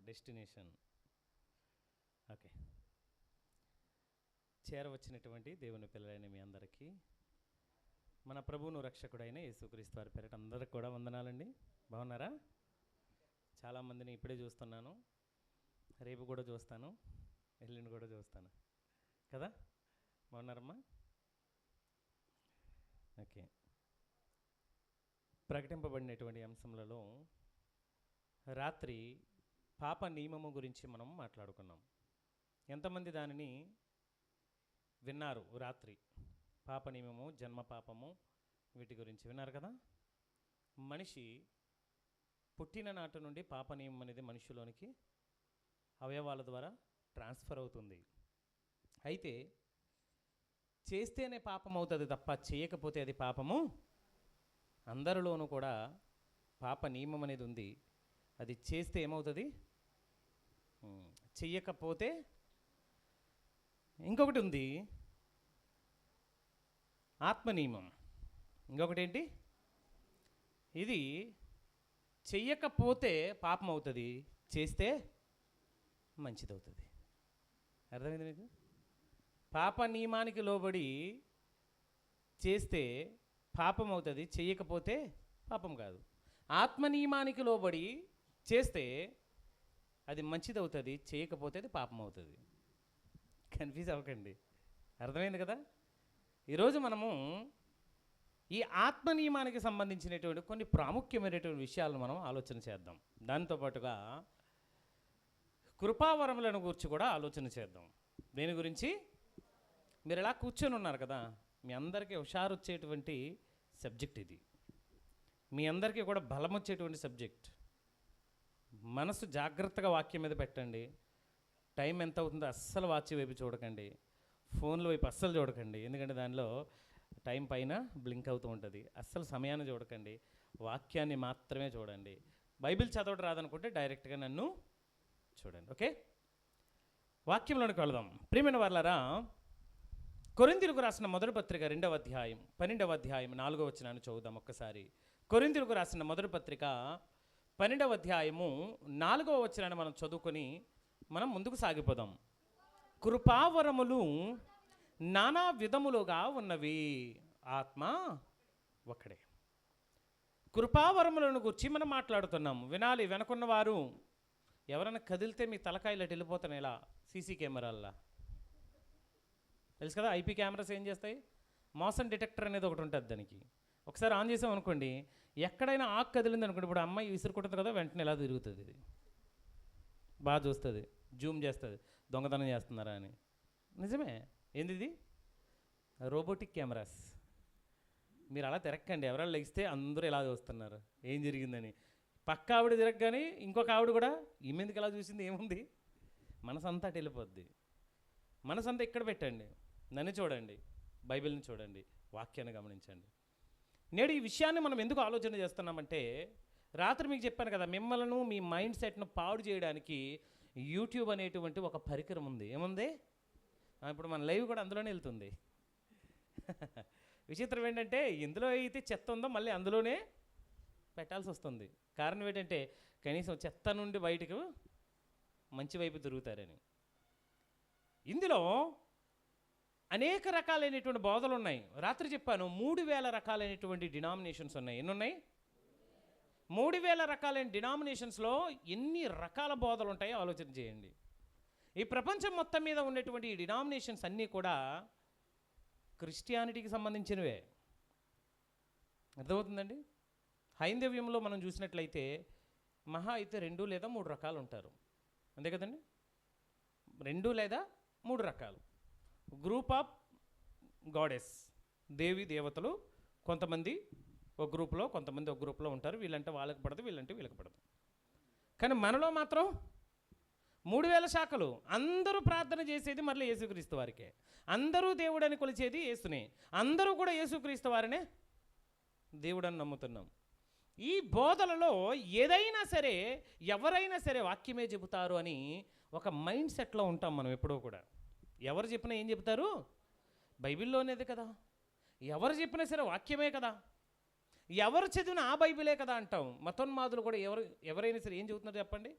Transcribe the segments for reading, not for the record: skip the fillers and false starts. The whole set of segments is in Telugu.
డెస్టినేషన్. ఓకే, చేరవచ్చినటువంటి దేవుని పిల్లలైన మీ అందరికీ మన ప్రభువును రక్షకుడైన యేసుక్రీస్తు వారి పేరిట అందరికి కూడా వందనాలండి. బాగున్నారా? చాలామందిని ఇప్పుడే చూస్తున్నాను, రేపు కూడా చూస్తాను, ఎల్లుండి కూడా చూస్తాను కదా. బాగున్నారమ్మా? ఓకే, ప్రకటింపబడినటువంటి అంశములలో రాత్రి పాప నియమము గురించి మనం మాట్లాడుకున్నాం. ఎంతమంది దానిని విన్నారు? రాత్రి పాప నియమము, జన్మ పాపము, వీటి గురించి విన్నారు కదా. మనిషి పుట్టిన నాటి నుండి పాప నియమం అనేది మనిషిలోనికి అవయవాల ద్వారా ట్రాన్స్ఫర్ అవుతుంది. అయితే చేస్తేనే పాపం అవుతుంది తప్ప చేయకపోతే అది పాపము. అందరిలోనూ కూడా పాప నియమం అనేది ఉంది. అది చేస్తే ఏమవుతుంది, చెయ్యకపోతే ఇంకొకటి ఉంది, ఆత్మ నియమం. ఇంకొకటి ఏంటి? ఇది చెయ్యకపోతే పాపం అవుతుంది, చేస్తే మంచిది అవుతుంది. అర్థమైంది మీకు? పాప నియమానికి లోబడి చేస్తే పాపం అవుతుంది, చెయ్యకపోతే పాపం కాదు. ఆత్మ నియమానికి లోబడి చేస్తే అది మంచిది అవుతుంది, చేయకపోతే అది పాపం అవుతుంది. కన్ఫ్యూజ్ అవ్వకండి, అర్థమైంది కదా. ఈరోజు మనము ఈ ఆత్మ నియమానికి సంబంధించినటువంటి కొన్ని ప్రాముఖ్యమైనటువంటి విషయాలను మనం ఆలోచన చేద్దాం. దాంతోపాటుగా కృపావరములను గురించి కూడా ఆలోచన చేద్దాం. దేని గురించి? మీరు ఎలా కూర్చొని ఉన్నారు కదా, మీ అందరికీ హుషారు వచ్చేటువంటి సబ్జెక్ట్ ఇది. మీ అందరికీ కూడా బలం వచ్చేటువంటి సబ్జెక్ట్. మనసు జాగ్రత్తగా వాక్యం మీద పెట్టండి. టైం ఎంత అవుతుందో అస్సలు వాచ్ వైపు చూడకండి, ఫోన్ల వైపు అస్సలు చూడకండి. ఎందుకంటే దానిలో టైం పైన బ్లింక్ అవుతూ ఉంటుంది. అస్సలు సమయాన్ని చూడకండి, వాక్యాన్ని మాత్రమే చూడండి. బైబిల్ చదవడం రాదనుకుంటే డైరెక్ట్గా నన్ను చూడండి. ఓకే, వాక్యంలోనికి వెళదాం. ప్రియమైన వారలారా, కొరింథీయులకు రాసిన మొదటి పత్రిక 2వ అధ్యాయం 12వ అధ్యాయం 4వ వచనాన్ని చదువుదాం ఒక్కసారి. కొరింథీయులకు రాసిన మొదటి పత్రిక 12వ అధ్యాయము 4వ వచనాన్ని మనం చదువుకొని మనం ముందుకు సాగిపోదాం. కృపావరములు నానా విధములుగా ఉన్నవి, ఆత్మ ఒక్కడే. కృపావరములను గురించి మనం మాట్లాడుతున్నాం. వినాలి, వెనకున్న వారు. ఎవరైనా కదిలితే మీ తలకాయలు అటు వెళ్ళిపోతాను ఇలా, సీసీ కెమెరాల్లా తెలుసు కదా. ఐపీ కెమెరాస్ ఏం చేస్తాయి, మోషన్ డిటెక్టర్ అనేది ఒకటి ఉంటుంది దానికి. ఒకసారి ఆన్ చేసాం అనుకోండి, ఎక్కడైనా ఆకు కదిలింది అనుకోండి, ఇప్పుడు అమ్మాయి విసురుకుంటుంది కదా, వెంటనే ఎలా తిరుగుతుంది. ఇది బాగా చూస్తుంది, జూమ్ చేస్తుంది, దొంగతనం చేస్తున్నారా అని. నిజమే. ఏంది ఇది? Robotic cameras. మీరు అలా తిరక్కండి, ఎవరైనా లెగిస్తే అందరూ ఎలా చూస్తున్నారు ఏం జరిగిందని. పక్క ఆవిడ తిరగగానే ఇంకొక ఆవిడ కూడా ఈమెందుకు ఎలా చూసింది, ఏముంది, మనసంతా అటు వెళ్ళిపోద్ది. మనసంతా ఇక్కడ పెట్టండి, నన్ను చూడండి, బైబిల్ని చూడండి, వాక్యాన్ని గమనించండి. నేడు ఈ విషయాన్ని మనం ఎందుకు ఆలోచన చేస్తున్నామంటే, రాత్రి మీకు చెప్పాను కదా, మిమ్మల్ని మీ మైండ్ సెట్ను పాడు చేయడానికి యూట్యూబ్ అనేటువంటి ఒక పరికరం ఉంది. ఏముంది? ఇప్పుడు మన లైవ్ కూడా అందులోనే వెళ్తుంది. విచిత్రం ఏంటంటే, ఇందులో అయితే చెత్త ఉందో మళ్ళీ అందులోనే పెట్టాల్సి వస్తుంది. కారణం ఏంటంటే, కనీసం చెత్త నుండి బయటకు మంచి వైపు తిరుగుతారని. ఇందులో అనేక రకాలైనటువంటి బోధలు ఉన్నాయి. రాత్రి చెప్పాను 3000 రకాలైనటువంటి డినామినేషన్స్ ఉన్నాయి. ఎన్ని ఉన్నాయి? 3000 రకాలైన డినామినేషన్స్లో ఎన్ని రకాల బోధలు ఉంటాయో ఆలోచన చేయండి. ఈ ప్రపంచం మొత్తం మీద ఉన్నటువంటి ఈ డినామినేషన్స్ అన్నీ కూడా క్రిస్టియానిటీకి సంబంధించినవే. అర్థమవుతుందండి? హైందవ్యంలో మనం చూసినట్లయితే మహా అయితే 2 లేదా 3 రకాలు ఉంటారు, అంతే కదండి. 2 లేదా 3 రకాలు. గ్రూప్ ఆఫ్ గాడెస్, దేవి దేవతలు కొంతమంది ఒక గ్రూప్లో, కొంతమంది ఒక గ్రూప్లో ఉంటారు. వీళ్ళంటే వాళ్ళకి పడదు, వీళ్ళంటే వీళ్ళకి పడదు. కానీ మనలో మాత్రం 3000 శాఖలు. అందరూ ప్రార్థన చేసేది మళ్ళీ యేసుక్రీస్తు వారికే. అందరూ దేవుడని కొలిచేది యేసునే. అందరూ కూడా యేసుక్రీస్తు వారినే దేవుడని నమ్ముతున్నాం. ఈ బోధలలో ఏదైనా సరే, ఎవరైనా సరే వాక్యమే చెబుతారు అని ఒక మైండ్ సెట్లో ఉంటాం మనం ఎప్పుడూ కూడా. ఎవరు చెప్పినా ఏం చెబుతారు? బైబిల్లోనేది కదా. ఎవరు చెప్పినా సరే వాక్యమే కదా. ఎవరు చదివినా ఆ బైబిలే కదా అంటాం. మతోన్మాదులు కూడా ఎవరైనా సరే ఏం చెబుతున్నారు చెప్పండి?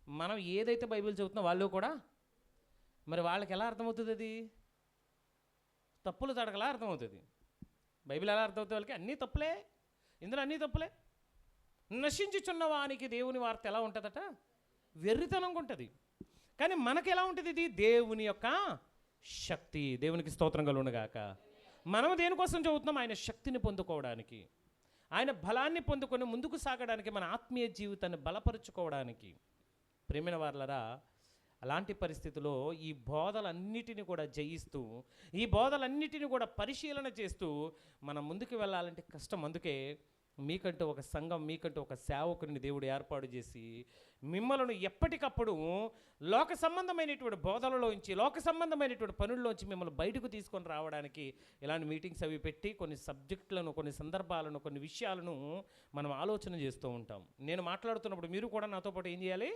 మనం ఏదైతే బైబిల్ చదువుతున్నా వాళ్ళు కూడా, మరి వాళ్ళకి ఎలా అర్థమవుతుంది? అది తప్పులు తడకలా అర్థమవుతుంది. బైబిల్ ఎలా అర్థమవుతుంది వాళ్ళకి? అన్నీ తప్పులే, ఇందులో అన్నీ తప్పులే. నశించుచున్న వానికి దేవుని వార్త ఎలా ఉంటుందట? వెర్రితనంగా ఉంటుంది. కానీ మనకు ఎలా ఉంటుంది? ఇది దేవుని యొక్క శక్తి. దేవునికి స్తోత్రం కలుగునుగాక. మనం దేనికోసం చదువుతున్నాం? ఆయన శక్తిని పొందుకోవడానికి, ఆయన బలాన్ని పొందుకొని ముందుకు సాగడానికి, మన ఆత్మీయ జీవితాన్ని బలపరుచుకోవడానికి. ప్రేమైన వారలారా, అలాంటి పరిస్థితిలో ఈ బోధలన్నిటిని కూడా జయిస్తూ, ఈ బోధలన్నిటిని కూడా పరిశీలన చేస్తూ మనం ముందుకు వెళ్ళాలంటే కష్టం. అందుకే మీకంటూ ఒక సంఘం, మీకంటూ ఒక సేవకుని దేవుడు ఏర్పాటు చేసి మిమ్మల్ని ఎప్పటికప్పుడు లోక సంబంధమైనటువంటి బోధనలోంచి, లోక సంబంధమైనటువంటి పనుల్లోంచి మిమ్మల్ని బయటకు తీసుకొని రావడానికి ఇలాంటి మీటింగ్స్ అవి పెట్టి కొన్ని సబ్జెక్టులను, కొన్ని సందర్భాలను, కొన్ని విషయాలను మనం ఆలోచన చేస్తూ ఉంటాం. నేను మాట్లాడుతున్నప్పుడు మీరు కూడా నాతో పాటు ఏం చేయాలి?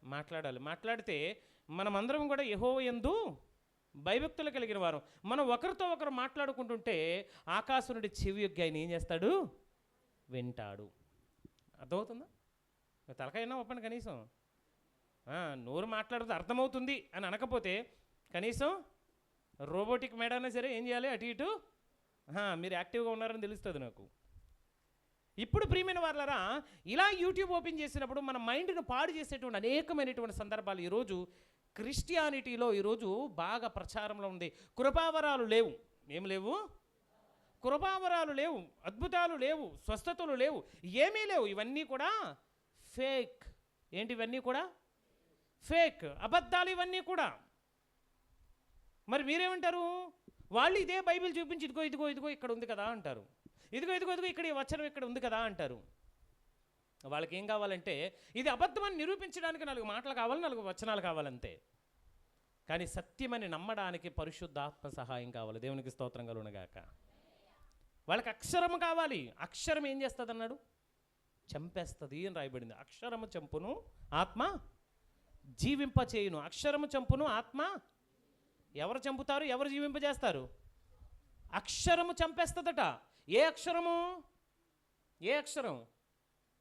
మాట్లాడాలి. మాట్లాడితే మనమందరం కూడా యెహోవా యందు భయభక్తులు కలిగిన వారు. మనం ఒకరితో ఒకరు మాట్లాడుకుంటుంటే ఆకాశం నుండి చెవి యొగ్గి ఆయన ఏం చేస్తాడు? వింటాడు. అర్థమవుతుందా? తలకైనా ఒప్పండి. కనీసం నోరు మాట్లాడితే అర్థమవుతుంది అని అనకపోతే కనీసం రోబోటిక్ మేడైనా సరే ఏం చేయాలి? అటు ఇటు మీరు యాక్టివ్గా ఉన్నారని తెలుస్తుంది నాకు. ఇప్పుడు ప్రియమైన వారలారా, ఇలా యూట్యూబ్ ఓపెన్ చేసినప్పుడు మన మైండ్ను పాడు చేసేటువంటి అనేకమైనటువంటి సందర్భాలు ఈరోజు క్రిస్టియానిటీలో ఈరోజు బాగా ప్రచారంలో ఉంది. కృపావరాలు లేవు. ఏం లేవు? కృపావరాలు లేవు, అద్భుతాలు లేవు, స్వస్థతలు లేవు, ఏమీ లేవు. ఇవన్నీ కూడా ఫేక్. ఏంటి? ఇవన్నీ కూడా ఫేక్, అబద్ధాలు ఇవన్నీ కూడా. మరి మీరేమంటారు? వాళ్ళు ఇదే బైబిల్ చూపించి ఇదిగో ఇదిగో ఇదిగో ఇక్కడ ఉంది కదా అంటారు. ఇదిగో ఇదిగో ఇదిగో ఇక్కడ ఈ వచనం ఇక్కడ ఉంది కదా అంటారు. వాళ్ళకి ఏం కావాలంటే ఇది అబద్ధమని నిరూపించడానికి 4 మాటలు కావాలి, 4 వచనాలు కావాలంతే. కానీ సత్యమని నమ్మడానికి పరిశుద్ధాత్మ సహాయం కావాలి. దేవునికి స్తోత్రం కలుగునుగాక. వాళ్ళకి అక్షరము కావాలి. అక్షరం ఏం చేస్తుంది అన్నాడు? చంపేస్తుంది అని రాయబడింది. అక్షరము చంపును, ఆత్మ జీవింపచేయును. అక్షరము చంపును, ఆత్మ. ఎవరు చంపుతారు? ఎవరు జీవింపజేస్తారు? అక్షరము చంపేస్తుందట. ఏ అక్షరము? ఏ అక్షరం?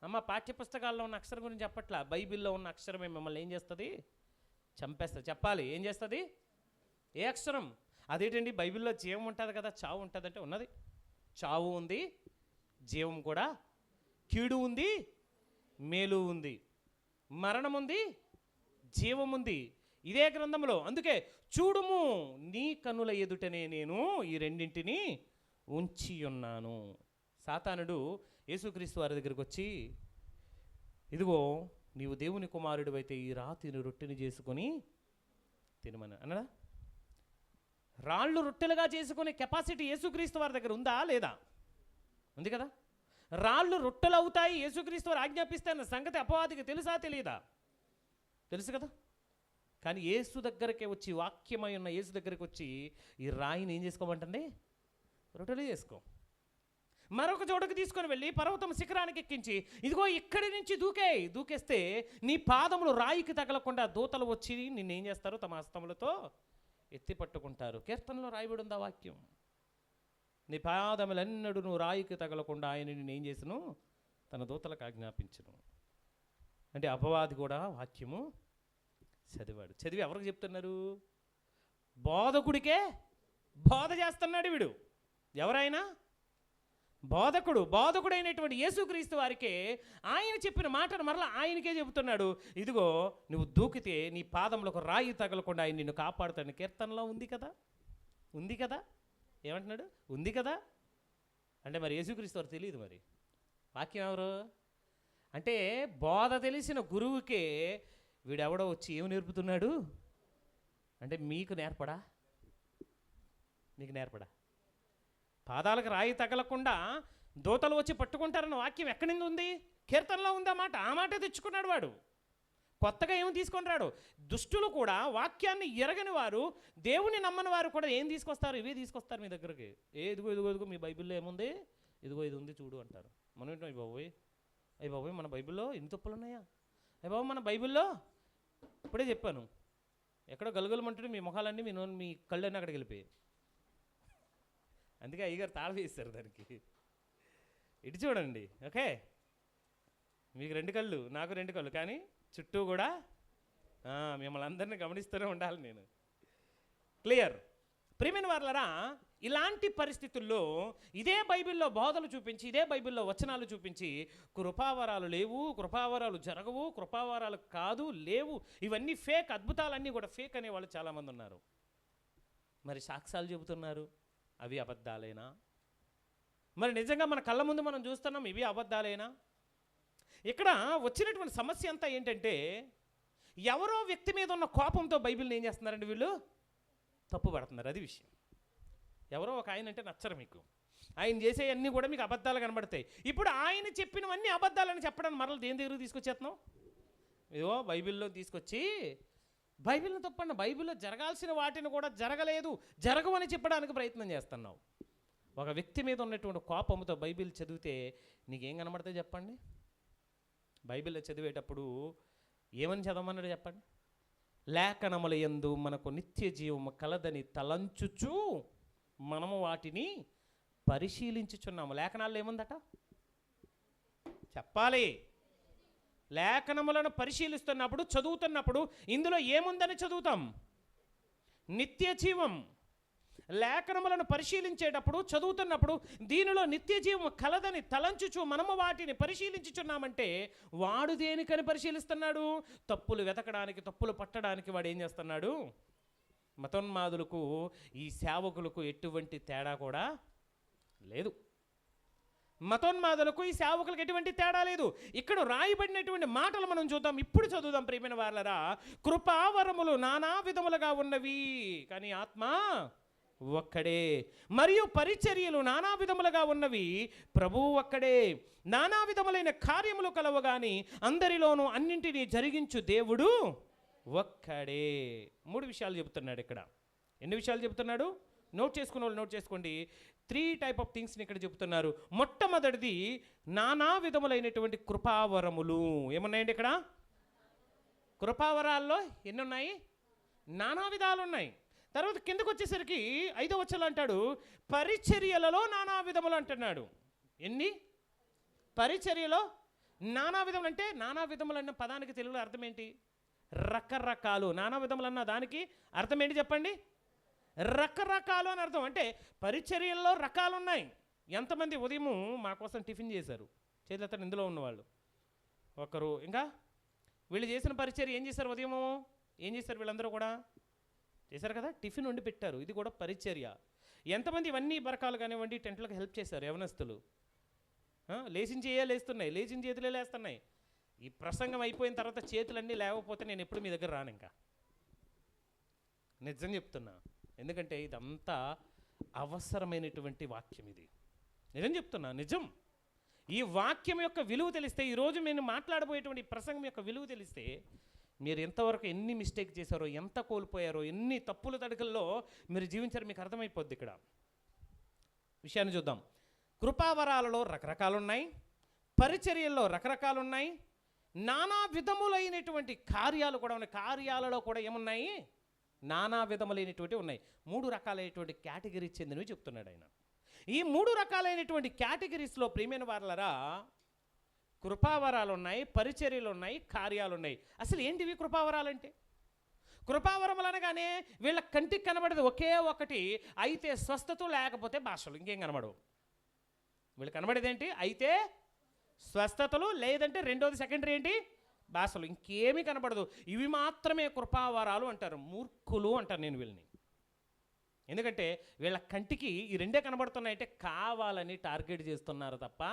అమ్మ, పాఠ్యపుస్తకాల్లో ఉన్న అక్షరం గురించి చెప్పట్లా. బైబిల్లో ఉన్న అక్షరమే మిమ్మల్ని ఏం చేస్తుంది? చంపేస్తుంది. చెప్పాలి, ఏం చేస్తుంది? ఏ అక్షరం? అదేంటండి బైబిల్లో జీవం ఉంటుంది కదా, చావు ఉంటుంది అంటే ఉన్నది. చావు ఉంది, జీవం కూడా, కీడు ఉంది, మేలు ఉంది, మరణం ఉంది, జీవం ఉంది. ఇదే గ్రంథంలో. అందుకే చూడుము, నీ కన్నుల ఎదుటనే నేను ఈ రెండింటిని ఉంచి ఉన్నాను. సాతానుడు యేసుక్రీస్తు వారి దగ్గరికి వచ్చి, ఇదిగో నీవు దేవుని కుమారుడు అయితే ఈ రాతిని రొట్టెని చేసుకొని తినమని అన్నడా? రాళ్ళు రొట్టెలుగా చేసుకునే కెపాసిటీ యేసుక్రీస్తు వారి దగ్గర ఉందా లేదా? ఉంది కదా. రాళ్ళు రొట్టెలు అవుతాయి యేసుక్రీస్తు వారు ఆజ్ఞాపిస్తే అన్న సంగతి అపవాదికి తెలుసా తెలియదా? తెలుసు కదా. కానీ యేసు దగ్గరకే వచ్చి, వాక్యమై ఉన్న యేసు దగ్గరికి వచ్చి ఈ రాయిని ఏం చేసుకోమంటుంది? రొట్టెలు చేసుకో. మరొక చోటకు తీసుకొని వెళ్ళి పర్వతం శిఖరానికి ఎక్కించి, ఇదిగో ఇక్కడి నుంచి దూకేస్తే నీ పాదములు రాయికి తగలకుండా దూతలు వచ్చి నిన్నేం చేస్తారు? తమ హస్తములతో ఎత్తి పట్టుకుంటారు. కీర్తనలో రాయబడి ఉంది ఆ వాక్యం. నీ పాదములెన్నడూ నువ్వు రాయికి తగలకుండా ఆయన నిన్ను ఏం చేసును? తన దూతలకు ఆజ్ఞాపించును. అంటే అపవాది కూడా వాక్యము చదివాడు. చదివి ఎవరికి చెప్తున్నారు? బోధకుడికే బోధ చేస్తున్నాడు వీడు. ఎవరైనా బోధకుడైనటువంటి యేసుక్రీస్తు వారికే ఆయన చెప్పిన మాటను మరలా ఆయనకే చెబుతున్నాడు. ఇదిగో నువ్వు దూకితే నీ పాదంలోకి రాయి తగలకుండా ఆయన నిన్ను కాపాడుతాడు. కీర్తనలో ఉంది కదా, ఉంది కదా. ఏమంటున్నాడు? ఉంది కదా. అంటే మరి యేసుక్రీస్తు వారు తెలియదు. మరి వాక్యం ఎవరు? అంటే బోధ తెలిసిన గురువుకే వీడెవడో వచ్చి ఏమి నేర్పుతున్నాడు అంటే మీకు నేర్పడా? నీకు నేర్పడా? పాదాలకు రాయి తగలకుండా దూతలు వచ్చి పట్టుకుంటారన్న వాక్యం ఎక్కడి నుంచి ఉంది? కీర్తనలో ఉంది ఆ మాట. ఆ మాట తెచ్చుకున్నాడు వాడు. కొత్తగా ఏమి తీసుకొని రాడు. దుష్టులు కూడా, వాక్యాన్ని ఎరగని వారు, దేవుని నమ్మని వారు కూడా ఏం తీసుకొస్తారు? ఇవే తీసుకొస్తారు మీ దగ్గరికి. ఇదిగో ఇదిగో ఇదిగో మీ బైబిల్లో ఏముంది? ఇదిగో ఇది ఉంది చూడు అంటారు. మనం ఏంటో అయ్యి బాబోయ్ మన బైబిల్లో ఎన్ని తప్పులు ఉన్నాయా? అయ్యి బాబు మన బైబిల్లో ఇప్పుడే చెప్పాను, ఎక్కడో గలుగలమంటుంటే మీ మొహాలన్నీ మీ కళ్ళన్నీ అక్కడికి వెళ్ళిపోయాయి. అందుకే అయ్యగారు తాళం వేస్తారు దానికి. ఇటు చూడండి. ఓకే, మీకు 2 కళ్ళు, నాకు 2 కళ్ళు, కానీ చుట్టూ కూడా మిమ్మల్ని అందరినీ గమనిస్తూనే ఉండాలి నేను. క్లియర్? ప్రియమైన వారలారా, ఇలాంటి పరిస్థితుల్లో ఇదే బైబిల్లో బోధలు చూపించి, ఇదే బైబిల్లో వచనాలు చూపించి కృపావరాలు లేవు, కృపావరాలు జరగవు, కృపావరాలు కాదు, లేవు, ఇవన్నీ ఫేక్, అద్భుతాలన్నీ కూడా ఫేక్ అనేవాళ్ళు చాలామంది ఉన్నారు. మరి సాక్ష్యాలు చెబుతున్నారు, అవి అబద్ధాలేనా? మరి నిజంగా మన కళ్ళ ముందు మనం చూస్తున్నాం, ఇవి అబద్ధాలేనా? ఇక్కడ వచ్చినటువంటి సమస్య అంతా ఏంటంటే, ఎవరో వ్యక్తి మీద ఉన్న కోపంతో బైబిల్ని ఏం చేస్తున్నారండి వీళ్ళు? తప్పు పడుతున్నారు. అది విషయం. ఎవరో ఒక ఆయన అంటే నచ్చరు మీకు, ఆయన చేసేవన్నీ కూడా మీకు అబద్ధాలు కనబడతాయి. ఇప్పుడు ఆయన చెప్పినవన్నీ అబద్ధాలని చెప్పడానికి మరల దేని దగ్గరకు తీసుకొచ్చేస్తున్నాం? ఇదిగో బైబిల్లో తీసుకొచ్చి బైబిల్ని తప్పండి, బైబిల్లో జరగాల్సిన వాటిని కూడా జరగలేదు, జరగవని చెప్పడానికి ప్రయత్నం చేస్తున్నావు. ఒక వ్యక్తి మీద ఉన్నటువంటి కోపంతో బైబిల్ చదివితే నీకేం కనబడతాయి చెప్పండి? బైబిల్లో చదివేటప్పుడు ఏమని చదవమన్నాడు చెప్పండి? లేఖనముల యందు మనకు నిత్య జీవము కలదని తలంచుచు మనము వాటిని పరిశీలించుచున్నాము. లేఖనాల్లో ఏముందట చెప్పాలి. లేఖనములను పరిశీలిస్తున్నప్పుడు, చదువుతున్నప్పుడు ఇందులో ఏముందని చదువుతాం? నిత్య జీవం. లేఖనములను పరిశీలించేటప్పుడు, చదువుతున్నప్పుడు దీనిలో నిత్య జీవం కలదని తలంచుచు మనము వాటిని పరిశీలించుచున్నామంటే వాడు దేనికని పరిశీలిస్తున్నాడు? తప్పులు వెతకడానికి, తప్పులు పట్టడానికి వాడు ఏం చేస్తున్నాడు? మతోన్మాదులకు ఈ సేవకులకు ఎటువంటి తేడా కూడా లేదు. మతోన్మాదులకు ఈ సేవకులకు ఎటువంటి తేడా లేదు. ఇక్కడ రాయబడినటువంటి మాటలు మనం చూద్దాం, ఇప్పుడు చదువుదాం ప్రియమైన వారలారా. కృపావరములు నానా విధములుగా ఉన్నవి, కానీ ఆత్మ ఒక్కడే. మరియు పరిచర్యలు నానా విధములుగా ఉన్నవి, ప్రభువు ఒక్కడే. నానా విధములైన కార్యములు కలవు గాని అందరిలోనూ అన్నింటినీ జరిగించు దేవుడు ఒక్కడే. 3 విషయాలు చెబుతున్నాడు ఇక్కడ. ఎన్ని విషయాలు చెబుతున్నాడు? నోట్ చేసుకున్న వాళ్ళు నోట్ చేసుకోండి. 3 టైప్ ఆఫ్ థింగ్స్ని ఇక్కడ చెబుతున్నారు. మొట్టమొదటిది నానా విధములైనటువంటి కృపావరములు. ఏమున్నాయండి ఇక్కడ? కృపావరాల్లో ఎన్ని ఉన్నాయి? నానా విధాలు ఉన్నాయి. తర్వాత కిందకు వచ్చేసరికి 5వ వచనం అంటాడు పరిచర్యలలో నానా విధములు అంటున్నాడు. ఎన్ని? పరిచర్యలో నానా విధములు. అంటే నానా విధములు అన్న పదానికి తెలుగులో అర్థం ఏంటి? రకరకాలు. నానా విధములు అన్న దానికి అర్థం ఏంటి చెప్పండి? రకరకాలు అని అర్థం. అంటే పరిచర్యల్లో రకాలు ఉన్నాయి. ఎంతమంది ఉదయం మా కోసం టిఫిన్ చేశారు? చేతులతో ఇందులో ఉన్నవాళ్ళు ఒకరు. ఇంకా వీళ్ళు చేసిన పరిచర్య ఏం చేశారు? ఉదయము ఏం చేశారు? వీళ్ళందరూ కూడా చేశారు కదా, టిఫిన్ వండి పెట్టారు. ఇది కూడా పరిచర్య. ఎంతమంది ఇవన్నీ బరకాలు కానివ్వండి టెంట్లకు హెల్ప్ చేశారు? యవనస్తులు లేచిన లేస్తున్నాయి, లేచిన చేతులే లేస్తున్నాయి. ఈ ప్రసంగం అయిపోయిన తర్వాత చేతులన్నీ లేకపోతే నేను ఎప్పుడు మీ దగ్గర రాను. ఇంకా నిజం చెప్తున్నా, ఎందుకంటే ఇదంతా అవసరమైనటువంటి వాక్యం. ఇది నిజం చెప్తున్నా, నిజం. ఈ వాక్యం యొక్క విలువ తెలిస్తే, ఈరోజు నేను మాట్లాడబోయేటువంటి ప్రసంగం యొక్క విలువ తెలిస్తే, మీరు ఎంతవరకు ఎన్ని మిస్టేక్ చేశారో, ఎంత కోల్పోయారో, ఎన్ని తప్పుల తడకల్లో మీరు జీవించారో మీకు అర్థమైపోద్ది. ఇక్కడ విషయాన్ని చూద్దాం. కృపావరాలలో రకరకాలు ఉన్నాయి, పరిచర్యల్లో రకరకాలు ఉన్నాయి, నానా విధములైనటువంటి కార్యాలు కూడా ఉన్నాయి. కార్యాలలో కూడా ఏమున్నాయి? నానా విధములైనటువంటి ఉన్నాయి. 3 రకాలైనటువంటి కేటగిరీస్ చెందినవి చెప్తున్నాడు ఆయన. ఈ 3 రకాలైనటువంటి కేటగిరీస్లో ప్రియమైన వారలారా కృపావరాలు ఉన్నాయి, పరిచర్యలు ఉన్నాయి, కార్యాలు ఉన్నాయి. అసలు ఏంటివి కృపావరాలంటే? కృపావరములు అనగానే వీళ్ళ కంటికి కనబడేది ఒకే ఒకటి, అయితే స్వస్థత, లేకపోతే భాషలు. ఇంకేం కనబడవు. వీళ్ళు కనబడేది ఏంటి? అయితే స్వస్థతలు, లేదంటే రెండోది సెకండరీ ఏంటి? భాషలు. ఇంకేమీ కనబడదు. ఇవి మాత్రమే కృపావరాలు అంటారు. మూర్ఖులు అంటారు నేను వీళ్ళని. ఎందుకంటే వీళ్ళ కంటికి ఈ రెండే కనబడుతున్నాయంటే కావాలని టార్గెట్ చేస్తున్నారు తప్ప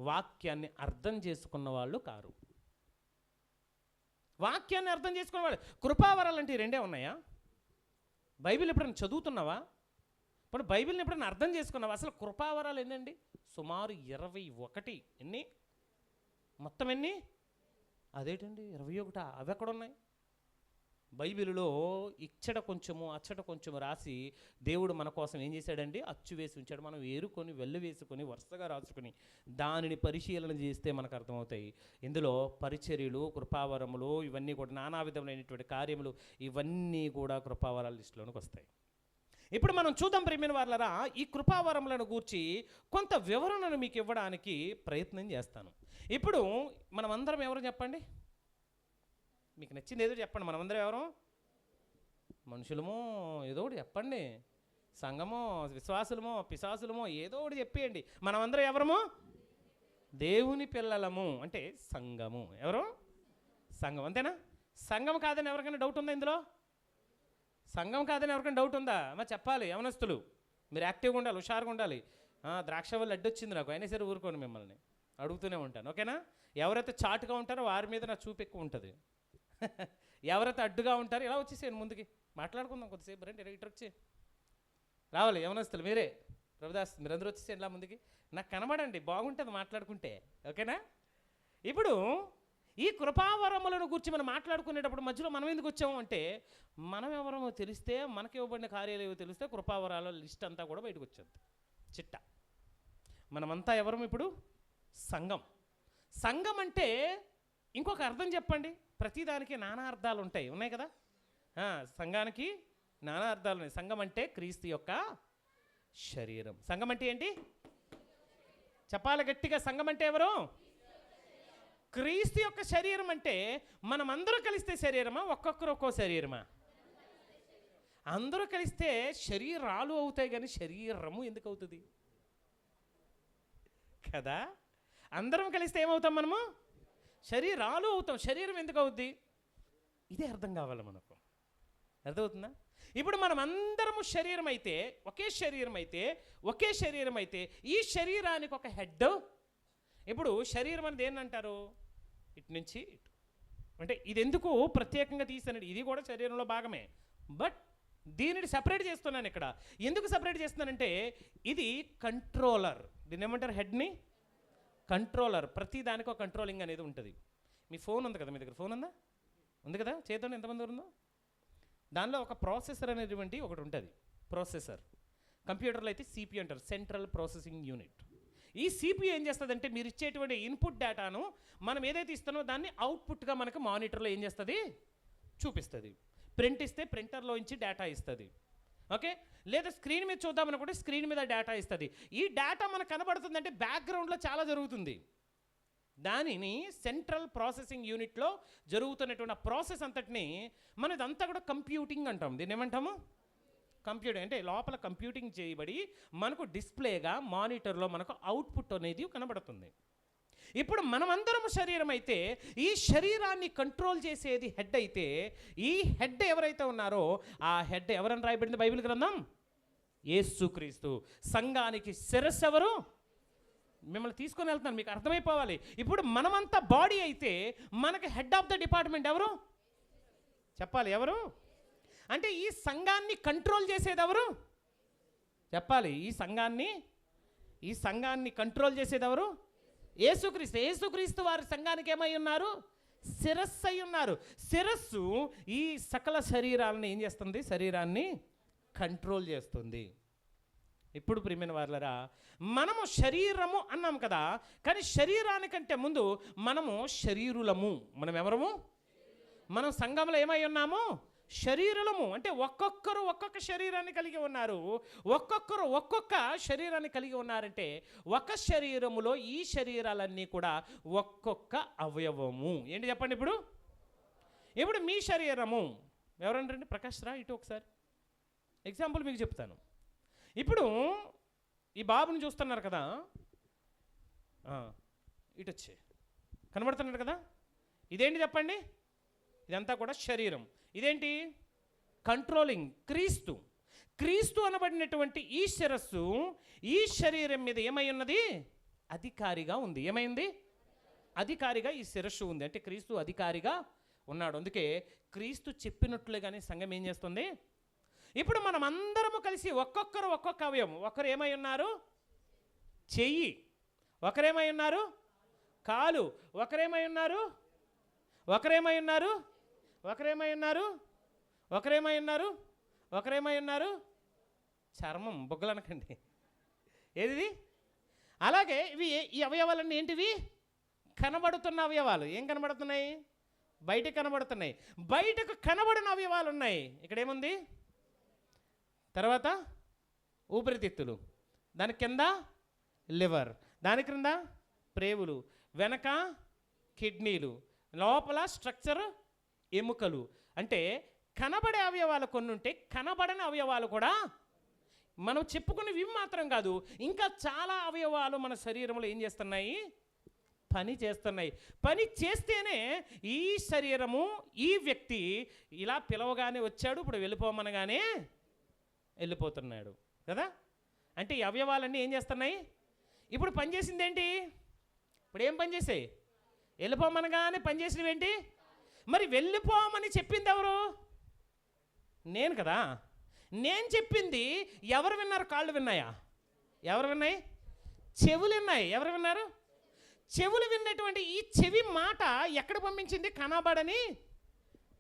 వాక్యాన్ని అర్థం చేసుకున్న వాళ్ళు కారు. వాక్యాన్ని అర్థం చేసుకున్నవాడు. కృపావరాలు అంటే ఈ రెండే ఉన్నాయా? బైబిల్ ఎప్పుడైనా చదువుతున్నావా? ఇప్పుడు బైబిల్ని ఎప్పుడైనా అర్థం చేసుకున్నావా? అసలు కృపావరాలు ఎన్నండి? సుమారు 21. ఎన్ని? మొత్తం ఎన్ని? అదేంటండి 21? అవి ఎక్కడున్నాయి? బైబిల్లో ఇచ్చట కొంచెము అచ్చట కొంచెము రాసి దేవుడు మన కోసం ఏం చేశాడండి? అచ్చు వేసి ఉంచాడు. మనం ఏరుకొని వెళ్ళి వేసుకొని వరుసగా రాసుకొని దానిని పరిశీలన చేస్తే మనకు అర్థమవుతాయి. ఇందులో పరిచర్యలు, కృపావరములు, ఇవన్నీ కూడా నానా విధములైనటువంటి కార్యములు, ఇవన్నీ కూడా కృపావరాల లిస్టులోనికి వస్తాయి. ఇప్పుడు మనం చూద్దాం ప్రియమైన వారలారా, ఈ కృపావరములను గూర్చి కొంత వివరణను మీకు ఇవ్వడానికి ప్రయత్నం చేస్తాను. ఇప్పుడు మనం అందరం ఎవరు చెప్పండి? మీకు నచ్చింది ఏదో చెప్పండి. మనమందరం ఎవరు? మనుషులమో ఏదో ఒకటి చెప్పండి. సంఘమో, విశ్వాసులమో, పిశాసులమో ఏదో ఒకటి చెప్పేయండి. మనమందరం ఎవరము? దేవుని పిల్లలము. అంటే సంఘము. ఎవరు? సంఘం. అంతేనా? సంఘం కాదని ఎవరికైనా డౌట్ ఉందా ఇందులో? సంఘం కాదని ఎవరికైనా డౌట్ ఉందా? మరి చెప్పాలి. యవనస్తులు మీరు యాక్టివ్గా ఉండాలి, హుషారుగా ఉండాలి. ద్రాక్ష వల్ల అడ్డొచ్చింది నాకు, అయినా సరే ఊరుకోండి, మిమ్మల్ని అడుగుతూనే ఉంటాను. ఓకేనా? ఎవరైతే చాటుగా ఉంటారో వారి మీద నా చూపు ఎక్కువ ఉంటుంది. ఎవరైతే అడ్డుగా ఉంటారో ఇలా వచ్చేసేయండి ముందుకి, మాట్లాడుకుందాం కొద్దిసేపు. రండి, ఇటు వచ్చి రావాలి యవనస్తులు. మీరే ప్రభుదాస్, మీరందరూ వచ్చేసేయండి ఇలా ముందుకి. నాకు కనబడండి, బాగుంటుంది మాట్లాడుకుంటే. ఓకేనా? ఇప్పుడు ఈ కృపావరములను గురించి మనం మాట్లాడుకునేటప్పుడు మధ్యలో మనం ఎందుకు వచ్చాము అంటే, మనం ఎవరమో తెలిస్తే, మనకి ఇవ్వబడిన కార్యాలు ఏవో తెలిస్తే కృపావరాల లిస్ట్ అంతా కూడా బయటకు వచ్చేది, చిట్ట. మనమంతా ఎవరం ఇప్పుడు? సంఘం. సంఘం అంటే ఇంకొక అర్థం చెప్పండి. ప్రతిదానికి నానా అర్థాలు ఉంటాయి, ఉన్నాయి కదా. సంఘానికి నానా అర్థాలు ఉన్నాయి. సంఘం అంటే క్రీస్తు యొక్క శరీరం. సంఘం అంటే ఏంటి చెప్పాలి గట్టిగా? సంఘం అంటే ఎవరు? క్రీస్తు యొక్క శరీరం. అంటే మనం అందరూ కలిస్తే శరీరమా, ఒక్కొక్కరు ఒక్కో శరీరమా? అందరూ కలిస్తే శరీరాలు అవుతాయి, కానీ శరీరము ఎందుకు అవుతుంది కదా? అందరం కలిస్తే ఏమవుతాం మనము? శరీరాలు అవుతాం. శరీరం ఎందుకు అవుద్ది? ఇదే అర్థం కావాలి మనకు. అర్థమవుతుందా? ఇప్పుడు మనం అందరము శరీరం అయితే, ఒకే శరీరం అయితే, ఒకే శరీరం అయితే, ఈ శరీరానికి ఒక హెడ్. ఇప్పుడు శరీరం అనేది ఏంటంటారు? ఇటు నుంచి ఇటు. అంటే ఇది ఎందుకు ప్రత్యేకంగా తీసానండి? ఇది కూడా శరీరంలో భాగమే, బట్ దీనిని సపరేట్ చేస్తున్నాను ఇక్కడ. ఎందుకు సపరేట్ చేస్తున్నానంటే, ఇది కంట్రోలర్. దీన్ని ఏమంటారు? హెడ్ని కంట్రోలర్. ప్రతి దానికి ఒక కంట్రోలింగ్ అనేది ఉంటుంది. మీ ఫోన్ ఉంది కదా, మీ దగ్గర ఫోన్ ఉందా? ఉంది కదా, చేతిలో ఎంతమంది ఉందో. దానిలో ఒక ప్రాసెసర్ అనేటువంటి ఒకటి ఉంటుంది. ప్రాసెసర్. కంప్యూటర్లో అయితే సిపియు అంటారు, సెంట్రల్ ప్రాసెసింగ్ యూనిట్. ఈ సిపియు ఏం చేస్తుందంటే, మీరు ఇచ్చేటువంటి ఇన్పుట్ డేటాను మనం ఏదైతే ఇస్తామో దాన్ని అవుట్పుట్గా మనకు మానిటర్లో ఏం చేస్తుంది? చూపిస్తుంది. ప్రింట్ ఇస్తే ప్రింటర్లో నుంచి డేటా ఇస్తుంది. ఓకే, లేదా స్క్రీన్ మీద చూద్దామనుకుంటే స్క్రీన్ మీద డేటా ఇస్తుంది. ఈ డేటా మనకు కనబడుతుందంటే బ్యాక్గ్రౌండ్లో చాలా జరుగుతుంది. దానిని సెంట్రల్ ప్రాసెసింగ్ యూనిట్లో జరుగుతున్నటువంటి ప్రాసెస్ అంతటిని మనదంతా కూడా కంప్యూటింగ్ అంటాం. దీన్ని ఏమంటాము? కంప్యూటింగ్. అంటే లోపల కంప్యూటింగ్ చేయబడి మనకు డిస్ప్లేగా మానిటర్లో మనకు అవుట్పుట్ అనేది కనబడుతుంది. ఇప్పుడు మనమందరం శరీరం అయితే, ఈ శరీరాన్ని కంట్రోల్ చేసేది హెడ్ అయితే, ఈ హెడ్ ఎవరైతే ఉన్నారో ఆ హెడ్ ఎవరని రాయబడింది బైబిల్ గ్రంథం? యేసుక్రీస్తు. సంఘానికి శిరస్సు ఎవరు? మిమ్మల్ని తీసుకొని వెళ్తున్నాను, మీకు అర్థమైపోవాలి. ఇప్పుడు మనమంతా బాడీ అయితే మనకి హెడ్ ఆఫ్ ద డిపార్ట్మెంట్ ఎవరు? చెప్పాలి, ఎవరు? అంటే ఈ సంఘాన్ని కంట్రోల్ చేసేది ఎవరు? చెప్పాలి. ఈ సంఘాన్ని కంట్రోల్ చేసేది ఎవరు? యేసుక్రీస్తు. యేసుక్రీస్తు వారి సంఘానికి ఏమై ఉన్నారు? శిరస్సు అయి ఉన్నారు. శిరస్సు ఈ సకల శరీరాలను ఏం చేస్తుంది? శరీరాన్ని కంట్రోల్ చేస్తుంది. ఇప్పుడు ప్రియమైన వారలారా, మనము శరీరము అన్నాం కదా, కానీ శరీరానికంటే ముందు మనము శరీరులము. మనం ఎవరము? మనం సంఘంలో ఏమై ఉన్నాము? శరీరులము. అంటే ఒక్కొక్కరు ఒక్కొక్క శరీరాన్ని కలిగి ఉన్నారు. ఒక్కొక్కరు ఒక్కొక్క శరీరాన్ని కలిగి ఉన్నారంటే, ఒక శరీరములో ఈ శరీరాలన్నీ కూడా ఒక్కొక్క అవయవము. ఏంటి చెప్పండి? ఇప్పుడు మీ శరీరము ఎవరంటారండి? ప్రకాష్ రా ఇటు ఒకసారి ఎగ్జాంపుల్ మీకు చెప్తాను. ఇప్పుడు ఈ బాబుని చూస్తున్నారు కదా, ఇటు వచ్చి కనబడుతున్నారు కదా, ఇదేంటి చెప్పండి? ఇదంతా కూడా శరీరం. ఇదేంటి? కంట్రోలింగ్. క్రీస్తు అనబడినటువంటి ఈ శిరస్సు ఈ శరీరం మీద ఏమై ఉన్నది? అధికారిగా ఉంది. ఏమైంది? అధికారిగా ఈ శిరస్సు ఉంది. అంటే క్రీస్తు అధికారిగా ఉన్నాడు. అందుకే క్రీస్తు చెప్పినట్లుగానే సంఘం ఏం చేస్తుంది? ఇప్పుడు మనం అందరము కలిసి ఒక్కొక్కరు ఒక్కొక్క అవయవం. ఒకరు ఏమై ఉన్నారు? చెయ్యి. ఒకరేమై ఉన్నారు? కాలు. ఒకరేమై ఉన్నారు? ఒకరేమై ఉన్నారు? ఒకరేమై ఉన్నారు? ఒకరేమై ఉన్నారు? ఒకరేమై ఉన్నారు? చర్మం. బొగ్గలు అనకండి. ఏది? అలాగే ఈ అవయవాలన్నీ ఏంటివి? కనబడుతున్న అవయవాలు. ఏం కనబడుతున్నాయి? బయటకు కనబడుతున్నాయి. బయటకు కనబడిన అవయవాలు ఉన్నాయి. ఇక్కడ ఏముంది? తర్వాత ఊపిరితిత్తులు, దాని కింద లివర్, దాని క్రింద ప్రేవులు, వెనక కిడ్నీలు, లోపల స్ట్రక్చర్ ఎముకలు. అంటే కనబడే అవయవాలు కొన్ని ఉంటే, కనబడని అవయవాలు కూడా మనం చెప్పుకునేవి మాత్రం కాదు, ఇంకా చాలా అవయవాలు మన శరీరంలో ఏం చేస్తున్నాయి? పని చేస్తున్నాయి. పని చేస్తేనే ఈ శరీరము, ఈ వ్యక్తి ఇలా పిలవగానే వచ్చాడు, ఇప్పుడు వెళ్ళిపోమనగానే వెళ్ళిపోతున్నాడు కదా. అంటే ఈ అవయవాలన్నీ ఏం చేస్తున్నాయి? ఇప్పుడు పనిచేసింది ఏంటి? ఇప్పుడు ఏం పని చేసాయి? వెళ్ళిపోమనగానే పనిచేసినవి ఏంటి? మరి వెళ్ళిపోమని చెప్పింది ఎవరు? నేను కదా. నేను చెప్పింది ఎవరు విన్నారు? కాళ్ళు విన్నాయా? ఎవరు విన్నాయి? చెవులు విన్నాయి. ఎవరు విన్నారు? చెవులు విన్నటువంటి ఈ చెవి మాట ఎక్కడ పంపించింది? కనబడని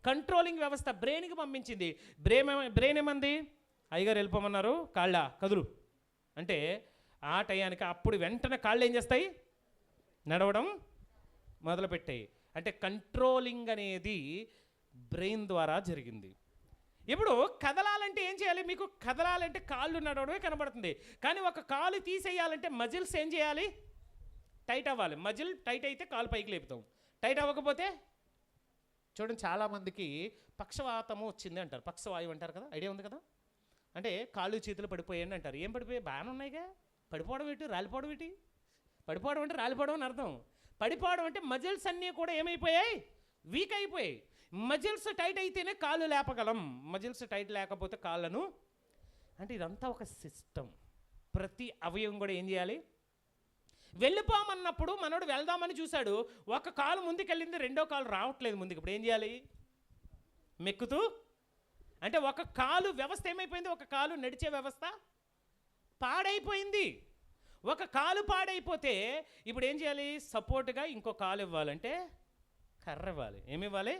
కంట్రోలింగ్ వ్యవస్థ బ్రెయిన్కి పంపించింది. బ్రెయిన్ ఏమంది? అయ్యగారు వెళ్ళిపోమన్నారు, కాళ్ళ కదులు అంటే ఆ టయానికి అప్పుడు వెంటనే కాళ్ళు ఏం చేస్తాయి? నడవడం మొదలుపెట్టాయి. అంటే కంట్రోలింగ్ అనేది బ్రెయిన్ ద్వారా జరిగింది. ఇప్పుడు కదలాలంటే ఏం చేయాలి? మీకు కదలాలంటే కాళ్ళు నడవడమే కనబడుతుంది. కానీ ఒక కాలు తీసేయాలంటే మజిల్స్ ఏం చేయాలి? టైట్ అవ్వాలి. మజిల్ టైట్ అయితే కాలు పైకి లేపుతాం. టైట్ అవ్వకపోతే చూడండి, చాలామందికి పక్షవాతము వచ్చింది అంటారు, పక్షవాయువు అంటారు కదా, ఐడియా ఉంది కదా. అంటే కాళ్ళు చేతులు పడిపోయాయి అంటారు. ఏం పడిపోయాయి? బాగానే ఉన్నాయిగా. పడిపోవడం ఏంటి? రాలిపోవడం ఏంటి? పడిపోవడం అంటే రాలిపోవడం అని అర్థం. పడిపోవడం అంటే మజిల్స్ అన్నీ కూడా ఏమైపోయాయి? వీక్ అయిపోయాయి. మజిల్స్ టైట్ అయితేనే కాళ్ళు లేపగలం. మజిల్స్ టైట్ లేకపోతే కాళ్ళను, అంటే ఇదంతా ఒక సిస్టమ్. ప్రతి అవయవం కూడా ఏం చేయాలి? వెళ్ళిపోమన్నప్పుడు మనోడు వెళ్దామని చూశాడు, ఒక కాలు ముందుకెళ్ళింది, రెండో కాలు రావట్లేదు ముందుకు. ఇప్పుడు ఏం చేయాలి? మెక్కుతూ, అంటే ఒక కాలు వ్యవస్థ ఏమైపోయింది? ఒక కాలు నడిచే వ్యవస్థ పాడైపోయింది. ఒక కాలు పాడైపోతే ఇప్పుడు ఏం చేయాలి? సపోర్ట్గా ఇంకో కాలు ఇవ్వాలంటే కర్ర ఇవ్వాలి. ఏమి ఇవ్వాలి?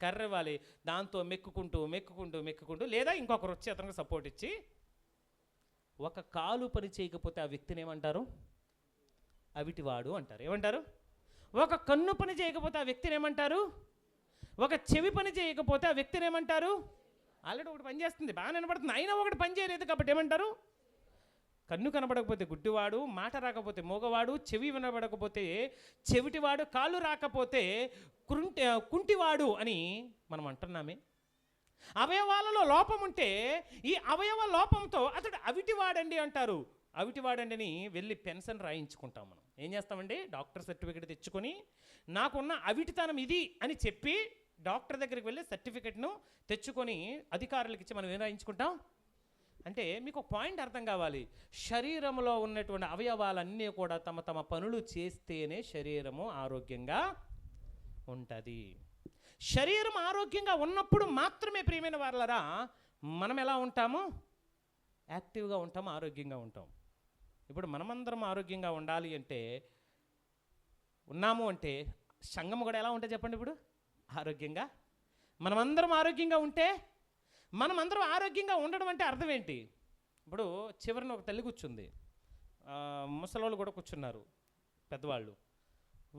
కర్ర ఇవ్వాలి. దాంతో మెక్కుకుంటూ మెక్కుకుంటూ మెక్కుకుంటూ, లేదా ఇంకొకరు వచ్చి అతనికి సపోర్ట్ ఇచ్చి. ఒక కాలు పని చేయకపోతే ఆ వ్యక్తిని ఏమంటారు? అవిటివాడు అంటారు. ఏమంటారు? ఒక కన్ను పని చేయకపోతే ఆ వ్యక్తిని ఏమంటారు? ఒక చెవి పని చేయకపోతే ఆ వ్యక్తిని ఏమంటారు? ఆల్రెడీ ఒకటి పని చేస్తుంది, బాగా వినపడుతుంది, అయినా ఒకటి పని చేయలేదు కాబట్టి ఏమంటారు? కన్ను కనబడకపోతే గుడ్డివాడు, మాట రాకపోతే మోగవాడు, చెవి వినబడకపోతే చెవిటివాడు, కాళ్ళు రాకపోతే కుంటివాడు అని మనం అంటున్నామే. అవయవాలలో లోపం ఉంటే ఈ అవయవ లోపంతో అతడు అవిటివాడండి అంటారు. అవిటివాడండిని వెళ్ళి పెన్షన్ రాయించుకుంటాం. మనం ఏం చేస్తామండి? డాక్టర్ సర్టిఫికేట్ తెచ్చుకొని నాకున్న అవిటితనం ఇది అని చెప్పి డాక్టర్ దగ్గరికి వెళ్ళి సర్టిఫికేట్ను తెచ్చుకొని అధికారులకు ఇచ్చి మనం ఏం రాయించుకుంటాం? అంటే మీకు ఒక పాయింట్ అర్థం కావాలి. శరీరంలో ఉన్నటువంటి అవయవాలన్నీ కూడా తమ తమ పనులు చేస్తేనే శరీరము ఆరోగ్యంగా ఉంటుంది. శరీరం ఆరోగ్యంగా ఉన్నప్పుడు మాత్రమే ప్రియమైన వారలారా మనం ఎలా ఉంటాము? యాక్టివ్గా ఉంటాము, ఆరోగ్యంగా ఉంటాం. ఇప్పుడు మనమందరం ఆరోగ్యంగా ఉండాలి అంటే, ఉన్నాము అంటే సంఘము కూడా ఎలా ఉంటుంది చెప్పండి? ఇప్పుడు ఆరోగ్యంగా మనమందరం ఆరోగ్యంగా ఉంటే, మనమందరం ఆరోగ్యంగా ఉండడం అంటే అర్థం ఏంటి? ఇప్పుడు చివరిన ఒక తల్లి కూర్చుంది, ముసలోళ్ళు కూడా కూర్చున్నారు, పెద్దవాళ్ళు.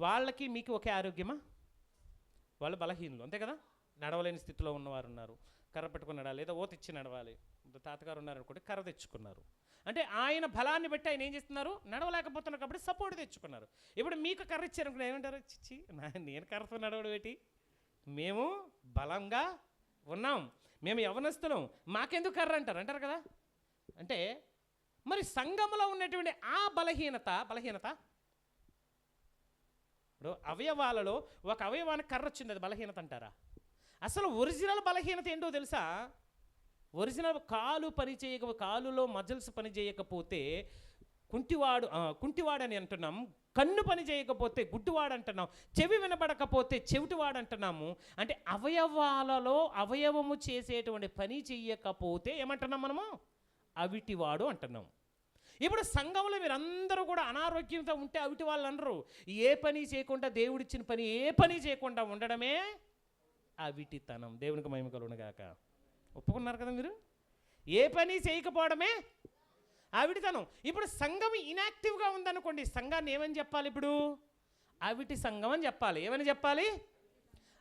వాళ్ళకి మీకు ఒకే ఆరోగ్యమా? వాళ్ళు బలహీనులు, అంతే కదా. నడవలేని స్థితిలో ఉన్నవారు ఉన్నారు, కర్ర పెట్టుకుని నడాలి, లేదా ఓ తెచ్చి నడవాలి. తాతగారు ఉన్నారు అనుకోండి, కర్ర తెచ్చుకున్నారు. అంటే ఆయన బలాన్ని బట్టి ఆయన ఏం చేస్తున్నారు? నడవలేకపోతున్నారు కాబట్టి సపోర్ట్ తెచ్చుకున్నారు. ఇప్పుడు మీకు కర్ర ఇచ్చారనుకున్నా ఏమంటారు? చిచ్చి నేను కర్రతో నడవడం ఏంటి? మేము బలంగా ఉన్నాం, మేము యవనస్తులం, మాకెందుకు కర్ర అంటారు కదా. అంటే మరి సంఘంలో ఉన్నటువంటి ఆ బలహీనత ఇప్పుడు అవయవాలలో ఒక అవయవానికి కర్ర వచ్చింది, అది బలహీనత అంటారా? అసలు ఒరిజినల్ బలహీనత ఏంటో తెలుసా? ఒరిజినల్ కాలులో మజిల్స్ పని చేయకపోతే కుంటివాడు అని అంటున్నాం, కన్ను పని చేయకపోతే గుడ్డివాడు అంటున్నాం, చెవి వినబడకపోతే చెవిటివాడు అంటున్నాము. అంటే అవయవాలలో అవయవము చేసేటువంటి పని చెయ్యకపోతే ఏమంటున్నాం మనము? అవిటివాడు అంటున్నాం. ఇప్పుడు సంఘంలో మీరందరూ కూడా అనారోగ్యంతో ఉంటే అవిటి వాళ్ళు అనరు. ఏ పని చేయకుండా, దేవుడిచ్చిన పని ఏ పని చేయకుండా ఉండడమే అవిటితనం. దేవునికి మహిమ కలుగునుగాక. ఒప్పుకున్నారు కదా మీరు? ఏ పని చేయకపోవడమే అవిటితనం. ఇప్పుడు సంఘం ఇన్యాక్టివ్గా ఉందనుకోండి, సంఘాన్ని ఏమని చెప్పాలి? ఇప్పుడు అవిటి సంఘం అని చెప్పాలి. ఏమని చెప్పాలి?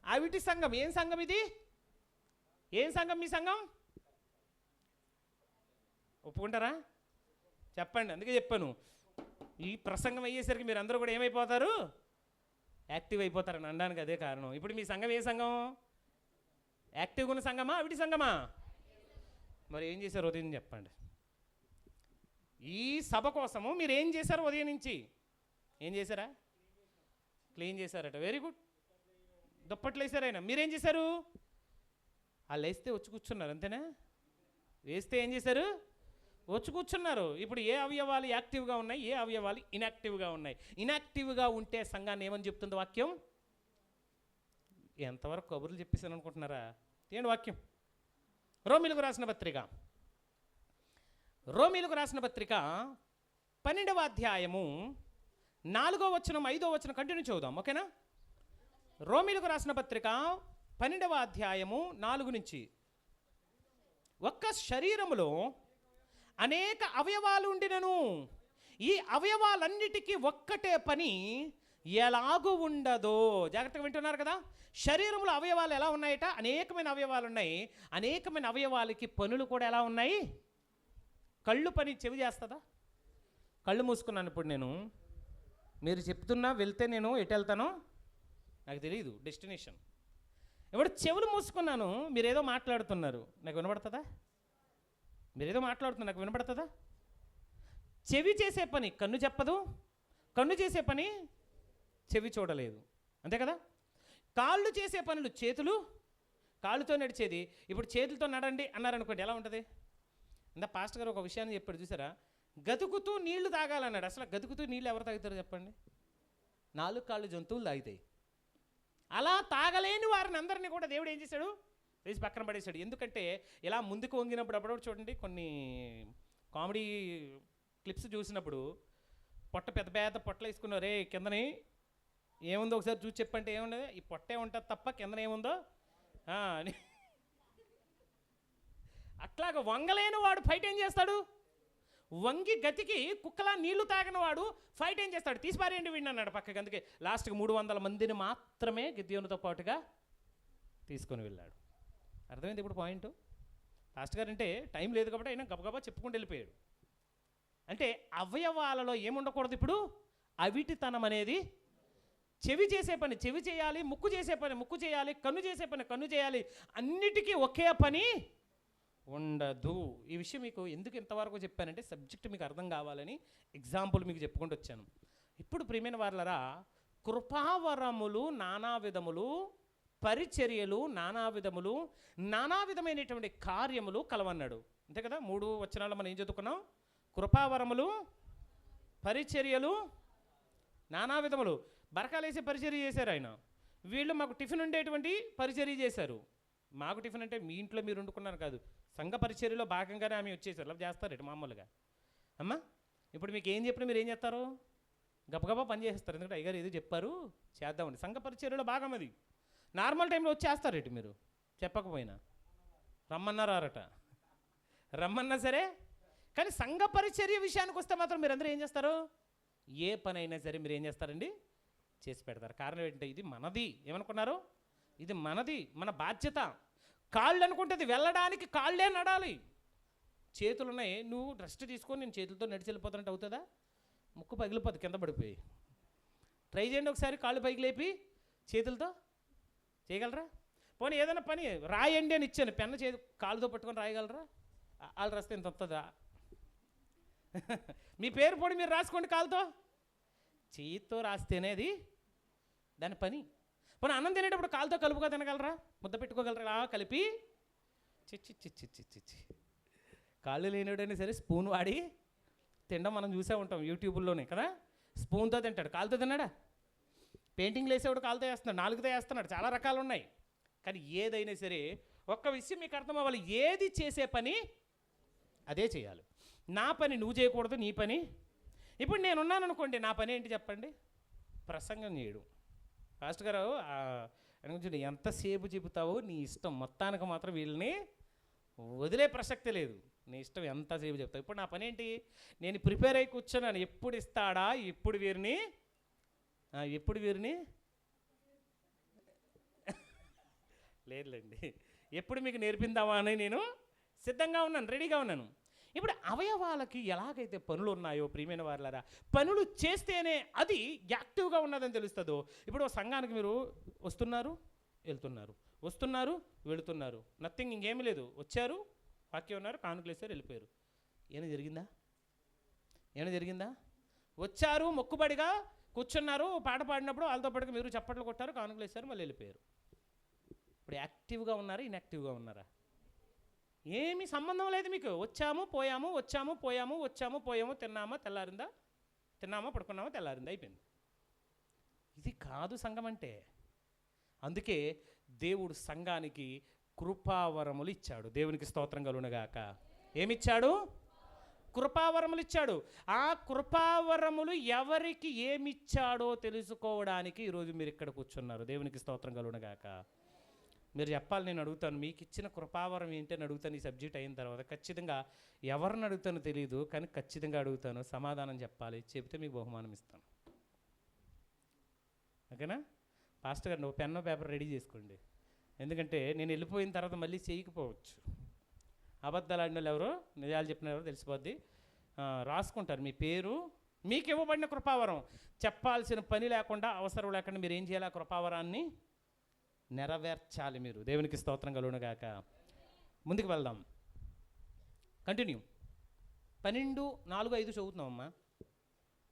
అవిటి సంఘం. ఏం సంఘం ఇది? ఏం సంఘం మీ సంఘం? ఒప్పుకుంటారా? చెప్పండి. అందుకే చెప్పాను, ఈ ప్రసంగం అయ్యేసరికి మీరు అందరూ కూడా ఏమైపోతారు? యాక్టివ్ అయిపోతారని అనడానికి అదే కారణం. ఇప్పుడు మీ సంఘం ఏ సంఘం? యాక్టివ్గా ఉన్న సంఘమా అవిటి సంఘమా? మరి ఏం చేశారు ఉదయం చెప్పండి. ఈ సభ కోసము మీరు ఏం చేశారు? ఉదయం నుంచి ఏం చేశారా? క్లీన్ చేశారట. Very good. దుప్పట్లు వేసారు ఆయన. మీరేం చేశారు? వాళ్ళు వేస్తే వచ్చి కూర్చున్నారు, అంతేనా? వేస్తే ఏం చేశారు? వచ్చి కూర్చున్నారు. ఇప్పుడు ఏ అవయవాలు యాక్టివ్గా ఉన్నాయి, ఏ అవయవాలు ఇన్యాక్టివ్గా ఉన్నాయి? ఇన్యాక్టివ్గా ఉంటే సంఘాన్ని ఏమని చెప్తుంది వాక్యం? ఎంతవరకు కబుర్లు చెప్పేసాను అనుకుంటున్నారా? ఏంటి వాక్యం? రోమీలకు రాసిన పత్రిక 12వ అధ్యాయము 4వ వచనం 5వ వచనం కంటిన్యూ చూద్దాం, ఓకేనా? రోమీలకు రాసిన పత్రిక 12వ అధ్యాయము 4 నుంచి. ఒక్క శరీరములో అనేక అవయవాలు ఉండినను ఈ అవయవాలన్నిటికీ ఒక్కటే పని ఎలాగూ ఉండదో. జాగ్రత్తగా వింటున్నారు కదా? శరీరంలో అవయవాలు ఎలా ఉన్నాయట? అనేకమైన అవయవాలు ఉన్నాయి. అనేకమైన అవయవాలకి పనులు కూడా ఎలా ఉన్నాయి? కళ్ళు పని చెవి చేస్తుందా? కళ్ళు మూసుకున్నాను ఇప్పుడు నేను. మీరు చెప్తున్నా వెళ్తే నేను ఎటు వెళ్తానో నాకు తెలియదు, డెస్టినేషన్. ఇప్పుడు చెవులు మూసుకున్నాను, మీరేదో మాట్లాడుతున్నారు, నాకు వినబడుతుందా? మీరేదో మాట్లాడుతున్నారు, నాకు వినబడుతుందా? చెవి చేసే పని కన్ను చెప్పదు, కన్ను చేసే పని చెవి చూడలేదు, అంతే కదా? కాళ్ళు చేసే పనులు చేతులు, కాళ్ళుతో నడిచేది. ఇప్పుడు చేతులతో నడండి అన్నారనుకోండి, ఎలా ఉంటుంది? ఇంత పాస్టర్ గారు ఒక విషయాన్ని చెప్పాడు చూసారా? గతుకుతూ నీళ్లు తాగాలన్నాడు. అసలు గతుకుతూ నీళ్ళు ఎవరు తాగుతారో చెప్పండి? 4 కాళ్ళు జంతువులు తాగుతాయి. అలా తాగలేని వారిని అందరినీ కూడా దేవుడు ఏం చేశాడు? వేసి పక్కన పడేశాడు. ఎందుకంటే ఇలా ముందుకు వంగినప్పుడు అప్పుడప్పుడు చూడండి, కొన్ని కామెడీ క్లిప్స్ చూసినప్పుడు పొట్ట పెద్ద పెద్ద పొట్టలు వేసుకున్నారు. రే కిందని ఏముందో ఒకసారి చూసి చెప్పంటే ఏముండదు, ఈ పొట్టే ఉంటుంది తప్ప కిందన ఏముందో అని. అట్లాగా వంగలేని వాడు ఫైట్ ఏం చేస్తాడు? వంగి గతికి కుక్కలా నీళ్లు తాగిన వాడు ఫైట్ ఏం చేస్తాడు? తీసిపారేయండి వీడిని అన్నాడు పక్కకి. అందుకే లాస్ట్కి 300 మందిని మాత్రమే గిద్యోనుతో పాటుగా తీసుకొని వెళ్ళాడు. అర్థమైంది ఇప్పుడు పాయింట్? లాస్ట్ గారు అంటే టైం లేదు కాబట్టి ఆయన గబగబా చెప్పుకుంటూ వెళ్ళిపోయాడు. అంటే అవయవాలలో ఏముండకూడదు ఇప్పుడు? అవిటితనం అనేది. చెవి చేసే పని చెవి చేయాలి, ముక్కు చేసే పని ముక్కు చేయాలి, కన్ను చేసే పని కన్ను చేయాలి. అన్నిటికీ ఒకే పని ఉండదు. ఈ విషయం మీకు ఎందుకు ఇంతవరకు చెప్పానంటే సబ్జెక్ట్ మీకు అర్థం కావాలని ఎగ్జాంపుల్ మీకు చెప్పుకుంటూ వచ్చాను. ఇప్పుడు ప్రియమైన వారలారా, కృపావరములు నానా విధములు, పరిచర్యలు నానా విధములు, నానా విధమైనటువంటి కార్యములు కలవన్నాడు, అంతే కదా? 3 వచనాలు మనం ఏం చదువుకున్నాం? కృపావరములు, పరిచర్యలు, నానా విధములు. బరకాలేసి పరిచర్య చేశారు ఆయన. వీళ్ళు మాకు టిఫిన్ ఉండేటువంటి పరిచర్య చేశారు. మాకు టిఫిన్ అంటే మీ ఇంట్లో మీరు వండుకున్నారు కాదు, సంఘ పరిచర్యలో భాగంగానే ఆమె వచ్చేసారు. అలా చేస్తారు ఇటు మామూలుగా. అమ్మా ఇప్పుడు మీకు ఏం చెప్పినా మీరు ఏం చేస్తారు? గబగబా పని చేస్తారు. ఎందుకంటే అయ్యగారు ఏదో చెప్పారు చేద్దామండి. సంఘ పరిచర్యలో భాగం అది. నార్మల్ టైంలో వచ్చేస్తారు ఇటు మీరు చెప్పకపోయినా. రమ్మన్నారట, రమ్మన్నా సరే. కానీ సంఘ పరిచర్య విషయానికి వస్తే మాత్రం మీరందరూ ఏం చేస్తారు? ఏ పని అయినా సరే మీరు ఏం చేస్తారండి? చేసి పెడతారు. కారణం ఏంటంటే ఇది మనది. ఏమనుకున్నారు? ఇది మనది, మన బాధ్యత. కాళ్ళు అనుకుంటుంది వెళ్ళడానికి, కాళ్ళే నడాలి. చేతులు ఉన్నాయి, నువ్వు రెస్ట్ తీసుకొని నేను చేతులతో నడిచి వెళ్ళిపోతానంటే అవుతుందా? ముక్కు పగిలిపోతుంది కింద పడిపోయి. ట్రై చేయండి ఒకసారి, కాళ్ళు పైకి లేపి చేతులతో చేయగలరా? పోనీ ఏదైనా పని రాయండి అని ఇచ్చాను, పెన్ను కాళ్ళతో పట్టుకొని రాయగలరా? వాళ్ళు రాస్తే ఇంత వస్తుందా? మీ పేరు పొడి మీరు రాసుకోండి కాలుతో. చేతితో రాస్తేనే అది దాని పని. పోనీ అన్నం తినేటప్పుడు కాలుతో కలుపుగా తినగలరా? ముద్ద పెట్టుకోగలరా? కలిపి చిచ్చి కాళ్ళు లేనివాడైనా సరే స్పూన్ వాడి తినడం మనం చూసే ఉంటాం యూట్యూబ్లోనే కదా. స్పూన్తో తింటాడు, కాలుతో తిన్నాడా? పెయింటింగ్లు వేసేవాడు కాలుతో వేస్తున్నాడు, నాలుగుతో వేస్తున్నాడు, చాలా రకాలు ఉన్నాయి. కానీ ఏదైనా సరే ఒక్క విషయం మీకు అర్థం అవ్వాలి, ఏది చేసే పని అదే చేయాలి. నా పని నువ్వు చేయకూడదు, నీ పని. ఇప్పుడు నేనున్నాను అనుకోండి, నా పని ఏంటి చెప్పండి? ప్రసంగం చేయడం. పాస్టర్ గారు అనుకుంటే ఎంతసేపు చెబుతావో నీ ఇష్టం, మొత్తానికి మాత్రం వీళ్ళని వదిలే ప్రసక్తి లేదు, నీ ఇష్టం ఎంతసేపు చెప్తావు. ఇప్పుడు నా పని ఏంటి? నేను ప్రిపేర్ అయి కూర్చున్నాను, ఎప్పుడు ఇస్తాడా, ఎప్పుడు వీరిని లేదులేండి, ఎప్పుడు మీకు నేర్పిందామా అని నేను సిద్ధంగా ఉన్నాను, రెడీగా ఉన్నాను. ఇప్పుడు అవయవాలకి ఎలాగైతే పనులు ఉన్నాయో ప్రియమైన వారలారా, పనులు చేస్తేనే అది యాక్టివ్గా ఉన్నదని తెలుస్తుందో. ఇప్పుడు సంఘానికి మీరు వస్తున్నారు, వెళ్తున్నారు, వస్తున్నారు, వెళుతున్నారు, నథింగ్, ఇంకేమీ లేదు. వచ్చారు, వాక్యం ఉన్నారు, కానుకలు వేసారు, వెళ్ళిపోయారు. ఏమైనా జరిగిందా? ఏమైనా జరిగిందా? వచ్చారు, మొక్కుబడిగా కూర్చున్నారు, పాట పాడినప్పుడు వాళ్ళతో పాటుగా మీరు చప్పట్లు కొట్టారు, కానుకలు వేసారు, మళ్ళీ వెళ్ళిపోయారు. ఇప్పుడు యాక్టివ్గా ఉన్నారా, ఇన్యాక్టివ్గా ఉన్నారా? ఏమీ సంబంధం లేదు మీకు. వచ్చాము పోయాము, వచ్చాము పోయాము, వచ్చాము పోయాము, తిన్నామా తెల్లారిందా, తిన్నామా పడుకున్నామా తెల్లారిందా, అయిపోయింది. ఇది కాదు సంఘం అంటే. అందుకే దేవుడు సంఘానికి కృపావరములు ఇచ్చాడు. దేవునికి స్తోత్రం కలుగునుగాక. ఏమిచ్చాడు? కృపావరములు ఇచ్చాడు. ఆ కృపావరములు ఎవరికి ఏమిచ్చాడో తెలుసుకోవడానికి ఈరోజు మీరు ఇక్కడ కూర్చున్నారు. దేవునికి స్తోత్రం కలుగునుగాక. మీరు చెప్పాలి, నేను అడుగుతాను, మీకు ఇచ్చిన కృపావరం ఏంటని అడుగుతాను. ఈ సబ్జెక్ట్ అయిన తర్వాత ఖచ్చితంగా ఎవరిని అడుగుతానో తెలియదు, కానీ ఖచ్చితంగా అడుగుతాను. సమాధానం చెప్పాలి, చెబితే మీకు బహుమానం ఇస్తాను. ఓకేనా? పాస్టర్ గారు నువ్వు పెన్నో పేపర్ రెడీ చేసుకోండి. ఎందుకంటే నేను వెళ్ళిపోయిన తర్వాత మళ్ళీ చేయకపోవచ్చు. అబద్ధాలు ఆడిన వాళ్ళు ఎవరో, నిజాలు చెప్పిన ఎవరో తెలిసిపోద్ది. రాసుకుంటారు మీ పేరు, మీకు ఇవ్వబడిన కృపావరం. చెప్పాల్సిన పని లేకుండా, అవసరం లేకుండా మీరు ఏం చేయాలి? ఆ కృపావరాన్ని నెరవేర్చాలి మీరు. దేవునికి స్తోత్రం కలుగునుగాక. ముందుకు వెళ్దాం, కంటిన్యూ. 12, 4, 5 చదువుతున్నామమ్మా.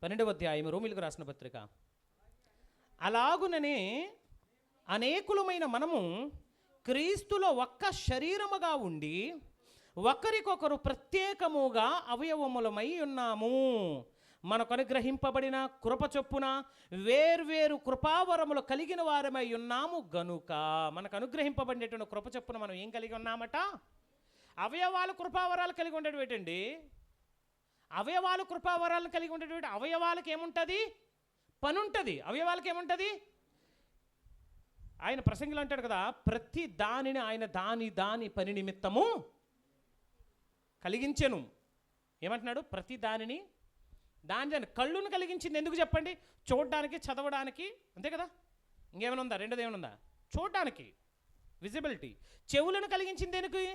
12వ అధ్యాయం రోమీయులకు రాసిన పత్రిక. అలాగుననే అనేకులమైన మనము క్రీస్తులో ఒక్క శరీరముగా ఉండి ఒకరికొకరు ప్రత్యేకముగా అవయవములమై ఉన్నాము. మనకు అనుగ్రహింపబడిన కృప చొప్పున వేర్వేరు కృపావరములు కలిగిన వారమై ఉన్నాము గనుక. మనకు అనుగ్రహింపబడినటువంటి కృప చొప్పున మనం ఏం కలిగి ఉన్నామట? అవయవాలు కృపావరాలు కలిగి ఉండేటువంటి ఏంటండి? అవయవాలు కృపావరాలను కలిగి ఉండేటువంటి అవయవాలకు ఏముంటుంది? పని ఉంటుంది. అవయవాలకు ఏముంటుంది? ఆయన ప్రసంగిలో అంటాడు కదా, ప్రతి దానిని ఆయన దాని పని నిమిత్తము కలిగించెను. ఏమంటున్నాడు? ప్రతి దానిని దాని కళ్ళును కలిగించింది ఎందుకు చెప్పండి? చూడడానికి, చదవడానికి, అంతే కదా. ఇంకేమైనా ఉందా? రెండోది ఏమైనా ఉందా? చూడడానికి, విజిబిలిటీ. చెవులను కలిగించింది దేనికి?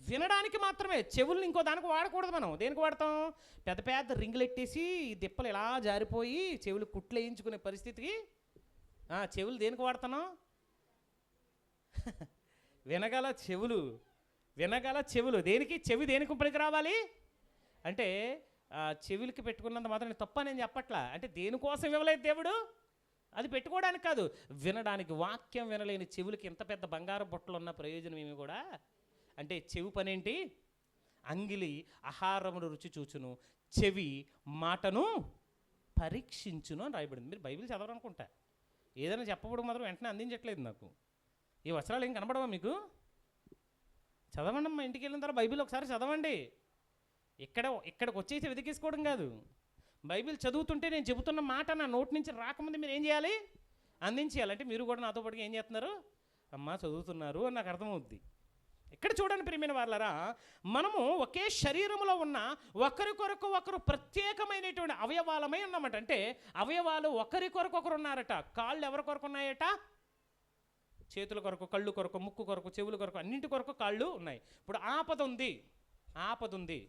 వినడానికి మాత్రమే. చెవులను ఇంకో దానికి వాడకూడదు. మనం దేనికి వాడతాం? పెద్ద పెద్ద రింగులు ఎట్టేసి దిప్పలు ఇలా జారిపోయి చెవులు కుట్లు వేయించుకునే పరిస్థితికి చెవులు దేనికి వాడుతున్నాం? వినగల చెవులు, వినగల చెవులు. దేనికి? చెవి దేనికి పనికి రావాలి అంటే చెవులకి పెట్టుకున్నంత మాత్రం తప్ప నేను చెప్పట్లా. అంటే దేనికోసం ఇవ్వలేదు దేవుడు? అది పెట్టుకోవడానికి కాదు, వినడానికి. వాక్యం వినలేని చెవులకి ఎంత పెద్ద బంగారు బొట్టలు ఉన్న ప్రయోజనం ఏమి కూడా. అంటే చెవి పనేంటి? అంగిలి ఆహారమును రుచి చూచును, చెవి మాటను పరీక్షించును అని రాయబడింది. మీరు బైబిల్ చదవరనుకుంటా. ఏదైనా చెప్పబడి మాత్రం వెంటనే అందించట్లేదు నాకు. ఈ వస్త్రాలు ఏం కనబడవా మీకు? చదవండి అమ్మా, ఇంటికి వెళ్ళిన తర్వాత బైబిల్ ఒకసారి చదవండి. ఇక్కడికి వచ్చేసి వెతికేసుకోవడం కాదు. బైబిల్ చదువుతుంటే నేను చెబుతున్న మాట నా నోటి నుంచి రాకముందు మీరు ఏం చేయాలి? అందించేయాలి. అంటే మీరు కూడా నాతో పాటుగా ఏం చేస్తున్నారు? అమ్మా చదువుతున్నారు అని నాకు అర్థమవుద్ది. ఇక్కడ చూడండి ప్రియమైన వాళ్ళరా, మనము ఒకే శరీరంలో ఉన్న ఒకరికొరకు ఒకరు ప్రత్యేకమైనటువంటి అవయవాలమై ఉన్నామట. అంటే అవయవాలు ఒకరికొరకొకరు ఉన్నారట. కాళ్ళు ఎవరి కొరకు ఉన్నాయట? చేతుల కొరకు, కళ్ళు కొరకు, ముక్కు కొరకు, చెవుల కొరకు, అన్నింటి కొరకు కాళ్ళు ఉన్నాయి. ఇప్పుడు ఆపద ఉంది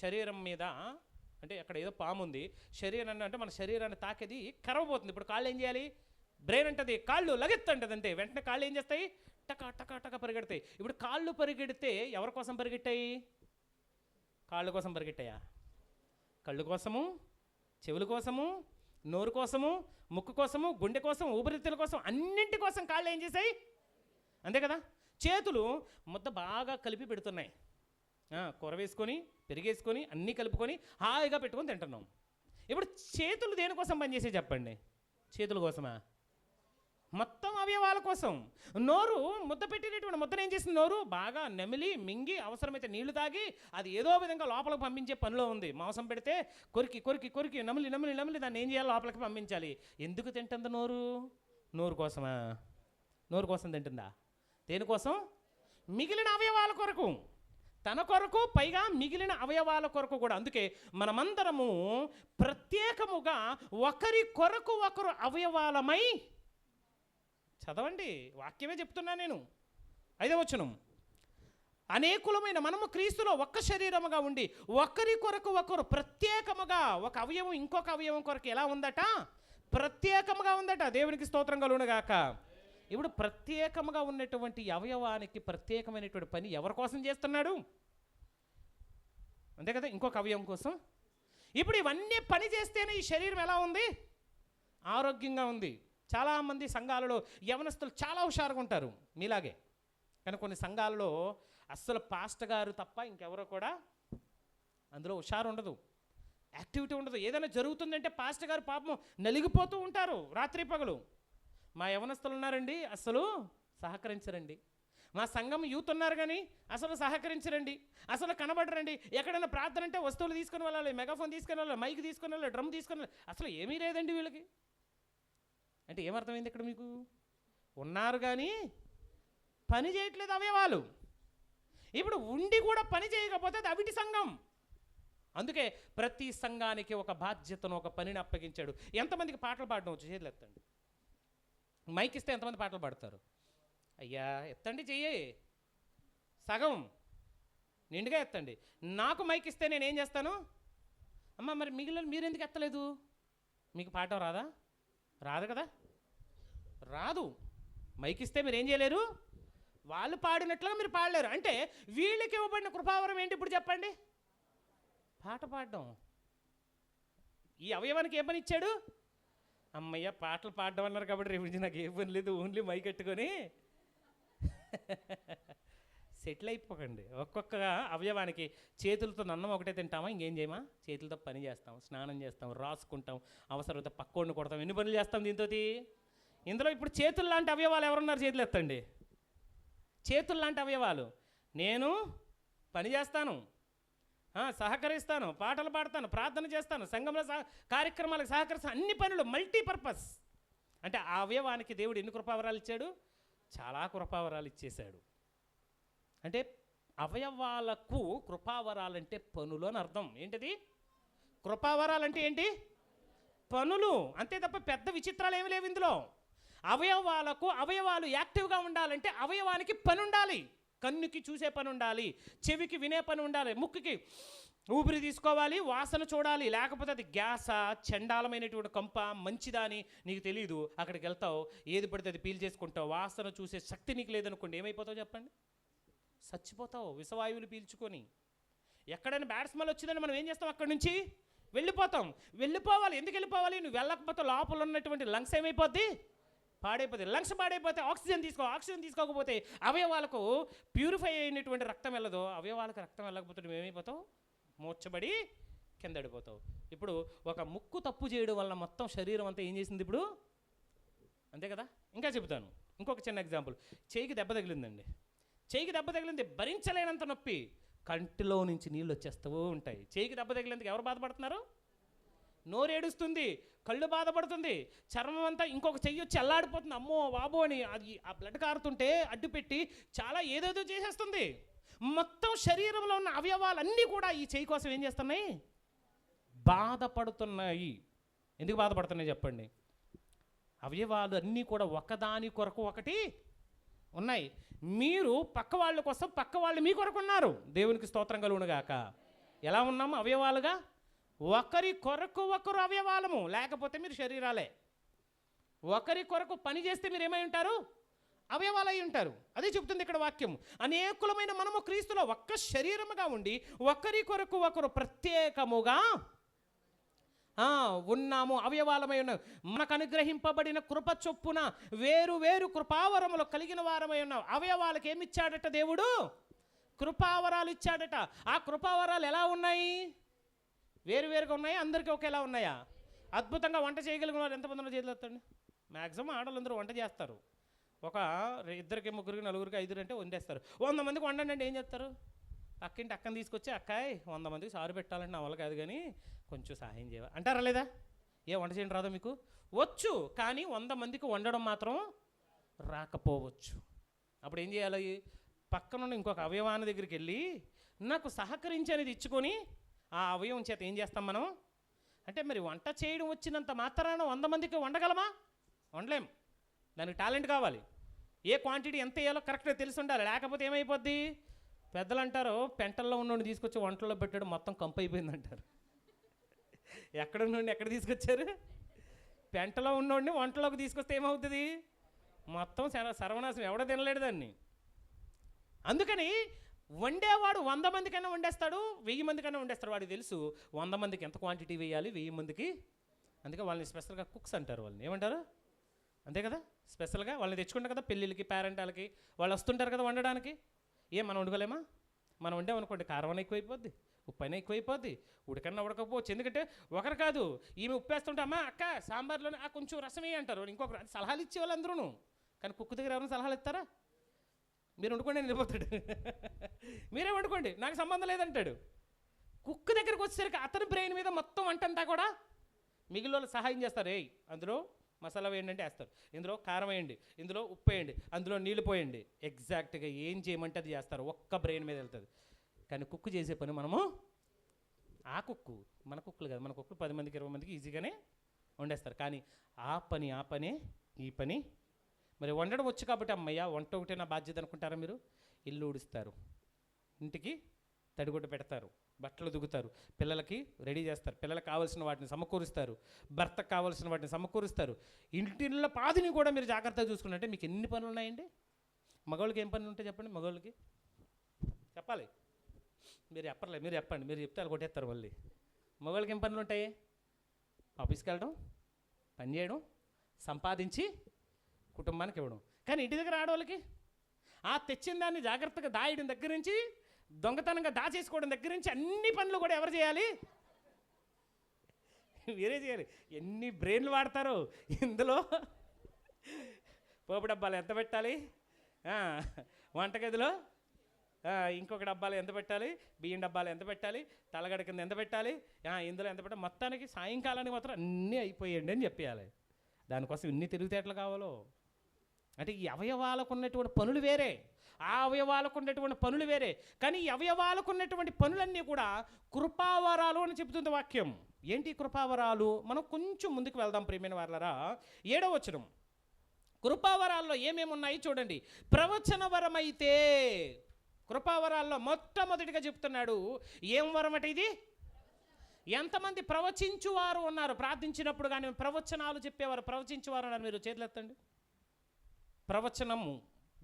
శరీరం మీద. అంటే అక్కడ ఏదో పాము ఉంది, శరీరాన్ని అంటే మన శరీరాన్ని తాకేది కరవబోతుంది. ఇప్పుడు కాళ్ళు ఏం చేయాలి? బ్రెయిన్ అంటది కాళ్ళు లగెత్తంటది. అంతే, వెంటనే కాళ్ళు ఏం చేస్తాయి? టక టక టక పరిగెడతాయి. ఇప్పుడు కాళ్ళు పరిగెడితే ఎవరి కోసం పరిగెట్టాయి? కాళ్ళు కోసం పరిగెట్టాయా? కళ్ళు కోసము, చెవుల కోసము, నోరు కోసము, ముక్కు కోసము, గుండె కోసం, ఊపిరితిత్తుల కోసం, అన్నింటి కోసం కాళ్ళు ఏం చేశాయి? అంతే కదా. చేతులు ముద్ద బాగా కలిపి పెడుతున్నాయి. కూర వేసుకొని, పెరిగేసుకొని, అన్నీ కలుపుకొని హాయిగా పెట్టుకొని తింటున్నాం. ఇప్పుడు చేతులు దేనికోసం పనిచేసే చెప్పండి? చేతుల కోసమా? మొత్తం అవయవాల కోసం. నోరు ముద్ద పెట్టినటువంటి ముద్దను ఏం చేసింది? నోరు బాగా నెమిలి మింగి అవసరమైతే నీళ్లు తాగి అది ఏదో విధంగా లోపలికి పంపించే పనిలో ఉంది. మాంసం పెడితే కొరికి కొరికి కొరికి నమిలి నమిలి నమిలి దాన్ని ఏం చేయాలి? లోపలికి పంపించాలి. ఎందుకు తింటుంది నోరు? నోరు కోసమా? నోరు కోసం తింటుందా? దేనికోసం? మిగిలిన అవయవాల కొరకు, తన కొరకు, పైగా మిగిలిన అవయవాల కొరకు కూడా. అందుకే మనమందరము ప్రత్యేకముగా ఒకరి కొరకు ఒకరు అవయవాలమై. చదవండి, వాక్యమే చెప్తున్నా నేను. 5వ వచనం, అనేకులమైన మనము క్రీస్తులో ఒక్క శరీరముగా ఉండి ఒకరి కొరకు ఒకరు ప్రత్యేకముగా. ఒక అవయవం ఇంకొక అవయవం కొరకు ఎలా ఉందట? ప్రత్యేకముగా ఉందట. దేవునికి స్తోత్రం కలుగునుగాక. ఇప్పుడు ప్రత్యేకంగా ఉన్నటువంటి అవయవానికి ప్రత్యేకమైనటువంటి పని ఎవరి కోసం చేస్తున్నాడు? అంతే కదా, ఇంకొక అవయవం కోసం. ఇప్పుడు ఇవన్నీ పని చేస్తేనే ఈ శరీరం ఎలా ఉంది? ఆరోగ్యంగా ఉంది. చాలామంది సంఘాలలో యవనస్తులు చాలా హుషారుగా ఉంటారు మీలాగే, కానీ కొన్ని సంఘాలలో అస్సలు పాస్టర్ గారు తప్ప ఇంకెవరో కూడా అందులో హుషారు ఉండదు, యాక్టివిటీ ఉండదు. ఏదైనా జరుగుతుందంటే పాస్టర్ గారు పాపం నలిగిపోతూ ఉంటారు రాత్రి పగలు. మా యవనస్తులు ఉన్నారండి, అసలు సహకరించరండి. మా సంఘం యూత్ ఉన్నారు కానీ అసలు సహకరించరండి, అసలు కనబడరండి. ఎక్కడైనా ప్రార్థన అంటే వస్తువులు తీసుకుని వెళ్ళాలి, మెగాఫోన్ తీసుకుని వెళ్ళాలి, మైక్ తీసుకుని వెళ్ళాలి, డ్రమ్ తీసుకుని వెళ్ళాలి, అసలు ఏమీ లేదండి వీళ్ళకి. అంటే ఏమర్థమైంది ఇక్కడ మీకు? ఉన్నారు కానీ పని చేయట్లేదు అవయవాలు. ఇప్పుడు ఉండి కూడా పని చేయకపోతే అది అవిటి సంఘం. అందుకే ప్రతి సంఘానికి ఒక బాధ్యతను, ఒక పనిని అప్పగించాడు. ఎంతమందికి పాటలు పాడడం వచ్చు? చేతులు ఎత్తండి. మైక్ ఇస్తే ఎంతమంది పాటలు పాడతారు? అయ్యా ఎత్తండి, చెయ్యి సగం నిండుగా ఎత్తండి. నాకు మైక్ ఇస్తే నేనేం చేస్తాను? అమ్మ మరి మిగిలిన మీరెందుకు ఎత్తలేదు? మీకు పాడటం రాదా? రాదు కదా, రాదు. మైక్ ఇస్తే మీరు ఏం చేయలేరు, వాళ్ళు పాడినట్లుగా మీరు పాడలేరు. అంటే వీళ్ళకి ఇవ్వబడిన కృపావరం ఏంటి ఇప్పుడు చెప్పండి? పాట పాడడం. ఈ అవయవానికి ఏ పని ఇచ్చాడు? అమ్మయ్య పాటలు పాడడం అన్నారు కాబట్టి రేపు నుంచి నాకు ఏ పని లేదు, ఓన్లీ మైక్ కట్టుకొని సెటిల్ అయిపోకండి. ఒక్కొక్క అవయవానికి చేతులతో అన్నం ఒకటే తింటామా, ఇంకేం చేయమా? చేతులతో పని చేస్తాం, స్నానం చేస్తాం, రాసుకుంటాం, అవసరమైతే పక్కోడిని కొడతాం. ఎన్ని పనులు చేస్తాం దీంతో? ఇందులో ఇప్పుడు చేతులు లాంటి అవయవాలు ఎవరున్నారు? చేతులు ఎత్తండి. చేతులు లాంటి అవయవాలు. నేను పని చేస్తాను, సహకరిస్తాను, పాటలు పాడతాను, ప్రార్థన చేస్తాను, సంఘంలో కార్యక్రమాలకు సహకరిస్తాను, అన్ని పనులు మల్టీపర్పస్. అంటే ఆ అవయవానికి దేవుడు ఎన్ని కృపావరాలు ఇచ్చాడు? చాలా కృపావరాలు ఇచ్చేశాడు. అంటే అవయవాలకు కృపావరాలంటే పనులు అని అర్థం. ఏంటిది? కృపావరాలంటే ఏంటి? పనులు. అంతే తప్ప పెద్ద విచిత్రాలు ఏమి లేవు ఇందులో. అవయవాలు యాక్టివ్గా ఉండాలంటే అవయవానికి పని ఉండాలి. కన్నుకి చూసే పని ఉండాలి, చెవికి వినే పని ఉండాలి, ముక్కుకి ఊపిరి తీసుకోవాలి, వాసన చూడాలి. లేకపోతే అది గ్యాస, చండాలమైనటువంటి కంప, మంచిదా అని నీకు తెలియదు. అక్కడికి వెళ్తావు, ఏది పడితే అది పీల్ చేసుకుంటావు. వాసన చూసే శక్తి నీకు లేదనుకోండి, ఏమైపోతావు చెప్పండి? చచ్చిపోతావు విషవాయువులు పీల్చుకొని. ఎక్కడైనా బ్యాడ్ స్మెల్ వచ్చిందని మనం ఏం చేస్తాం? అక్కడి నుంచి వెళ్ళిపోవాలి. ఎందుకు వెళ్ళిపోవాలి? నువ్వు వెళ్ళకపోతే లోపల ఉన్నటువంటి లంగ్స్ ఏమైపోద్ది? పాడైపోతుంది. లంగ్స్ పాడైపోతే ఆక్సిజన్ తీసుకోకపోతే అవయవాలకు ప్యూరిఫై అయినటువంటి రక్తం వెళ్ళదు. అవయవాలకు రక్తం వెళ్ళకపోతే నువ్వు ఏమైపోతావు? మూర్చబడి కిందడిపోతావు. ఇప్పుడు ఒక ముక్కు తప్పు చేయడం వల్ల మొత్తం శరీరం అంతా ఏం చేసింది ఇప్పుడు? అంతే కదా. ఇంకా చెబుతాను, ఇంకొక చిన్న ఎగ్జాంపుల్. చేయికి దెబ్బ తగిలిందండి. చేయికి దెబ్బ తగిలింది, భరించలేనంత నొప్పి, కంటిలో నుంచి నీళ్ళు వచ్చేస్తూ ఉంటాయి. చేయికి దెబ్బ తగిలినందుకు ఎవరు బాధపడుతున్నారు? నోరేడుస్తుంది, కళ్ళు బాధపడుతుంది, చర్మం అంతా ఇంకొక చెయ్యి వచ్చి అల్లాడిపోతుంది. అమ్మో బాబో అని అది ఆ బ్లడ్ కారుతుంటే అడ్డుపెట్టి చాలా ఏదేదో చేసేస్తుంది. మొత్తం శరీరంలో ఉన్న అవయవాలన్నీ కూడా ఈ చెయ్యి కోసం ఏం చేస్తున్నాయి? బాధపడుతున్నాయి. ఎందుకు బాధపడుతున్నాయి చెప్పండి? అవయవాలు అన్నీ కూడా ఒకదాని కొరకు ఒకటి ఉన్నాయి. మీరు పక్క వాళ్ళ కోసం, పక్క వాళ్ళు మీ కొరకు ఉన్నారు. దేవునికి స్తోత్రం కలుగునుగాక. ఎలా ఉన్నాము అవయవాలుగా? ఒకరి కొరకు ఒకరు అవయవాలము, లేకపోతే మీరు శరీరాలే. ఒకరి కొరకు పని చేస్తే మీరు ఏమై ఉంటారు? అవయవాలు అయి ఉంటారు. అదే చెప్తుంది ఇక్కడ వాక్యం. అనేకులమైన మనము క్రీస్తులో ఒక్క శరీరముగా ఉండి ఒకరి కొరకు ఒకరు ప్రత్యేకముగా ఉన్నాము, అవయవాలమై ఉన్నాము. మనకు అనుగ్రహింపబడిన కృప చొప్పున వేరు వేరు కృపావరములు కలిగిన వారమై ఉన్నాం. అవయవాలకు ఏమి ఇచ్చాడట దేవుడు? కృపావరాలు ఇచ్చాడట. ఆ కృపావరాలు ఎలా ఉన్నాయి? వేరువేరుగా ఉన్నాయా? అందరికీ ఒకేలా ఉన్నాయా? అద్భుతంగా వంట చేయగలిగిన వారు ఎంతమంది ఉన్నారు? చేతులు ఎత్తండి. మ్యాక్సిమం ఆడవాళ్ళందరూ వంట చేస్తారు. ఒక ఇద్దరికి, ముగ్గురికి, నలుగురికి, ఐదుగురు అంటే వండేస్తారు. 100 మందికి వండండి అంటే ఏం చేస్తారు? పక్కింటి అక్కని తీసుకొచ్చి, అక్కాయ్ 100 మందికి సారు పెట్టాలంటే నా వల్ల కాదు కానీ కొంచెం సహాయం చేయాలి అంటారా లేదా? ఏ వంట చేయండి రాదా మీకు? వచ్చు, కానీ 100 మందికి వండడం మాత్రం రాకపోవచ్చు. అప్పుడు ఏం చేయాలి? పక్కనున్న ఇంకొక అవయవాన్ని దగ్గరికి వెళ్ళి నాకు సహకరించి అనేది ఇచ్చుకొని ఆ అవయవం చేత ఏం చేస్తాం మనం? అంటే మరి వంట చేయడం వచ్చినంత మాత్రాన 100 మందికి వండగలమా? వండలేం. దానికి టాలెంట్ కావాలి. ఏ క్వాంటిటీ ఎంత వేయాలో కరెక్ట్గా తెలిసి ఉండాలి. లేకపోతే ఏమైపోద్ది? పెద్దలు అంటారు, పెంటల్లో ఉన్నోడిని తీసుకొచ్చి వంటల్లో పెట్టాడు మొత్తం కంపు అయిపోయింది అంటారు. ఎక్కడ ఉన్నోడిని ఎక్కడ తీసుకొచ్చారు? పెంటలో ఉన్నోడిని వంటలోకి తీసుకొస్తే ఏమవుతుంది? మొత్తం సర్వనాశనం, ఎవడో తినలేడు దాన్ని. అందుకని వండేవాడు 100 మందికైనా వండేస్తాడు, 1000 మందికైనా వండేస్తాడు. వాడికి తెలుసు 100 మందికి ఎంత క్వాంటిటీ వేయాలి, 1000 మందికి. అందుకే వాళ్ళని స్పెషల్గా కుక్స్ అంటారు. వాళ్ళని ఏమంటారు? అంతే కదా, స్పెషల్గా వాళ్ళని తెచ్చుకుంటారు కదా పెళ్ళిళ్ళకి, పేరెంటాలకి. వాళ్ళు వస్తుంటారు కదా వండడానికి. మనం వండుకోలేమా? మనం వండామనుకోండి, కారం అయినా ఎక్కువైపోద్ది, ఉప్పు అయినా ఎక్కువైపోద్ది, ఉడకన్నా ఉడకపోవచ్చు. ఎందుకంటే ఒకరు కాదు, ఈమె ఉప్పేస్తుంటే అమ్మ అక్క సాంబార్లోనే కొంచెం రసమే అంటారు. ఇంకొకరు సలహాలు ఇచ్చే వాళ్ళు అందరూ. కానీ కుక్కు దగ్గర ఎవరైనా సలహాలు ఇస్తారా? మీరు వండుకోండి అని వెళ్ళిపోతాడు. మీరే వండుకోండి, నాకు సంబంధం లేదంటాడు. కుక్కు దగ్గరికి వచ్చేసరికి అతని బ్రెయిన్ మీద మొత్తం వంటంతా కూడా మిగిలిన వాళ్ళు సహాయం చేస్తారు. అందులో మసాలా వేయండి అంటే వేస్తారు, ఇందులో కారం వేయండి, ఇందులో ఉప్పు వేయండి, అందులో నీళ్ళు పోయండి. ఎగ్జాక్ట్గా ఏం చేయమంటే అది చేస్తారు. ఒక్క బ్రెయిన్ మీద వెళ్తుంది. కానీ కుక్కు చేసే పని మనము, ఆ కుక్కు మన కుక్కులు కాదు, మన కుక్కులు 10 మందికి 20 మందికి ఈజీగానే వండేస్తారు. కానీ ఆ పనే ఈ పని. మరి వండడం వచ్చు కాబట్టి అమ్మయ్య వంట ఒకటే నా బాధ్యత అనుకుంటారా మీరు? ఇల్లు ఊడుస్తారు, ఇంటికి తడిగుడ్డ పెడతారు, బట్టలు దుగుతారు, పిల్లలకి రెడీ చేస్తారు, పిల్లలకు కావాల్సిన వాటిని సమకూరుస్తారు, భర్తకు కావాల్సిన వాటిని సమకూరుస్తారు. ఇంటిలో పాదిని కూడా మీరు జాగ్రత్తగా చూసుకున్నట్టే మీకు ఎన్ని పనులు ఉన్నాయండి? మగవాళ్ళకి ఏం పనులు ఉంటాయి చెప్పండి? మగవాళ్ళకి చెప్పాలి. మీరు చెప్పలే, మీరు చెప్పండి. మీరు చెప్తే వాళ్ళు కొట్టేస్తారు మళ్ళీ. మగవాళ్ళకి ఏం పనులు ఉంటాయి? ఆఫీస్కి వెళ్ళడం, పని చేయడం, సంపాదించి కుటుంబానికి ఇవ్వడం. కానీ ఇంటి దగ్గర ఆడవాళ్ళకి తెచ్చిన దాన్ని జాగ్రత్తగా దాయడం దగ్గర నుంచి, దొంగతనంగా దాచేసుకోవడం దగ్గర నుంచి అన్ని పనులు కూడా ఎవరు చేయాలి? వేరే చేయాలి. ఎన్ని బ్రెయిన్లు వాడతారో ఇందులో. పోపు డబ్బాలు ఎంత పెట్టాలి, వంటగదిలో ఇంకొక డబ్బాలు ఎంత పెట్టాలి, బియ్యం డబ్బాలు ఎంత పెట్టాలి, తలగడ కింద ఎంత పెట్టాలి, ఇందులో ఎంత పెట్టాలి, మొత్తానికి సాయంకాలానికి మాత్రం అన్నీ అయిపోయండి అని చెప్పేయాలి. దానికోసం ఇన్ని తెలివితేటలు కావాలో. అంటే ఈ అవయవాలకు ఉన్నటువంటి పనులు వేరే, ఆ అవయవాలకు ఉన్నటువంటి పనులు వేరే. కానీ ఈ అవయవాలకు ఉన్నటువంటి పనులన్నీ కూడా కృపావరాలు అని చెబుతుంది వాక్యం. ఏంటి కృపావరాలు? మనం కొంచెం ముందుకు వెళ్దాం ప్రియమైన వారలారా. 7వ వచనం, కృపావరాల్లో ఏమేమి ఉన్నాయి చూడండి. ప్రవచన వరం అయితే, కృపావరాల్లో మొట్టమొదటిగా చెప్తున్నాడు ఏం వరం అంటే ఇది? ఎంతమంది ప్రవచించువారు ఉన్నారు? ప్రార్థించినప్పుడు కానీ ప్రవచనాలు చెప్పేవారు, ప్రవచించేవారు ఉన్నారు? మీరు చేతులు ఎత్తండి. ప్రవచనము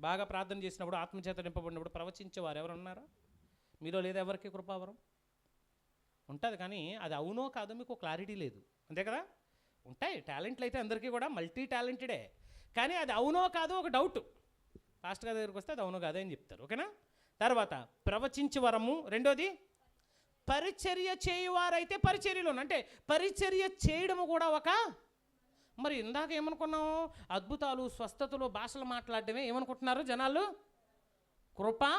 బాగా ప్రార్థన చేసినప్పుడు, ఆత్మచేత నింపబడినప్పుడు ప్రవచించేవారు ఎవరు ఉన్నారా మీలో? లేదా ఎవరికి కృపావరం? ఉంటుంది, కానీ అది అవునో కాదో మీకు క్లారిటీ లేదు. అంతే కదా? ఉంటాయి టాలెంట్లు అయితే అందరికీ కూడా, మల్టీ టాలెంటెడే. కానీ అది అవునో కాదో ఒక డౌట్. పాస్టర్ గారి దగ్గరికి వస్తే అది అవునో కాదో అని చెప్తారు. ఓకేనా? తర్వాత ప్రవచించే వరము. రెండోది పరిచర్య చేయువారైతే పరిచర్యలో, అంటే పరిచర్య చేయడము కూడా ఒక. మరి ఇందాక ఏమనుకున్నాము? అద్భుతాలు, స్వస్థతలు, భాషలు మాట్లాడటమే ఏమనుకుంటున్నారు జనాలు? కృపా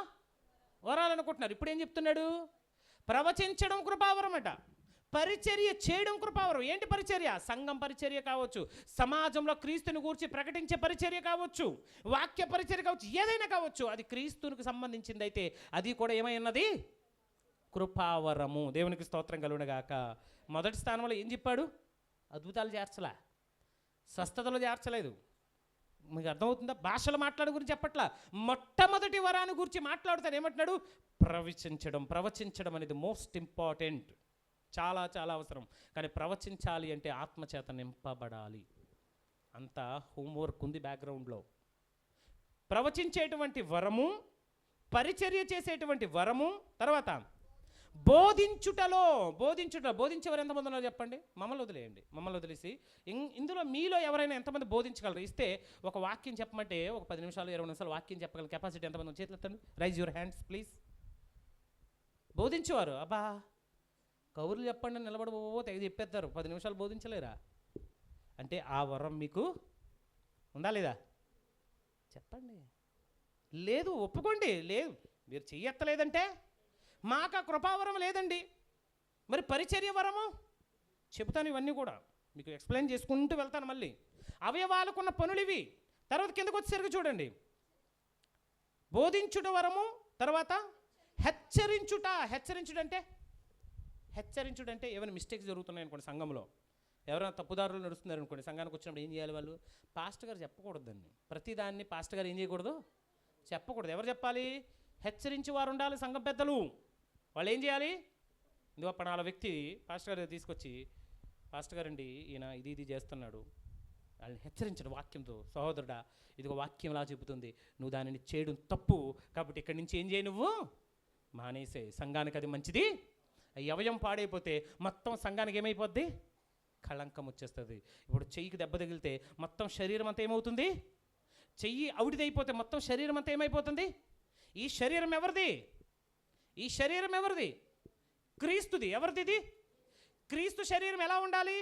వరాలనుకుంటున్నారు. ఇప్పుడు ఏం చెప్తున్నాడు? ప్రవచించడం కృపావరం అట, పరిచర్య చేయడం కృపావరం. ఏంటి పరిచర్య? సంఘం పరిచర్య కావచ్చు, సమాజంలో క్రీస్తుని గూర్చి ప్రకటించే పరిచర్య కావచ్చు, వాక్య పరిచర్య కావచ్చు, ఏదైనా కావచ్చు. అది క్రీస్తునికి సంబంధించింది అయితే అది కూడా ఏమై ఉన్నది? కృపావరము. దేవునికి స్తోత్రం కలుగునుగాక. మొదటి స్థానంలో ఏం చెప్పాడు? అద్భుతాలు చేర్చలా, స్వస్థతలు చేర్చలేదు. మీకు అర్థమవుతుందా? భాషలు మాట్లాడే గురించి చెప్పట్లా, మొట్టమొదటి వరాన్ని గురించి మాట్లాడుతాను. ఏమంటున్నాడు? ప్రవచించడం అనేది మోస్ట్ ఇంపార్టెంట్, చాలా చాలా అవసరం. కానీ ప్రవచించాలి అంటే ఆత్మచేత నింపబడాలి. అంత హోంవర్క్ ఉంది బ్యాక్గ్రౌండ్లో. ప్రవచించేటువంటి వరము, పరిచర్య చేసేటువంటి వరము, తర్వాత బోధించేవారు ఎంతమంది ఉన్నారో చెప్పండి? మమ్మల్ని వదిలేయండి, మమ్మల్ని వదిలేసి ఇందులో మీలో ఎవరైనా ఎంతమంది బోధించగలరు? ఇస్తే ఒక వాక్యం చెప్పమంటే ఒక 10 నిమిషాలు 20 నిమిషాలు వాక్యం చెప్పగల కెపాసిటీ ఎంతమంది? చేతులు ఎత్తండి, రైజ్ యువర్ హ్యాండ్స్ ప్లీజ్. బోధించేవారు అబ్బా కౌరులు చెప్పండి నిలబడిపో తెగ చెప్పేస్తారు, 10 నిమిషాలు బోధించలేరా? అంటే ఆ వరం మీకు ఉందా లేదా? చెప్పండి. లేదు, ఒప్పుకోండి. లేదు, మీరు చెయ్యెత్తలేదంటే మాకు ఆ కృపావరం లేదండి. మరి పరిచర్య వరము చెబుతాను, ఇవన్నీ కూడా మీకు ఎక్స్ప్లెయిన్ చేసుకుంటూ వెళ్తాను. మళ్ళీ అవయవాలకున్న పనులు ఇవి. తర్వాత కిందకు వచ్చేసరికి చూడండి, బోధించుట వరము, తర్వాత హెచ్చరించుడంటే ఏమైనా మిస్టేక్స్ జరుగుతున్నాయి అనుకోండి, సంఘంలో ఎవరైనా తప్పుదారులు నడుస్తున్నారు అనుకోండి, సంఘానికి వచ్చినప్పుడు ఏం చేయాలి? వాళ్ళు పాస్టర్ గారు చెప్పకూడదు దాన్ని, ప్రతిదాన్ని పాస్టర్ గారు ఏం చేయకూడదు? చెప్పకూడదు. ఎవరు చెప్పాలి? హెచ్చరించి వారు ఉండాలి, సంఘం పెద్దలు. వాళ్ళు ఏం చేయాలి? ఇదిగో పలానా వ్యక్తి పాస్టర్ గారు తీసుకొచ్చి, పాస్టర్ గారండి ఈయన ఇది చేస్తున్నాడు, వాళ్ళని హెచ్చరించడం వాక్యంతో. సహోదరుడా, ఇదిగో వాక్యంలా చెబుతుంది, నువ్వు దానిని చేయడం తప్పు, కాబట్టి ఇక్కడి నుంచి ఏం చేయి, నువ్వు మానేసే. సంఘానికి అది మంచిది. అవయం పాడైపోతే మొత్తం సంఘానికి ఏమైపోద్ది, కళంకం వచ్చేస్తుంది. ఇప్పుడు చెయ్యికి దెబ్బ తగిలితే మొత్తం శరీరం అంతా ఏమవుతుంది, చెయ్యి అవుడిదైపోతే మొత్తం శరీరం అంతా ఏమైపోతుంది. ఈ శరీరం ఎవరిది, ఈ శరీరం ఎవరిది, క్రీస్తుది. ఎవరిది ఇది? క్రీస్తు శరీరం ఎలా ఉండాలి,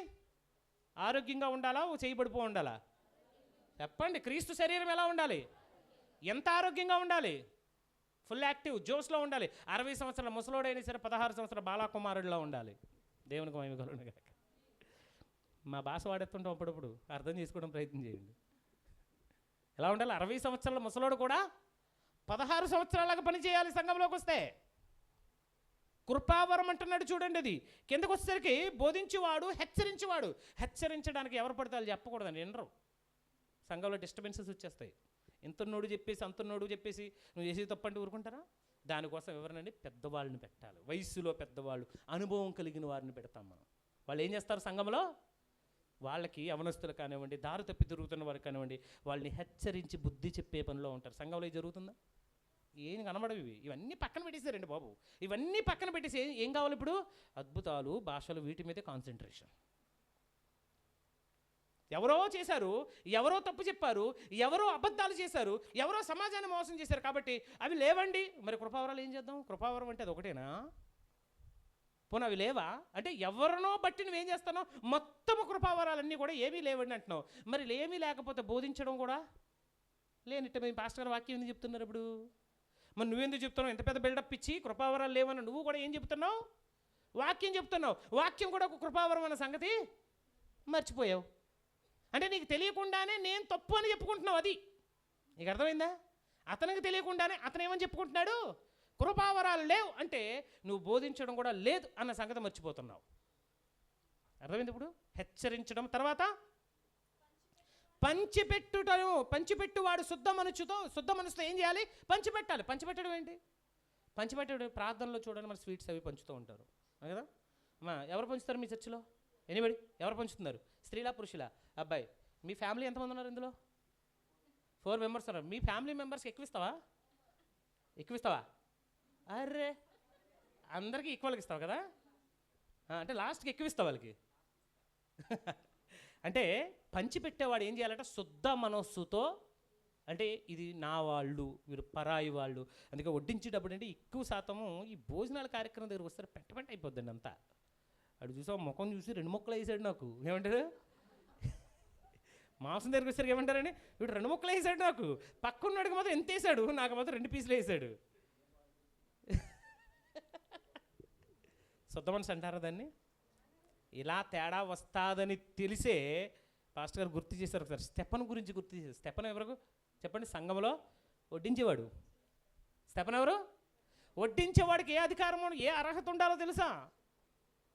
ఆరోగ్యంగా ఉండాలా, చేయబడిపో ఉండాలా? చెప్పండి. క్రీస్తు శరీరం ఎలా ఉండాలి, ఎంత ఆరోగ్యంగా ఉండాలి, ఫుల్ యాక్టివ్ జోస్లో ఉండాలి. 60 సంవత్సరాల ముసలోడైనా సరే 16 సంవత్సరాల బాలాకుమారుడిలో ఉండాలి. దేవునికి మహిమ కలుగును గాక. మా భాష వాడేస్తుంటాం అప్పుడప్పుడు, అర్థం చేసుకోవడం ప్రయత్నం చేయండి. ఎలా ఉండాలి? 60 సంవత్సరాల ముసలోడు కూడా 16 సంవత్సరాలుగా పనిచేయాలి సంఘంలోకి వస్తే. కృపావరం అంటున్నాడు చూడండి. అది కిందకు వచ్చేసరికి బోధించేవాడు, హెచ్చరించేవాడు. హెచ్చరించడానికి ఎవరు పడతారు చెప్పకూడదండి, వినరు. సంఘంలో డిస్టర్బెన్సెస్ వచ్చేస్తాయి. ఇంతన్నోడు చెప్పేసి అంతన్నోడు చెప్పేసి నువ్వు చేసి తప్పంటే ఊరుకుంటారా? దానికోసం ఎవరినండి, పెద్దవాళ్ళని పెట్టాలి. వయస్సులో పెద్దవాళ్ళు, అనుభవం కలిగిన వారిని పెడతాం మనం. వాళ్ళు ఏం చేస్తారు సంఘంలో, వాళ్ళకి యవనస్తులు కానివ్వండి, దారి తప్పి తిరుగుతున్న వారు కానివ్వండి, వాళ్ళని హెచ్చరించి బుద్ధి చెప్పే పనిలో ఉంటారు. సంఘంలో ఇది జరుగుతుందా? ఏం కనబడవి. ఇవన్నీ పక్కన పెట్టేసారండి బాబు. ఇవన్నీ పక్కన పెట్టేసి ఏం కావాలి ఇప్పుడు? అద్భుతాలు, భాషలు, వీటి మీదే కాన్సన్ట్రేషన్. ఎవరో చేశారు, ఎవరో తప్పు చెప్పారు, ఎవరో అబద్ధాలు చేశారు, ఎవరో సమాజాన్ని మోసం చేశారు, కాబట్టి అవి లేవండి. మరి కృపావరాలు ఏం చేద్దాం? కృపావరం అంటే అది ఒకటేనా? పోనీ అవి లేవా అంటే ఎవరినో బట్టి నువ్వేం చేస్తున్నావు? మొత్తము కృపావరాలన్నీ కూడా ఏమీ లేవండి అంటున్నావు. మరి ఏమీ లేకపోతే బోధించడం కూడా లేనిట్ట మేము పాస్టర్ గారు వాక్యం ఎందుకు చెప్తున్నారు ఇప్పుడు? మరి నువ్వెందుకు చెప్తున్నావు? ఎంత పెద్ద బిల్డప్ ఇచ్చి కృపావరాలు లేవని నువ్వు కూడా ఏం చెప్తున్నావు? వాక్యం చెప్తున్నావు. వాక్యం కూడా ఒక కృపావరం అన్న సంగతి మర్చిపోయావు. అంటే నీకు తెలియకుండానే నేను తప్పు అని చెప్పుకుంటున్నావు. అది నీకు అర్థమైందా? అతనికి తెలియకుండానే అతను ఏమని చెప్పుకుంటున్నాడు? కృపావరాలు లేవు అంటే నువ్వు బోధించడం కూడా లేదు అన్న సంగతి మర్చిపోతున్నావు. అర్థమైంది? ఇప్పుడు హెచ్చరించడం, తర్వాత పంచిపెట్టుటను. పంచిపెట్టువాడు శుద్ధ మనసుతో ఏం చేయాలి? పంచిపెట్టాలి. పంచిపెట్టడం ఏంటి? పంచిపెట్టడం ప్రార్థనలో చూడండి, మరి స్వీట్స్ అవి పంచుతూ ఉంటారు కదా. ఎవరు పంచుతారు మీ చర్చిలో? ఎనీబడి ఎవరు పంచుతున్నారు? స్త్రీలా, పురుషులా? అబ్బాయి, మీ ఫ్యామిలీ ఎంతమంది ఉన్నారు ఇందులో? 4 మెంబర్స్ ఉన్నారు. మీ ఫ్యామిలీ మెంబర్స్కి ఎక్కువిస్తావా? అర్రే, అందరికీ ఈక్వల్గా ఇస్తావు కదా. అంటే లాస్ట్కి ఎక్కువిస్తావు వాళ్ళకి. అంటే పంచిపెట్టేవాడు ఏం చేయాలంటే శుద్ధ మనస్సుతో, అంటే ఇది నా వాళ్ళు, వీరు పరాయి వాళ్ళు. అందుకే వడ్డించేటప్పుడు అంటే ఎక్కువ శాతము ఈ భోజనాల కార్యక్రమం దగ్గర వస్తారు పెట్ట అయిపోద్దండి అంతా. అడు చూసా ముఖం చూసి 2 ముక్కలు వేసాడు నాకు. ఏమంటారు? మాంసం దగ్గరికి వచ్చేసరికి ఏమంటారని, వీడు 2 ముక్కలు వేసాడు నాకు. పక్కన్నడికి మాత్రం ఎంత వేసాడు, నాకు మాత్రం 2 పీసులు వేసాడు. శుద్ధ మనసు అంటారా దాన్ని? ఇలా తేడా వస్తాదని తెలిసే పాస్టర్ గారు గుర్తు చేశారు ఒకసారి. స్టెఫను గురించి గుర్తు చేశారు. స్టెఫను ఎవరు చెప్పండి? సంఘంలో వడ్డించేవాడు. స్టెఫను ఎవరు? వడ్డించేవాడికి ఏ అధికారము, ఏ అర్హత ఉండాలో తెలుసా?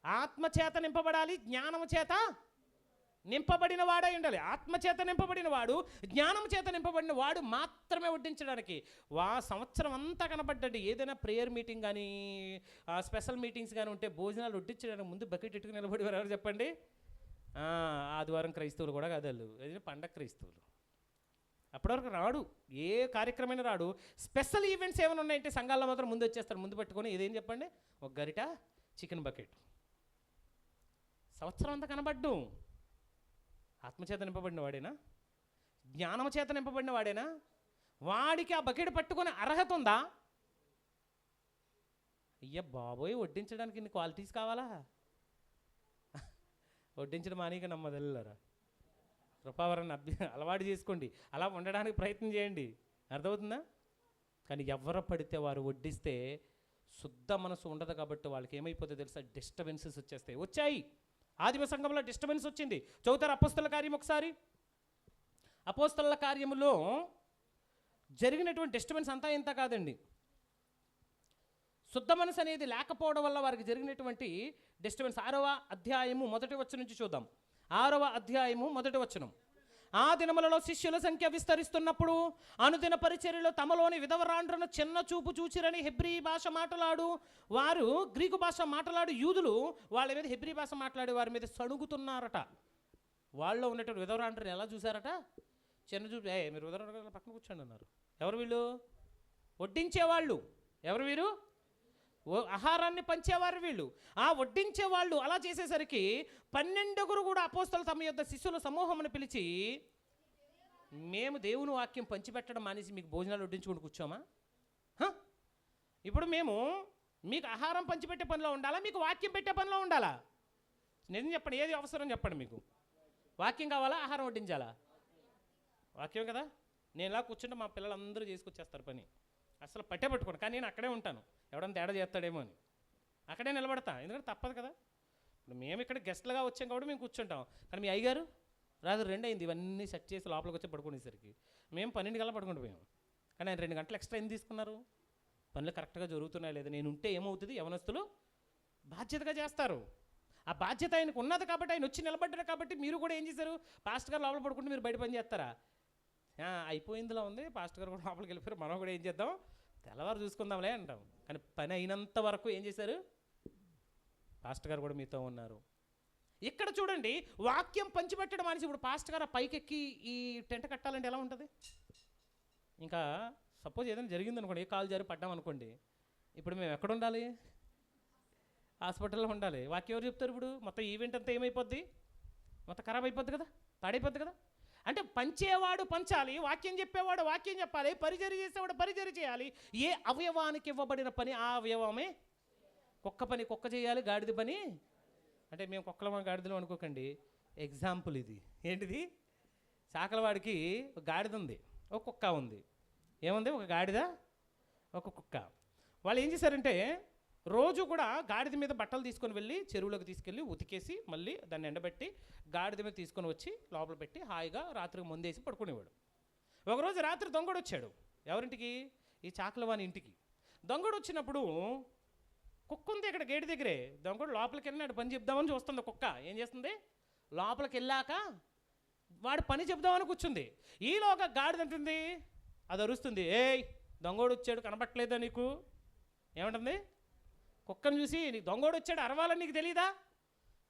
ఆత్మచేత నింపబడాలి, జ్ఞానము చేత నింపబడిన వాడై ఉండాలి. ఆత్మచేత నింపబడిన వాడు, జ్ఞానము చేత నింపబడిన వాడు మాత్రమే వడ్డించడానికి. సంవత్సరం అంతా కనబడ్డాడు. ఏదైనా ప్రేయర్ మీటింగ్ కానీ స్పెషల్ మీటింగ్స్ కానీ ఉంటే భోజనాలు వడ్డించడానికి ముందు బకెట్ ఎట్టుకుని నిలబడి ఎవరు చెప్పండి? ఆదివారం క్రైస్తవులు కూడా కాదు, వాళ్ళు పండగ క్రైస్తవులు. అప్పటివరకు రాడు, ఏ కార్యక్రమమైనా రాడు. స్పెషల్ ఈవెంట్స్ ఏమైనా ఉన్నాయంటే సంఘాల్లో మాత్రం ముందు వచ్చేస్తారు. ముందు పెట్టుకొని ఇదేం చెప్పండి, ఒక గరిట, చికెన్ బకెట్. సంవత్సరం అంతా కనబడ్డు. ఆత్మచేత నింపబడిన వాడేనా? జ్ఞానము చేత నింపబడిన వాడేనా? వాడికి ఆ బకెట్ పట్టుకొని అర్హత ఉందా? అయ్య బాబోయ్, వడ్డించడానికి ఇన్ని క్వాలిటీస్ కావాలా? వడ్డించడం మానేక నమ్మదల్లారా. కృపావరాన్ని అలవాటు చేసుకోండి, అలా ఉండడానికి ప్రయత్నం చేయండి. అర్థమవుతుందా? కానీ ఎవరు పడితే వారు వడ్డిస్తే శుద్ధ మనసు ఉండదు కాబట్టి వాళ్ళకి ఏమైపోతుందో తెలుసా? డిస్టర్బెన్సెస్ వచ్చాయి. ఆదిమ సంఘంలో డిస్టర్బెన్స్ వచ్చింది. చదువుతారు అపోస్తల కార్యం ఒకసారి. అపోస్తల కార్యములో జరిగినటువంటి డిస్టర్బెన్స్ అంతా ఇంత కాదండి. శుద్ధ మనసు అనేది లేకపోవడం వల్ల వారికి జరిగినటువంటి డిస్టర్బెన్స్. 6వ అధ్యాయము 1వ వచనం నుంచి చూద్దాం. 6వ అధ్యాయము 1వ వచనం. ఆ దినములలో శిష్యుల సంఖ్య విస్తరిస్తున్నప్పుడు అనుదిన పరిచర్యలో తమలోని విధవరాండ్రను చిన్న చూపు చూచిరని హెబ్రీ భాష మాట్లాడు వారు, గ్రీకు భాష మాట్లాడు యూదులు వాళ్ళ మీద, హెబ్రీ భాష మాట్లాడే వారి మీద సణుగుతున్నారట. వాళ్ళలో ఉన్నటువంటి విధవరాండ్రని ఎలా చూసారట? చిన్న చూపు, మీరు విధవరాండ్ర పక్కన కూర్చోండి అన్నారు. ఎవరు వీళ్ళు? వడ్డించేవాళ్ళు. ఎవరు వీరు? ఆహారాన్ని పంచేవారు వీళ్ళు. ఆ వడ్డించేవాళ్ళు అలా చేసేసరికి 12 కూడా అపోస్తలు తమ యొద్ద శిష్యుల సమూహమును పిలిచి, మేము దేవుని వాక్యం పంచిపెట్టడం మానేసి మీకు భోజనాలు వడ్డించుకుని కూర్చోమా? ఇప్పుడు మేము మీకు ఆహారం పంచిపెట్టే పనిలో ఉండాలా, మీకు వాక్యం పెట్టే పనిలో ఉండాలా? నిజం చెప్పండి, ఏది అవసరం చెప్పండి. మీకు వాక్యం కావాలా, ఆహారం వడ్డించాలా? వాక్యం కదా. నేను ఇలా కూర్చుంటే మా పిల్లలందరూ చేసుకొచ్చేస్తారు పని, అసలు పట్టుకోండి. కానీ నేను అక్కడే ఉంటాను, ఎవడన్నా తేడా చేస్తాడేమో అని అక్కడే నిలబడతా, ఎందుకంటే తప్పదు కదా. ఇప్పుడు మేము ఇక్కడ గెస్ట్లుగా వచ్చాం కాబట్టి మేము కూర్చుంటాం. కానీ మీ అయ్యగారు రాదు 2 అయింది ఇవన్నీ సెట్ చేసి లోపలికి వచ్చి పడుకునేసరికి మేము 12 గంటల పడుకుంటూ పోయాం. కానీ ఆయన 2 గంటలు ఎక్స్ట్రా ఎందుకు తీసుకున్నారు? పనులు కరెక్ట్గా జరుగుతున్నాయి లేదా? నేను ఉంటే ఏమవుతుంది? యవనస్తులు బాధ్యతగా చేస్తారు. ఆ బాధ్యత ఆయనకు ఉన్నది కాబట్టి ఆయన వచ్చి నిలబడ్డారు కాబట్టి మీరు కూడా ఏం చేశారు? పాస్టర్ గారు లోపల పడుకుంటే మీరు బయట పని చేస్తారా? అయిపోయిందిలా ఉంది, పాస్టర్ గారు కూడా లోపలికి వెళ్ళిపోయారు, మనం కూడా ఏం చేద్దాం, తెల్లవారు చూసుకుందాంలే అంటాం. కానీ పని అయినంత వరకు ఏం చేశారు? పాస్టర్ గారు కూడా మీతో ఉన్నారు. ఇక్కడ చూడండి, వాక్యం పంచిపెట్టడం మనిషి. ఇప్పుడు పాస్టర్ గారు పైకెక్కి ఈ టెంట్ కట్టాలంటే ఎలా ఉంటుంది? ఇంకా సపోజ్ ఏదైనా జరిగింది అనుకోండి, ఏ కాలు జారి పడ్డాం అనుకోండి, ఇప్పుడు మేము ఎక్కడ ఉండాలి? హాస్పిటల్లో ఉండాలి. వాక్యం ఎవరు చెప్తారు? ఇప్పుడు మొత్తం ఈవెంట్ అంతా ఏమైపోద్ది? మొత్తం ఖరాబ్ అయిపోద్ది కదా, పాడైపోద్ది కదా. అంటే పంచేవాడు పంచాలి, వాక్యం చెప్పేవాడు వాక్యం చెప్పాలి, పరిచర్య చేసేవాడు పరిచర్య చేయాలి. ఏ అవయవానికి ఇవ్వబడిన పని ఆ అవయవమే. కుక్క పని కుక్క చేయాలి, గాడిద పని అంటే మేము కుక్కల గాడిదలు అనుకోకండి. ఎగ్జాంపుల్ ఇది. ఏంటిది? చాకలవాడికి ఒక గాడిద ఉంది, ఒక కుక్క ఉంది. ఏముంది? ఒక గాడిద, ఒక కుక్క. వాళ్ళు ఏం చేశారంటే రోజు కూడా గాడిద మీద బట్టలు తీసుకొని వెళ్ళి చెరువులోకి తీసుకెళ్ళి ఉతికేసి మళ్ళీ దాన్ని ఎండబెట్టి గాడిద మీద తీసుకొని వచ్చి లోపల పెట్టి హాయిగా రాత్రికి ముందేసి పడుకునేవాడు. ఒకరోజు రాత్రి దొంగడు వచ్చాడు. ఎవరింటికి? ఈ చాకలవాని ఇంటికి. దొంగడు వచ్చినప్పుడు కుక్క ఉంది ఇక్కడ గేటు దగ్గరే. దొంగడు లోపలికి వెళ్ళినాడు, పని చెప్దామని చూస్తుంది. కుక్క ఏం చేస్తుంది? లోపలికి వెళ్ళాక వాడు పని చెప్దామని కూర్చుంది. ఈలోగా గాడిద అంటుంది, అది అరుస్తుంది, ఏయ్ దొంగోడు వచ్చాడు కనబట్టలేదా నీకు? ఏమంటుంది? కుక్కను చూసి, నీ దొంగోడు వచ్చాడు అరవాలని నీకు తెలీదా?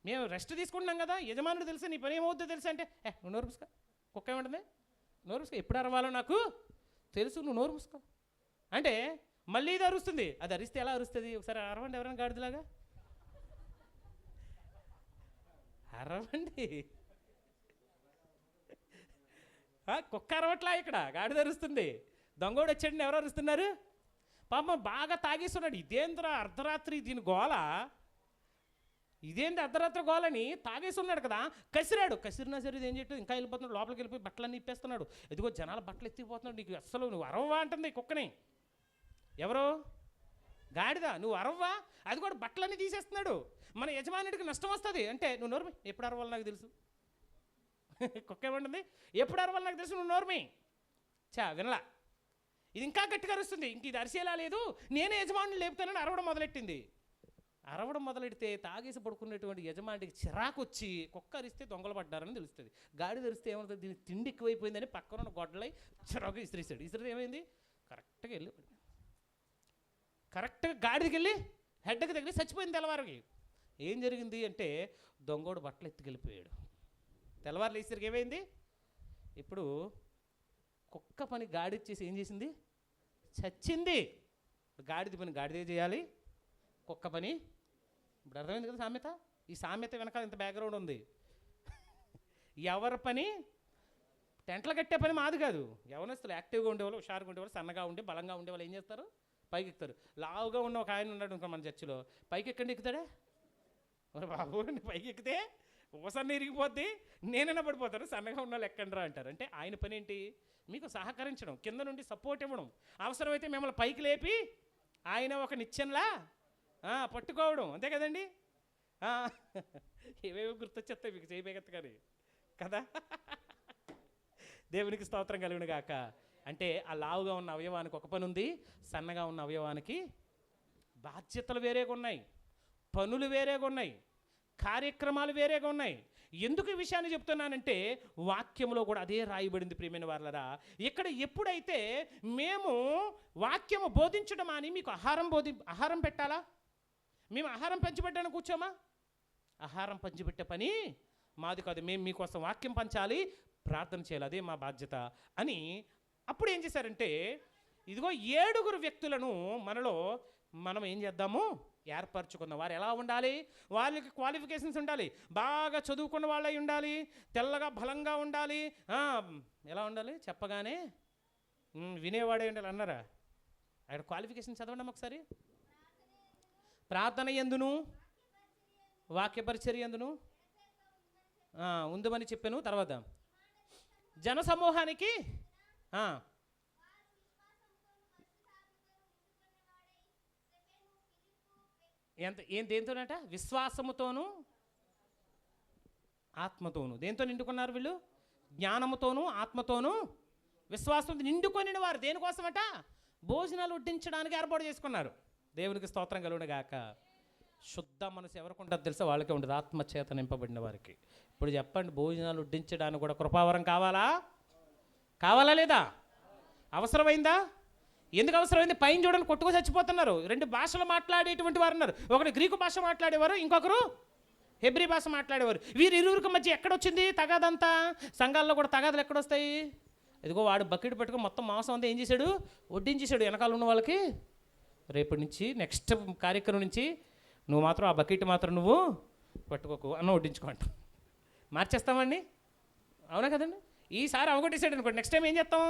మేము రెస్ట్ తీసుకుంటున్నాం కదా, యజమానుడు తెలుసు, నీ పని ఏమవుద్దో తెలుసు అంటే, నువ్వు నోరు మూసుకో. కుక్క ఏమంటుంది? నోరు మూసుకో, ఎప్పుడు అరవాలో నాకు తెలుసు, నువ్వు నోరు మూసుకో అంటే మళ్ళీ ఇది అరుస్తుంది. అది అరిస్తే ఎలా అరుస్తుంది? ఒకసారి అరవండి ఎవరైనా గాడిదలాగా అరవండి. కుక్క అరవట్లా, ఇక్కడ గాడిద అరుస్తుంది. దొంగోడు వచ్చాడని ఎవరు అరుస్తున్నారు? పాపం బాగా తాగేస్తున్నాడు. ఇదేంద్ర అర్ధరాత్రి దీని గోల, ఇదేంటి అర్ధరాత్రి గోలని తాగేస్తున్నాడు కదా. కసిరినా సరే ఏం చేయట్లేదు, ఇంకా వెళ్ళిపోతున్నాడు, లోపలికి వెళ్ళిపోయి బట్టలన్నీ ఇప్పేస్తున్నాడు. ఇదిగో జనాల బట్టలు ఎత్తిపోతున్నాడు. నీకు అస్సలు నువ్వు అరవ్వా అంటుంది కుక్కని. ఎవరు? గాడిద. నువ్వు అరవ్వా? అది కూడా బట్టలన్నీ తీసేస్తున్నాడు. మన యజమానుడికి నష్టం వస్తుంది అంటే, నువ్వు నోర్మి, ఎప్పుడు అరవాలో నాకు తెలుసు. కుక్క ఏమంటుంది? ఎప్పుడు అరవాలో నాకు తెలుసు, నువ్వు నోర్మి. వినలా. ఇది ఇంకా గట్టిగా అరుస్తుంది. ఇంక ఇది అరిసేలా లేదు, నేనే యజమానులు లేపుతానని అరవడం మొదలెట్టింది. అరవడం మొదలెడితే తాగేసి పడుకునేటువంటి యజమానికి చిరాకు వచ్చి కుక్క అరిస్తే దొంగలు పడ్డారని తెలుస్తుంది. గాడిద అరిస్తే ఏమవుతుంది? దీనికి తిండి ఎక్కువైపోయిందని పక్కన ఉన్న గొడ్డలై చిరాకు ఇసిరేసాడు. ఇసిరితే ఏమైంది? కరెక్ట్గా వెళ్ళి కరెక్ట్గా గాడిదకి వెళ్ళి హెడ్కి తగిలి చచ్చిపోయింది. తెల్లవారికి ఏం జరిగింది అంటే దొంగోడు బట్టలు ఎత్తుకెళ్ళిపోయాడు. తెల్లవారులు వేసరికి ఏమైంది? ఇప్పుడు కుక్క పని గాడిద చేసి ఏం చేసింది? చచ్చింది. గాడిద పని గాడిదే చేయాలి, కుక్క పని. ఇప్పుడు అర్థమైంది కదా సామెత. ఈ సామెత వెనకాల ఇంత బ్యాక్గ్రౌండ్ ఉంది. ఎవరి పని? టెంట్లు కట్టే పని మాది కాదు. యవనస్తులు యాక్టివ్గా ఉండేవాళ్ళు, హుషారుగా ఉండేవాళ్ళు, సన్నగా ఉండి బలంగా ఉండేవాళ్ళు ఏం చేస్తారు? పైకి ఎక్కుతారు. లావుగా ఉన్న ఒక ఆయన ఉన్నాడు ఇంకా మన చర్చిలో, పైకి ఎక్కండి ఎక్కుతాడా? మరి బాబు పైకి ఎక్కితే ఊసన్న ఇరిగిపోద్ది, నేనైనా పడిపోతాను, సన్నగా ఉన్న వాళ్ళు ఎక్కండిరా అంటారు. అంటే ఆయన పని ఏంటి? మీకు సహకరించడం, కింద నుండి సపోర్ట్ ఇవ్వడం, అవసరమైతే మిమ్మల్ని పైకి లేపి ఆయన ఒక నిచ్చెనలా పట్టుకోవడం, అంతే కదండి. ఏవేవో గుర్తొచ్చేస్తాయి మీకు చేయబేగత్త కానీ కదా. దేవునికి స్తోత్రం కలుగును గాక. అంటే ఆ లావుగా ఉన్న అవయవానికి ఒక పని ఉంది, సన్నగా ఉన్న అవయవానికి బాధ్యతలు వేరేగా ఉన్నాయి, పనులు వేరేగా ఉన్నాయి, కార్యక్రమాలు వేరేగా ఉన్నాయి. ఎందుకు ఈ విషయాన్ని చెప్తున్నానంటే వాక్యంలో కూడా అదే రాయబడింది ప్రియమైన వారలారా. ఇక్కడ ఎప్పుడైతే మేము వాక్యము బోధించడం అని మీకు ఆహారం పెట్టాలా? మేము ఆహారం పంచిపెట్టడానికి కూర్చోమా? ఆహారం పంచిపెట్టే పని మాది కాదు, మేము మీకోసం వాక్యం పంచాలి, ప్రార్థన చేయాలి, అదే మా బాధ్యత అని. అప్పుడు ఏం చేశారంటే, ఇదిగో 7 వ్యక్తులను మనం ఏం చేద్దాము, ఏర్పరచుకుందాం. వారు ఎలా ఉండాలి? వాళ్ళకి క్వాలిఫికేషన్స్ ఉండాలి, బాగా చదువుకున్న వాళ్ళై ఉండాలి, తెల్లగా బలంగా ఉండాలి. ఎలా ఉండాలి? చెప్పగానే వినేవాడే ఉండాలి అన్నారా? అక్కడ క్వాలిఫికేషన్ చదవండి ఒకసారి. ప్రార్థన యందును వాక్య పరిచర్య యందును ఉందమని చెప్పాను. తర్వాత జన సమూహానికి దేంతోనట? విశ్వాసముతోనూ ఆత్మతోను. దేంతో నిండుకున్నారు వీళ్ళు? జ్ఞానముతోనూ ఆత్మతోనూ విశ్వాసంతో నిండుకొని వారు దేనికోసమట? భోజనాలు వడ్డించడానికి ఏర్పాటు చేసుకున్నారు. దేవునికి స్తోత్రం కలుగును గాక. శుద్ధ మనసు ఎవరికి ఉంటుంది తెలుసా? వాళ్ళకే ఉంటుంది, ఆత్మచేత నింపబడిన వారికి. ఇప్పుడు చెప్పండి, భోజనాలు వడ్డించడానికి కూడా కృపావరం కావాలా లేదా? అవసరమైందా? ఎందుకు అవసరమైంది? పైన చూడండి, కొట్టుకు చచ్చిపోతున్నారు. 2 భాషలు మాట్లాడేటువంటి వారు ఉన్నారు. ఒకరు గ్రీకు భాష మాట్లాడేవారు, ఇంకొకరు హెబ్రీ భాష మాట్లాడేవారు. వీరిరువురికి మధ్య ఎక్కడొచ్చింది తగాదంతా? సంఘాల్లో కూడా తగాదులు ఎక్కడొస్తాయి? ఇదిగో వాడు బకెట్ పెట్టుకుని మొత్తం మాంసం అంతా ఏం చేశాడు? వడ్డించేశాడు వెనకాల ఉన్న వాళ్ళకి. రేపటి నుంచి నెక్స్ట్ కార్యక్రమం నుంచి నువ్వు మాత్రం ఆ బకెట్ మాత్రం నువ్వు పట్టుకోకు, అన్న వడ్డించుకోంట. మార్చేస్తామండి, అవునా కదండి? ఈసారి అవగొట్టేసాడు అనుకోండి, నెక్స్ట్ టైం ఏం చేస్తాం?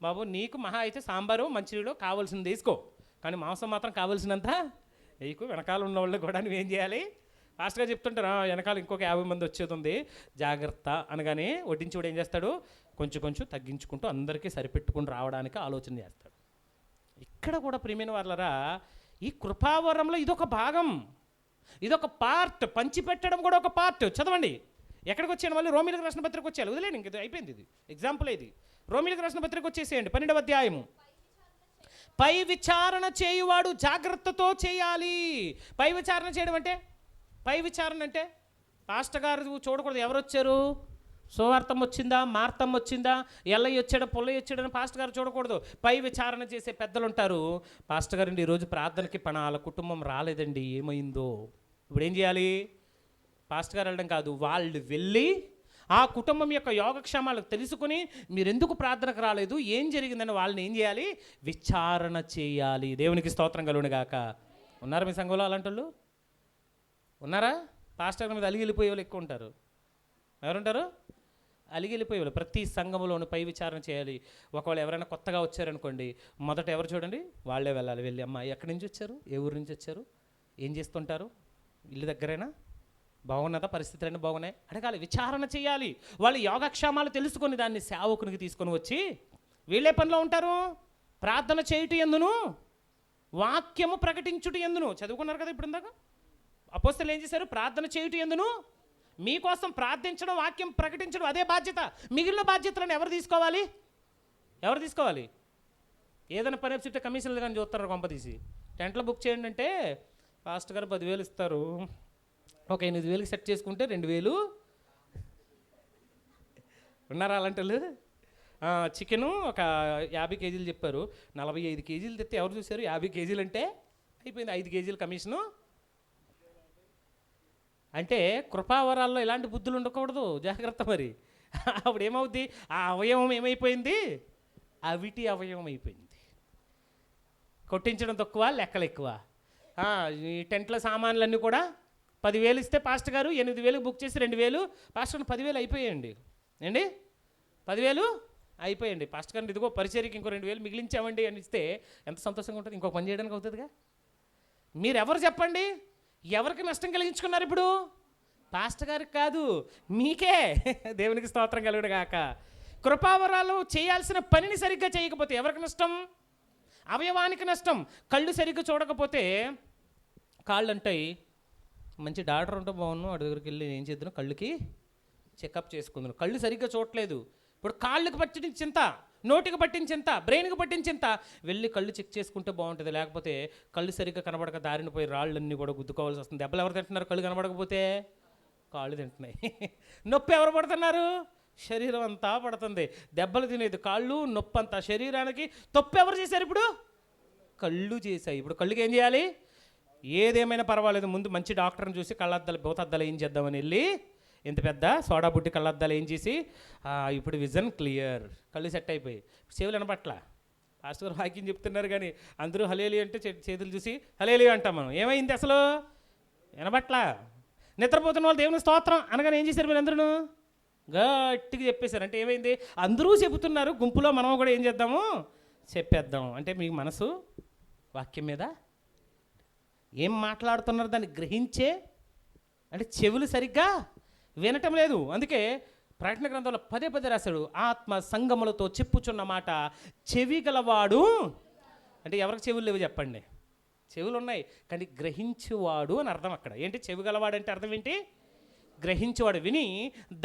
బాబు నీకు మహా అయితే సాంబారు మంచినీళ్ళు కావాల్సింది వేసుకో, కానీ మాంసం మాత్రం కావాల్సినంత వేయకు. వెనకాల ఉన్న వాళ్ళు కూడా నువ్వేం చేయాలి? ఫాస్ట్గా చెప్తుంటారు, వెనకాల ఇంకొక 50 మంది వచ్చేది ఉంది, జాగ్రత్త అనగానే వడ్డించుడు ఏం చేస్తాడు? కొంచెం తగ్గించుకుంటూ అందరికీ సరిపెట్టుకుని రావడానికి ఆలోచన చేస్తాడు. ఇక్కడ కూడా ప్రియమైన వాళ్ళరా, ఈ కృపావరంలో ఇదొక భాగం, ఇదొక పార్ట్. పంచిపెట్టడం కూడా ఒక పార్ట్. చదవండి, ఎక్కడికి వచ్చాను? మళ్ళీ రోమిలకు రాసిన పత్రిక వచ్చేయాలి. వదిలేండి, ఇంక అయిపోయింది. ఇది ఎగ్జాంపుల్. ఇది రోమిలకు రాసిన పత్రిక వచ్చేసేయండి, 12వ అధ్యాయము. పై విచారణ చేయువాడు జాగ్రత్తతో చేయాలి. పై విచారణ చేయడం అంటే, పై విచారణ అంటే పాస్టర్ గారు చూడకూడదు. ఎవరు వచ్చారు? సువార్తం వచ్చిందా, మార్తం వచ్చిందా, ఎల్లయ్య వచ్చాడా, పుల్లయ్య వచ్చాడని పాస్టర్ గారు చూడకూడదు. పై విచారణ చేసే పెద్దలు ఉంటారు. పాస్టర్ గారండి ఈరోజు ప్రార్థనకి వాళ్ళ కుటుంబం రాలేదండి, ఏమైందో? ఇప్పుడు ఏం చేయాలి? పాస్టర్ గారు వెళ్ళడం కాదు, వాళ్ళు వెళ్ళి ఆ కుటుంబం యొక్క యోగక్షేమాలకు తెలుసుకుని మీరు ఎందుకు ప్రార్థనకు రాలేదు, ఏం జరిగిందని వాళ్ళని ఏం చేయాలి? విచారణ చేయాలి. దేవునికి స్తోత్రం కలుగును గాక. ఉన్నారా మీ సంఘంలో అలాంటి వాళ్ళు? ఉన్నారా? పాస్టర్ మీద అలిగి వెళ్ళిపోయే వాళ్ళు ఎక్కువ ఉంటారు. ఎవరుంటారు? అలిగి వెళ్ళిపోయే వాళ్ళు. ప్రతి సంఘంలోనూ పై విచారణ చేయాలి. ఒకవేళ ఎవరైనా కొత్తగా వచ్చారనుకోండి, మొదట ఎవరు చూడండి, వాళ్ళే వెళ్ళాలి. వెళ్ళి అమ్మ ఎక్కడి నుంచి వచ్చారు, ఏ ఊరు నుంచి వచ్చారు, ఏం చేస్తుంటారు, ఇల్లు దగ్గరైనా, బాగున్నదా, పరిస్థితులన్నీ బాగున్నాయి అడగాలి, విచారణ చేయాలి. వాళ్ళు యోగక్షేమాలు తెలుసుకొని దాన్ని సేవకునికి తీసుకొని వచ్చి వీళ్ళే పనిలో ఉంటారు. ప్రార్థన చేయుట ఎందును వాక్యము ప్రకటించుట ఎందును. చదువుకున్నారు కదా ఇప్పుడు ఇందాక. అపోస్తలులు ఏం చేశారు? ప్రార్థన చేయుట ఎందును, మీకోసం ప్రార్థించడం, వాక్యం ప్రకటించడం, అదే బాధ్యత. మిగిలిన బాధ్యతలను ఎవరు తీసుకోవాలి? ఏదైనా పని చెప్తే కమిషన్లు కానీ చూస్తారు కొంప తీసి. టెంట్లో బుక్ చేయండి అంటే పాస్టర్ గారు 10,000 ఇస్తారు, ఒక 8,000కి సెట్ చేసుకుంటే 2,000. ఉన్నారా అలాంటి వాళ్ళు? చికెను ఒక 50 కేజీలు చెప్పారు, 45 కేజీలు తెస్తే ఎవరు చూశారు? 50 కేజీలు అంటే అయిపోయింది, 5 కేజీలు కమిషను. అంటే కృపావరాల్లో ఇలాంటి బుద్ధులు ఉండకూడదు, జాగ్రత్త. మరి అప్పుడు ఏమవుద్ది? ఆ అవయవం ఏమైపోయింది? అవిటి అవయవం అయిపోయింది. కొట్టించడం తక్కువ, లెక్కలు ఎక్కువ. ఈ టెంట్ల సామాన్లన్నీ కూడా 10,000 ఇస్తే పాస్టర్ గారు 8,000 బుక్ చేసి 2,000, పాస్టర్ 10,000 అయిపోయాయండి. 10,000 అయిపోయండి. పాస్టర్ గారు ఇదిగో పరిచర్యకి ఇంకో 2,000 మిగిలించామండి అని ఇస్తే ఎంత సంతోషంగా ఉంటుంది. ఇంకో పని చేయడానికి అవుతుందిగా. మీరెవరు చెప్పండి? ఎవరికి నష్టం కలిగించుకున్నారు ఇప్పుడు? పాస్టర్ గారికి కాదు, మీకే. దేవునికి స్తోత్రం కలుగును గాక. కృపావరాలు చేయాల్సిన పనిని సరిగ్గా చేయకపోతే ఎవరికి నష్టం? అవయవానికి నష్టం. కళ్ళు సరిగ్గా చూడకపోతే కాళ్ళు అంటాయి, మంచి డాక్టర్ ఉంటే బాగున్నాను, వాడి దగ్గరికి వెళ్ళి ఏం చేద్దాను, కళ్ళుకి చెకప్ చేసుకుందాను. కళ్ళు సరిగ్గా చూడట్లేదు. ఇప్పుడు కాళ్ళకి పట్టిన చింత, నోటికి పట్టిన చింత, బ్రెయిన్కి పట్టిన చింత, వెళ్ళి కళ్ళు చెక్ చేసుకుంటే బాగుంటుంది. లేకపోతే కళ్ళు సరిగ్గా కనబడక దారిని పోయి రాళ్ళన్నీ కూడా గుద్దుకోవాల్సి వస్తుంది. దెబ్బలు ఎవరు తింటున్నారు? కళ్ళు కనబడకపోతే కాళ్ళు తింటున్నాయి. నొప్పి ఎవరు పడుతున్నారు? శరీరం అంతా పడుతుంది. దెబ్బలు తినేది కాళ్ళు, నొప్పి అంతా శరీరానికి. తప్పు ఎవరు చేశారు? ఇప్పుడు కళ్ళు చేశాయి. ఇప్పుడు కళ్ళుకి ఏం చేయాలి? ఏదేమైనా పర్వాలేదు, ముందు మంచి డాక్టర్ని చూసి కళ్ళద్దాలు, భూతద్దాలు ఏం చేద్దామని వెళ్ళి ఇంత పెద్ద సోడా బుట్టి కళ్ళద్దాలు ఏం చేసి ఇప్పుడు విజన్ క్లియర్, కళ్ళు సెట్ అయిపోయి, చెవులు వినపట్ల. పాస్టర్ గారు వాక్యం చెప్తున్నారు కానీ అందరూ హలేలి అంటే చేతులు చూసి హలేలి అంటాం మనం. ఏమైంది అసలు? వినపట్ల. నిద్రపోతున్న వాళ్ళు దేవుని స్తోత్రం అనగానే ఏం చేశారు మీరు అందరూ? గట్టిగా చెప్పేశారు. అంటే ఏమైంది? అందరూ చెబుతున్నారు, గుంపులో మనం కూడా ఏం చేద్దాము? చెప్పేద్దాం. అంటే మీకు మనసు వాక్యం మీద ఏం మాట్లాడుతున్నారు దాన్ని గ్రహించే, అంటే చెవులు సరిగ్గా వినటం లేదు. అందుకే ప్రకటన గ్రంథంలో పదే పదే రాశాడు, ఆత్మ సంగములతో చెప్పుచున్న మాట చెవి గలవాడు. అంటే ఎవరికి చెవులు లేవు చెప్పండి? చెవులు ఉన్నాయి కానీ గ్రహించువాడు అని అర్థం అక్కడ. ఏంటి చెవి గలవాడు అంటే అర్థం ఏంటి? గ్రహించువాడు, విని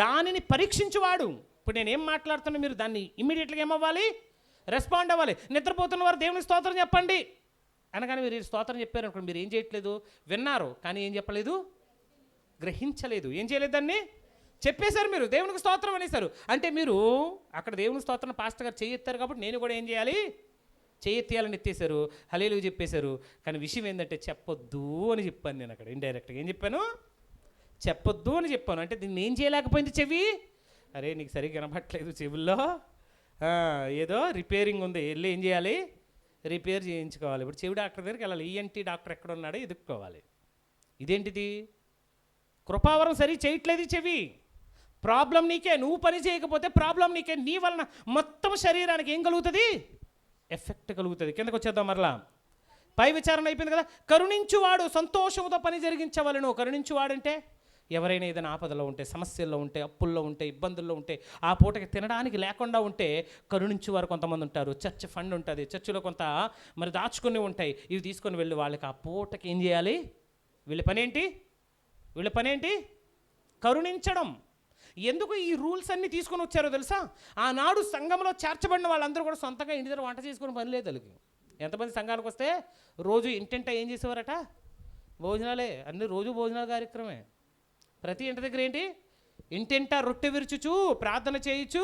దానిని పరీక్షించువాడు. ఇప్పుడు నేను ఏం మాట్లాడుతున్నా మీరు దాన్ని ఇమ్మీడియట్గా ఏమవ్వాలి? రెస్పాండ్ అవ్వాలి. నిద్రపోతున్న వారు దేవుని స్తోత్రం చెప్పండి అనగానే మీరు స్తోత్రం చెప్పారు అనుకోండి, మీరు ఏం చేయట్లేదు? విన్నారు కానీ ఏం చెప్పలేదు? గ్రహించలేదు. ఏం చేయలేదు? దాన్ని చెప్పేశారు, మీరు దేవునికి స్తోత్రం అనేసారు. అంటే మీరు అక్కడ దేవుని స్తోత్రం పాస్టర్ గారు చేయెత్తారు కాబట్టి నేను కూడా ఏం చేయాలి? చేయెత్తియాలని ఎత్తేసారు, హల్లెలూయా చెప్పేశారు. కానీ విషయం ఏంటంటే చెప్పొద్దు అని చెప్పాను నేను అక్కడ. ఇండైరెక్ట్గా ఏం చెప్పాను? చెప్పొద్దు అని చెప్పాను. అంటే దీన్ని ఏం చేయలేకపోయింది చెవి? అరే నీకు సరిగ్గా వినపట్లేదు, చెవుల్లో ఏదో రిపేరింగ్ ఉంది, వెళ్ళి ఏం చేయాలి? రిపేర్ చేయించుకోవాలి. ఇప్పుడు చెవి డాక్టర్ దగ్గరికి వెళ్ళాలి, ఈఎన్టీ డాక్టర్ ఎక్కడ ఉన్నాడో ఎదుక్కోవాలి. ఇదేంటిది? కృపావరం సరి చేయట్లేదు చెవి. ప్రాబ్లం నీకే, నువ్వు పని చేయకపోతే ప్రాబ్లం నీకే. నీ వలన మొత్తం శరీరానికి ఏం కలుగుతుంది? ఎఫెక్ట్ కలుగుతుంది. కిందకు వచ్చేద్దాం మరలా. పై విచారణ అయిపోయింది కదా. కరుణించువాడు సంతోషంతో పని జరిగించవలను. కరుణించువాడంటే ఎవరైనా ఏదైనా ఆపదలో ఉంటే, సమస్యల్లో ఉంటే, అప్పుల్లో ఉంటే, ఇబ్బందుల్లో ఉంటే, ఆ పూటకి తినడానికి లేకుండా ఉంటే కరుణించువారు కొంతమంది ఉంటారు. చర్చ్ ఫండ్ ఉంటుంది, చర్చిలో కొంత మరి దాచుకొని ఉంటాయి, ఇవి తీసుకొని వెళ్ళి వాళ్ళకి ఆ పూటకి ఏం చేయాలి? వీళ్ళ పనేంటి? కరుణించడం. ఎందుకు ఈ రూల్స్ అన్నీ తీసుకొని వచ్చారో తెలుసా? ఆనాడు సంఘంలో చేర్చబడిన వాళ్ళందరూ కూడా సొంతంగా ఇంటి దగ్గర వంట చేసుకుని పని లేదు వాళ్ళకి. ఎంతమంది సంఘానికి వస్తే రోజు ఇంటింట ఏం చేసేవారట? భోజనాలే. అన్ని రోజు భోజనాల కార్యక్రమే. ప్రతి ఇంటి దగ్గర ఏంటి? ఇంటింట రొట్టె విరుచుచు ప్రార్థన చేయుచు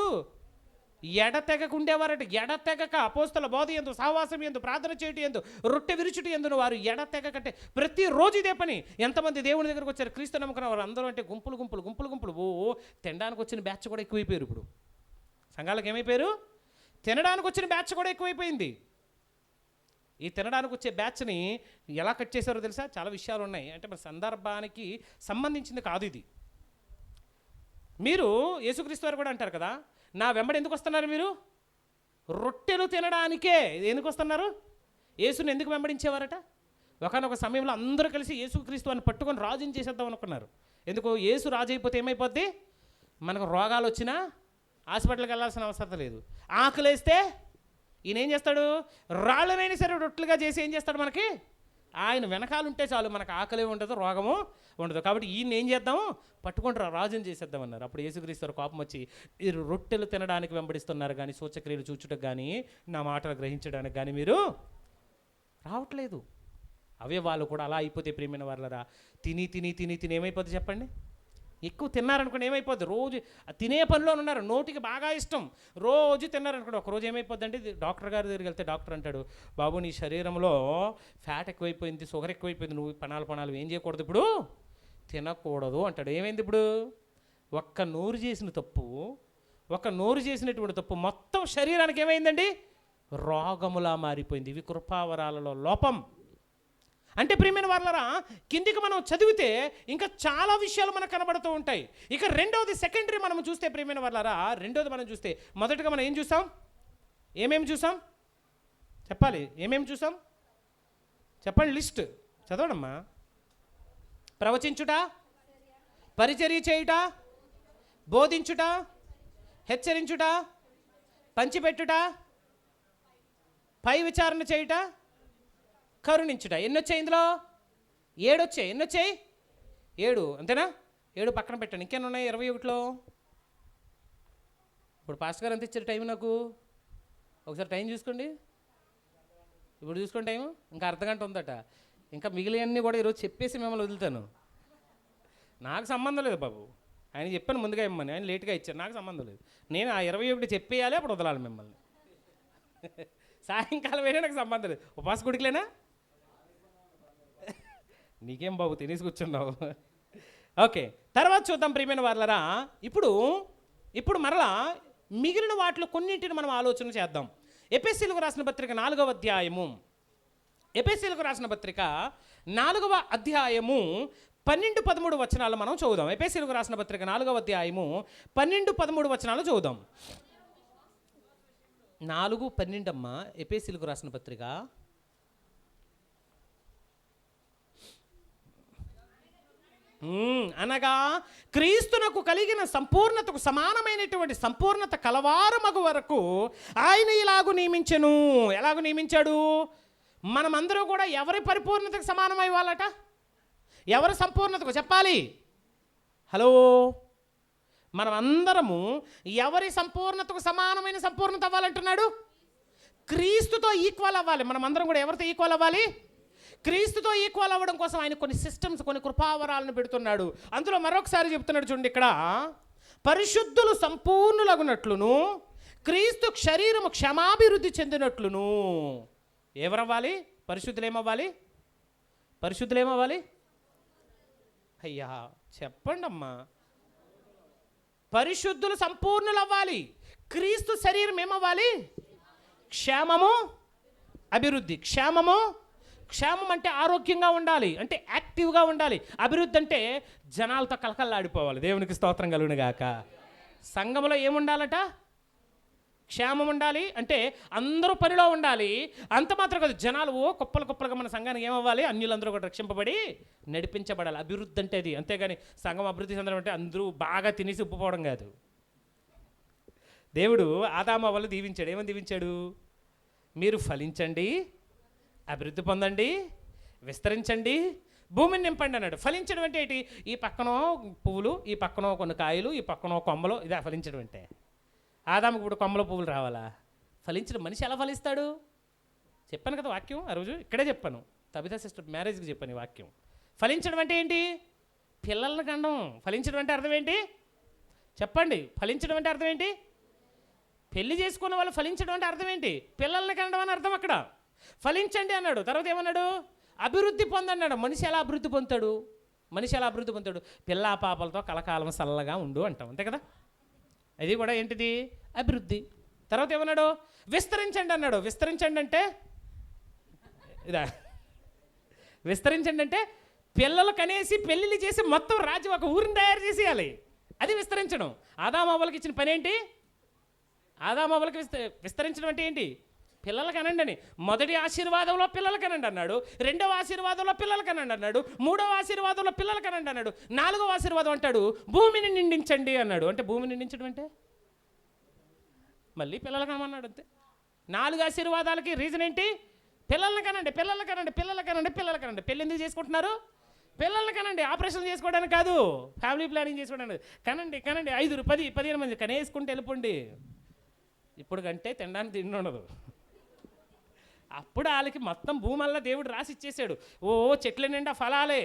ఎడతెగక ఉండేవారట. ఎడతెగక అపోస్తల బోధ యందు, సహవాసం యందు, ప్రార్థన చేయుట యందు, రొట్టె విరుచుట యందును వారు ఎడతెగకంటే ప్రతిరోజు ఇదే పని. ఎంతమంది దేవుని దగ్గరకు వచ్చారు క్రీస్తు నమ్ముకున్న వారు అందరూ? అంటే గుంపులు. ఓ తినడానికి వచ్చిన బ్యాచ్ కూడా ఎక్కువైపోయారు. ఇప్పుడు సంఘాలకు ఏమైపోయారు? తినడానికి వచ్చిన బ్యాచ్ కూడా ఎక్కువైపోయింది. ఈ తినడానికి వచ్చే బ్యాచ్ని ఎలా కట్ చేశారో తెలుసా? చాలా విషయాలు ఉన్నాయి. అంటే మన సందర్భానికి సంబంధించింది కాదు ఇది. మీరు యేసుక్రీస్తు వారు కూడా అంటారు కదా, నా వెంబడి ఎందుకు వస్తున్నారు మీరు? రొట్టెలు తినడానికే. ఎందుకు వస్తున్నారు? యేసుని ఎందుకు వెంబడించేవారట? ఒకనొక సమయంలో అందరూ కలిసి యేసుక్రీస్తు వారిని పట్టుకొని రాజుని చేసేద్దాం అనుకున్నారు. ఎందుకు? యేసు రాజు అయిపోతే ఏమైపోద్ది? మనకు రోగాలు వచ్చినా హాస్పిటల్కి వెళ్ళాల్సిన అవసరం లేదు. ఆకలేస్తే ఈయన ఏం చేస్తాడు? రాళ్ళనైనా సరే రొట్టెలుగా చేసి ఏం చేస్తాడు? మనకి ఆయన వెనకాలంటే చాలు, మనకు ఆకలి ఉండదు, రోగము ఉండదు. కాబట్టి ఈయన ఏం చేద్దాము? పట్టుకుంటారు, రాజుని చేసేద్దామన్నారు. అప్పుడు యేసుక్రీస్తు కోపం వచ్చి, మీరు రొట్టెలు తినడానికి వెంబడిస్తున్నారు కానీ సూచక్రియలు చూచుటకు కానీ నా మాటలు గ్రహించడానికి కానీ మీరు రావట్లేదు. అవే వాళ్ళు కూడా అలా అయిపోతే ప్రియమైన వాళ్ళరా, తిని ఏమైపోద్ది చెప్పండి? ఎక్కువ తిన్నారనుకోండి ఏమైపోద్ది? రోజు తినే పనిలో ఉన్నారు, నోటికి బాగా ఇష్టం, రోజు తిన్నారనుకోండి, ఒకరోజు ఏమైపోద్ది అంటే డాక్టర్ గారి దగ్గరికి వెళ్తే డాక్టర్ అంటాడు, బాబు నీ శరీరంలో ఫ్యాట్ ఎక్కువైపోయింది, షుగర్ ఎక్కువైపోయింది, నువ్వు పనాలు ఏం చేయకూడదు, ఇప్పుడు తినకూడదు అంటాడు. ఏమైంది ఇప్పుడు? ఒక్క నోరు చేసినటువంటి తప్పు మొత్తం శరీరానికి ఏమైందండి? రోగములా మారిపోయింది. ఇవి కృపావరాలలో లోపం. అంటే ప్రియమైన వాళ్ళరా, కిందికి మనం చదివితే ఇంకా చాలా విషయాలు మనకు కనబడుతూ ఉంటాయి. ఇక రెండవది సెకండరీ మనం చూస్తే ప్రియమైన వాళ్ళరా, రెండవది మనం చూస్తే మొదటగా మనం ఏం చూసాం? ఏమేమి చూసాం చెప్పాలి? ఏమేమి చూసాం చెప్పండి? లిస్ట్ చదవడమ్మా. ప్రవచించుట, పరిచర్య చేయుట, బోధించుట, హెచ్చరించుట, పంచిపెట్టుట, పై విచారణ చేయుట, కరుణించుట. ఎన్నొచ్చాయి ఇందులో? 7 వచ్చాయి. ఎన్నొచ్చాయి? 7. అంతేనా? 7 పక్కన పెట్టండి. ఇంకేనా ఉన్నాయి 21లో? ఇప్పుడు పాస్టర్ గారు ఎంత ఇచ్చారు టైం నాకు? ఒకసారి టైం చూసుకోండి. ఇప్పుడు చూసుకోండి టైం. ఇంకా అర్ధగంట ఉందట. ఇంకా మిగిలినవన్నీ కూడా ఈరోజు చెప్పేసి మిమ్మల్ని వదులుతాను. నాకు సంబంధం లేదు బాబు. ఆయన చెప్పాను ముందుగా ఇమ్మని, ఆయన లేట్గా ఇచ్చారు, నాకు సంబంధం లేదు. నేను ఆ 21 చెప్పేయాలి, అప్పుడు వదలాలి మిమ్మల్ని. సాయంకాలం అయినా నాకు సంబంధం లేదు. ఉపవాస గుడికిలేనా? నీకేం బాబు తినేసి కూర్చున్నావు? ఓకే, తర్వాత చూద్దాం ప్రియమైన వాళ్ళరా. ఇప్పుడు మరలా మిగిలిన వాటిలో కొన్నింటిని మనం ఆలోచన చేద్దాం. ఎఫెసీయులకు రాసిన పత్రిక 4వ అధ్యాయము, ఎఫెసీయులకు రాసిన పత్రిక 4వ అధ్యాయము 12-13 వచనాలు మనం చదువుదాం. ఎఫెసీయులకు రాసిన పత్రిక 4వ అధ్యాయము 12-13 వచనాలు చదువుదాం. 4:12 అమ్మా, ఎఫెసీయులకు రాసిన పత్రిక. అనగా క్రీస్తునకు కలిగిన సంపూర్ణతకు సమానమైనటువంటి సంపూర్ణత కలవారమగు వరకు ఆయన ఇలాగూ నియమించెను. ఎలాగూ నియమించాడు? మనమందరూ కూడా ఎవరి పరిపూర్ణతకు సమానమై వాళ్ళట? ఎవరి సంపూర్ణతకు చెప్పాలి? హలో, మనమందరము ఎవరి సంపూర్ణతకు సమానమైన సంపూర్ణత అవ్వాలంటున్నాడు? క్రీస్తుతో ఈక్వల్ అవ్వాలి. మనమందరం కూడా ఎవరితో ఈక్వల్ అవ్వాలి? క్రీస్తుతో ఈక్వల్ అవ్వడం కోసం ఆయన కొన్ని సిస్టమ్స్, కొన్ని కృపావరాలను పెడుతున్నాడు. అందులో మరొకసారి చెప్తున్నాడు చూడండి, ఇక్కడ పరిశుద్ధులు సంపూర్ణులగునట్లును క్రీస్తు శరీరము క్షమాభివృద్ధి చెందినట్లును. ఎవరవ్వాలి? పరిశుద్ధులేమవ్వాలి? పరిశుద్ధులేమవ్వాలి? అయ్యా చెప్పండి అమ్మా. పరిశుద్ధులు సంపూర్ణులు అవ్వాలి. క్రీస్తు శరీరం ఏమవ్వాలి? క్షేమము, అభివృద్ధి. క్షేమం అంటే ఆరోగ్యంగా ఉండాలి, అంటే యాక్టివ్గా ఉండాలి. అభివృద్ధి అంటే జనాలతో కలకల్లాడిపోవాలి. దేవునికి స్తోత్రం కలుగును గాక. సంఘంలో ఏముండాలట? క్షేమం ఉండాలి, అంటే అందరూ పనిలో ఉండాలి. అంత మాత్రం కాదు, జనాలు కుప్పలుగా మన సంఘానికి ఏమవ్వాలి? అన్యులందరూ కూడా రక్షింపబడి నడిపించబడాలి. అభివృద్ధి అంటే అది. అంతేగాని సంఘం అభివృద్ధి చెందడం అంటే అందరూ బాగా తినేసి ఉప్పుపోవడం కాదు. దేవుడు ఆదాము అవ్వలను దీవించాడు. ఏమని దీవించాడు? మీరు ఫలించండి, అభివృద్ధి పొందండి, విస్తరించండి, భూమిని నింపండి అన్నాడు. ఫలించడం అంటే ఏంటి? ఈ పక్కనో పువ్వులు, ఈ పక్కనో కొన్ని కాయలు, ఈ పక్కనో కొమ్మలు. ఇదే ఫలించడం అంటే. ఆదాముకు ఇప్పుడు కొమ్మలో పువ్వులు రావాలా? ఫలించడం. మనిషి ఎలా ఫలిస్తాడు? చెప్పాను కదా వాక్యం ఆ రోజు, ఇక్కడే చెప్పాను. తబితా సిస్టర్ మ్యారేజ్కి చెప్పాను ఈ వాక్యం. ఫలించడం అంటే ఏంటి? పిల్లల్ని కండం. ఫలించడం అంటే అర్థం ఏంటి? చెప్పండి. ఫలించడం అంటే అర్థం ఏంటి? పెళ్లి చేసుకున్న వాళ్ళు ఫలించడం అంటే అర్థం ఏంటి? పిల్లల్ని కండం అని అర్థం. అక్కడ ఫలించండి అన్నాడు. తర్వాత ఏమన్నాడు? అభివృద్ధి పొందన్నాడు. మనిషి ఎలా అభివృద్ధి పొందుతాడు? పిల్ల పాపలతో కలకాలం సల్లగా ఉండు అంటాం, అంతే కదా. అది కూడా ఏంటిది? అభివృద్ధి. తర్వాత ఏమన్నాడు? విస్తరించండి అన్నాడు. విస్తరించండి అంటే ఇదా? విస్తరించండి అంటే పిల్లలు కనేసి పెళ్ళిళ్ళు చేసి మొత్తం రాజ్యం ఒక ఊరిని తయారు చేసేయాలి. అది విస్తరించడం. ఆదాము అవ్వలకి ఇచ్చిన పని ఏంటి? ఆదాము అవ్వలకి విస్తరించడం అంటే ఏంటి? పిల్లలు కనండి అని. మొదటి ఆశీర్వాదంలో పిల్లలు కనండి అన్నాడు, రెండవ ఆశీర్వాదంలో పిల్లలు కనండి అన్నాడు, మూడవ ఆశీర్వాదంలో పిల్లలు కనండి అన్నాడు, నాలుగవ ఆశీర్వాదం అంటాడు భూమిని నిండించండి అన్నాడు. అంటే భూమిని నిండించడం అంటే మళ్ళీ పిల్లలు కనమన్నాడు, అంతే. 4 ఆశీర్వాదాలకి రీజన్ ఏంటి? పిల్లల్ని కనండి. పెళ్ళి ఎందుకు చేసుకుంటున్నారు? పిల్లల్ని కనండి. ఆపరేషన్ చేసుకోవడానికి కాదు, ఫ్యామిలీ ప్లానింగ్ చేసుకోవడానికి. కనండి 5, 10, 15 మంది కనేసుకుంటే వెళ్ళిపోండి. ఇప్పుడు కంటే తినడానికి తిండి ఉండదు. అప్పుడు వాళ్ళకి మొత్తం భూమల్లా దేవుడు రాసి ఇచ్చేసాడు. చెట్ల నిండా ఫలాలే,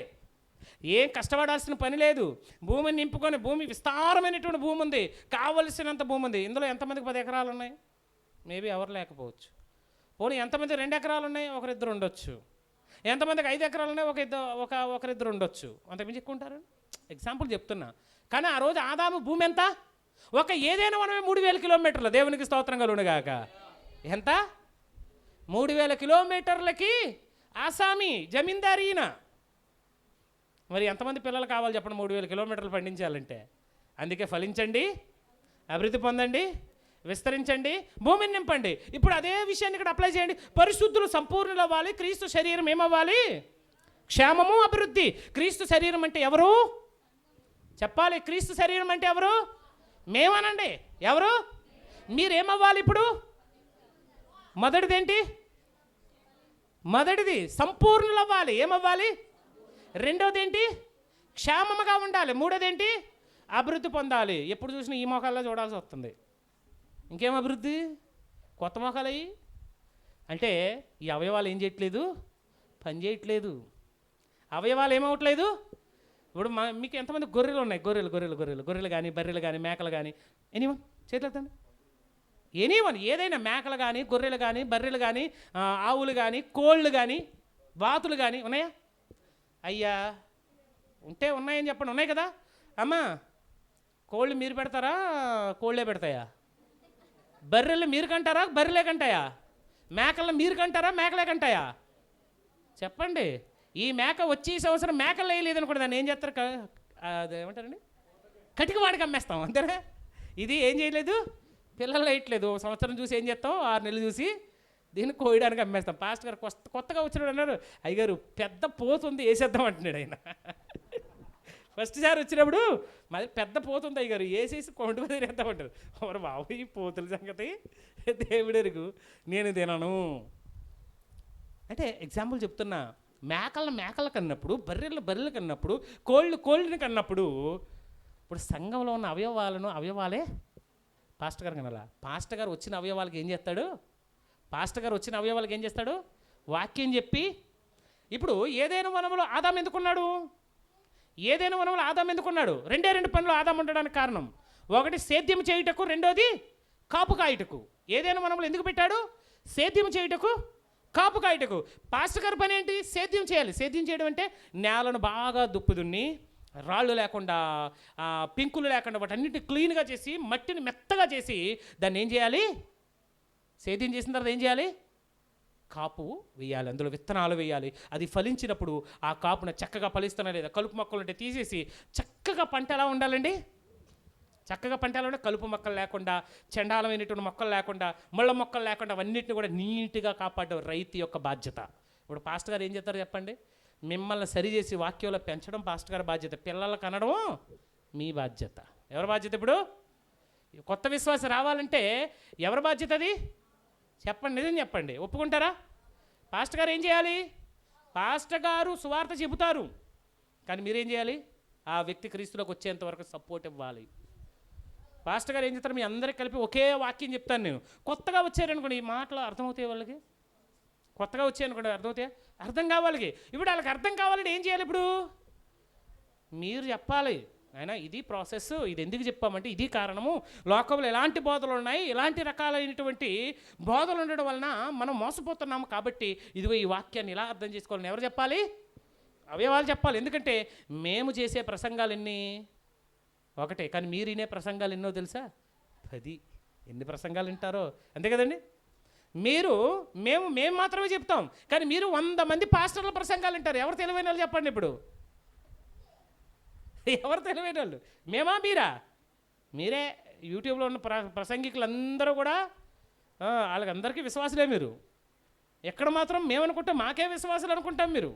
ఏం కష్టపడాల్సిన పని లేదు. భూమిని నింపుకొని, భూమి విస్తారమైనటువంటి భూమి ఉంది, కావలసినంత భూమి ఉంది. ఇందులో ఎంతమందికి 10 ఎకరాలు ఉన్నాయి? మేబీ ఎవరు లేకపోవచ్చు. పోనీ ఎంతమంది 2 ఎకరాలు ఉన్నాయి? ఒకరిద్దరు ఉండొచ్చు. ఎంతమందికి 5 ఎకరాలు ఉన్నాయి? ఒకరిద్దరు ఉండొచ్చు. అంతకుమించి ఎక్కువ ఉంటారు. ఎగ్జాంపుల్ చెప్తున్నా. కానీ ఆ రోజు ఆదాము భూమి ఎంత? ఏదైనా మనమే 3000 కిలోమీటర్లు. దేవునికి స్తోత్రం కలుగునుగాక. ఎంత? 3000 కిలోమీటర్లకి ఆసామి జమీందారీ ఈయన. మరి ఎంతమంది పిల్లలు కావాలి చెప్పండి 3000 కిలోమీటర్లు పండించాలంటే? అందుకే ఫలించండి, అభివృద్ధి పొందండి, విస్తరించండి, భూమిని నింపండి. ఇప్పుడు అదే విషయాన్ని ఇక్కడ అప్లై చేయండి. పరిశుద్ధులు సంపూర్ణులు అవ్వాలి. క్రీస్తు శరీరం ఏమవ్వాలి? క్షేమము, అభివృద్ధి. క్రీస్తు శరీరం అంటే ఎవరు చెప్పాలి? క్రీస్తు శరీరం అంటే ఎవరు? మేమనండి. ఎవరు? మీరేమవ్వాలి? ఇప్పుడు మొదటిది సంపూర్ణులు అవ్వాలి. ఏమవ్వాలి? రెండోది ఏంటి? క్షేమముగా ఉండాలి. మూడోది ఏంటి? అభివృద్ధి పొందాలి. ఎప్పుడు చూసినా ఈ మోకాల్లో చూడాల్సి వస్తుంది. ఇంకేం అభివృద్ధి? కొత్త మోకాలు అయ్యి అంటే ఈ అవయవాలు ఏం చేయట్లేదు? పని చేయట్లేదు. అవయవాలు ఏమవట్లేదు? ఇప్పుడు మీకు ఎంతమంది గొర్రెలు ఉన్నాయి? గొర్రెలు కానీ, బర్రెలు కానీ, మేకలు కానీ, ఎనీవన్ చేతులెత్తండి. ఎనీవన్ ఏదైనా, మేకలు కానీ, గొర్రెలు కానీ, బర్రెలు కానీ, ఆవులు కానీ, కోళ్ళు కానీ, బాతులు కానీ ఉన్నాయా? అయ్యా ఉంటే ఉన్నాయని చెప్పండి. ఉన్నాయి కదా అమ్మా? కోళ్ళు మీరు పెడతారా, కోళ్ళే పెడతాయా? బర్రెలు మీరు కంటారా, బర్రెలే కంటాయా? మేకలను మీరు కంటారా, మేకలే కంటాయా? చెప్పండి. ఈ మేక వచ్చి ఈ సంవత్సరం మేకలు వేయలేదు అనుకోండి, దాన్ని ఏం చేస్తారు? అది ఏమంటారండి, కటిక వాడికి అమ్మేస్తాం అంతేనా? ఇది ఏం చేయలేదు, పిల్లలు వేయట్లేదు. సంవత్సరం చూసి ఏం చేస్తాం, 6 నెలలు చూసి దీన్ని కోయడానికి అమ్మేస్తాం. పాస్టర్ గారు కొత్తగా వచ్చినాడు అన్నారు, అయ్యగారు పెద్ద పోతుంది వేసేద్దాం అంటున్నాడు ఆయన. ఫస్ట్ సారి వచ్చినప్పుడు మరి పెద్ద పోతుంది అయ్యగారు వేసేసి కొండ మీద తినేద్దామంటారు. ఎవరు బాబు ఈ పోతుల సంగతి దేవుడెరుగు, నేను తినను అంటే ఎగ్జాంపుల్ చెప్తున్నా. మేకల కన్నప్పుడు, బర్రెలు కన్నప్పుడు, కోళ్ళని కన్నప్పుడు, ఇప్పుడు సంఘంలో ఉన్న అవయవాలే పాస్టర్ గారు కనాలా? పాస్టర్ గారు వచ్చిన అవయవాలకి ఏం చేస్తాడు? వాక్యం చెప్పి. ఇప్పుడు ఏదైనా వనంలో ఆదాం ఎందుకున్నాడు? రెండే 2 పనులు ఆదాం ఉండడానికి కారణం. ఒకటి సేద్యం చేయుటకు, రెండోది కాపు కాయుటకు. ఏదైనా వనంలో ఎందుకు పెట్టాడు? సేద్యం చేయుటకు, కాపు కాయుటకు. పాస్టర్ గారి పని ఏంటి? సేద్యం చేయాలి. సేద్యం చేయడం అంటే నేలను బాగా దున్ని, రాళ్ళు లేకుండా, పింకులు లేకుండా వాటన్నిటిని క్లీన్గా చేసి, మట్టిని మెత్తగా చేసి దాన్ని ఏం చేయాలి? సేద్యం చేసిన తర్వాత ఏం చేయాలి? కాపు వేయాలి, అందులో విత్తనాలు వేయాలి. అది ఫలించినప్పుడు ఆ కాపున చక్కగా ఫలిస్తున్నా లేదా, కలుపు మొక్కలు ఉంటే తీసేసి చక్కగా పంట ఎలా ఉండాలండి? కలుపు మొక్కలు లేకుండా, చండాలమైనటువంటి మొక్కలు లేకుండా, ముళ్ళ మొక్కలు లేకుండా అవన్నిటిని కూడా నీట్గా కాపాడడం రైతు యొక్క బాధ్యత. ఇప్పుడు పాస్టర్ గారు ఏం చేస్తారు చెప్పండి? మిమ్మల్ని సరిచేసి వాక్యంలో పెంచడం పాస్టర్ గారి బాధ్యత. పిల్లలు కనడం మీ బాధ్యత. ఎవరి బాధ్యత? ఇప్పుడు కొత్త విశ్వాసం రావాలంటే ఎవరి బాధ్యత అది? చెప్పండి, నిజం చెప్పండి, ఒప్పుకుంటారా? పాస్టర్ గారు ఏం చేయాలి? పాస్టర్ గారు సువార్త చెబుతారు, కానీ మీరేం చేయాలి? ఆ వ్యక్తి క్రీస్తులోకి వచ్చేంత వరకు సపోర్ట్ ఇవ్వాలి. పాస్టర్ గారు ఏం చెప్తారు? మీ అందరికి కలిపి ఒకే వాక్యం చెప్తాను నేను. కొత్తగా వచ్చారనుకోండి, ఈ మాటలు అర్థమవుతాయి వాళ్ళకి. కొత్తగా వచ్చాయనుకోండి అర్థమవుతాయి, అర్థం కావాలి. ఇప్పుడు వాళ్ళకి అర్థం కావాలంటే ఏం చేయాలి? ఇప్పుడు మీరు చెప్పాలి, అయినా ఇది ప్రాసెస్, ఇది ఎందుకు చెప్పామంటే ఇది కారణము, లోకంలో ఎలాంటి బోధలు ఉన్నాయి, ఇలాంటి రకాలైనటువంటి బోధలు ఉండడం వలన మనం మోసపోతున్నాము, కాబట్టి ఇదిగో ఈ వాక్యాన్ని ఇలా అర్థం చేసుకోవాలని ఎవరు చెప్పాలి? అవయవాలు చెప్పాలి. ఎందుకంటే మేము చేసే ప్రసంగాలు ఎన్ని? ఒకటే, కానీ మీరు వినే ప్రసంగాలు ఎన్నో తెలుసా? 10. ఎన్ని ప్రసంగాలు వింటారో, అంతే కదండి? మేము మాత్రమే చెప్తాం, కానీ మీరు 100 మంది పాస్టర్ల ప్రసంగాలు వింటారు. ఎవరు తెలివైన వాళ్ళు చెప్పండి? ఇప్పుడు ఎవరు తెలివైన వాళ్ళు? మేమా మీరా? మీరే. యూట్యూబ్లో ఉన్న ప్రసంగికులు అందరూ కూడా వాళ్ళకందరికీ విశ్వాసులే. మీరు ఎక్కడ మాత్రం మేమనుకుంటాం, మాకే విశ్వాసులు అనుకుంటాం, మీరు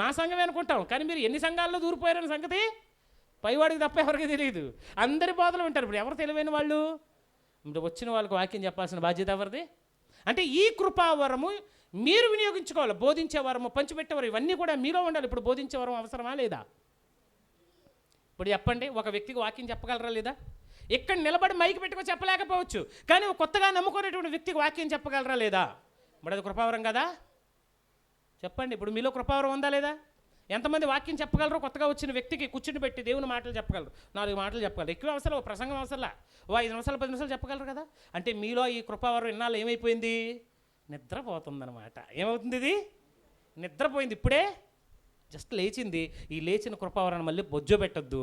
మా సంఘమే అనుకుంటాం, కానీ మీరు ఎన్ని సంఘాల్లో దూరిపోయారని సంగతి పైవాడికి తప్ప ఎవరికి తెలియదు. అందరి బోధలు వింటారు. ఇప్పుడు ఎవరు తెలివైన వాళ్ళు? ఇప్పుడు వచ్చిన వాళ్ళకి వాక్యం చెప్పాల్సిన బాధ్యత ఎవరిది? అంటే ఈ కృపావరము మీరు వినియోగించుకోవాలి. బోధించే వరము, పంచిపెట్టేవారు, ఇవన్నీ కూడా మీలో ఉండాలి. ఇప్పుడు బోధించే వరం అవసరమా లేదా? ఇప్పుడు చెప్పండి, ఒక వ్యక్తికి వాక్యం చెప్పగలరా లేదా? ఇక్కడ నిలబడి మైకి పెట్టుకొని చెప్పలేకపోవచ్చు, కానీ కొత్తగా నమ్ముకునేటువంటి వ్యక్తికి వాక్యం చెప్పగలరా లేదా? మరి అది కృపావరం కదా? చెప్పండి, ఇప్పుడు మీలో కృపావరం ఉందా లేదా? ఎంతమంది వాక్యం చెప్పగలరు? కొత్తగా వచ్చిన వ్యక్తికి కూర్చుని పెట్టి దేవుని మాటలు చెప్పగలరు, 4 మాటలు చెప్పగలరు. ఎక్కువ అవసరం, ప్రసంగం అవసరంలా, 5 నిమిషాలు 10 నిమిషాలు చెప్పగలరు కదా? అంటే మీలో ఈ కృపావరం ఇన్నాళ్ళు ఏమైపోయింది? నిద్రపోతుందన్నమాట. ఏమవుతుంది? ఇది నిద్రపోయింది. ఇప్పుడే జస్ట్ లేచింది. ఈ లేచిన కృపావరాన్ని మళ్ళీ బొజ్జో పెట్టద్దు,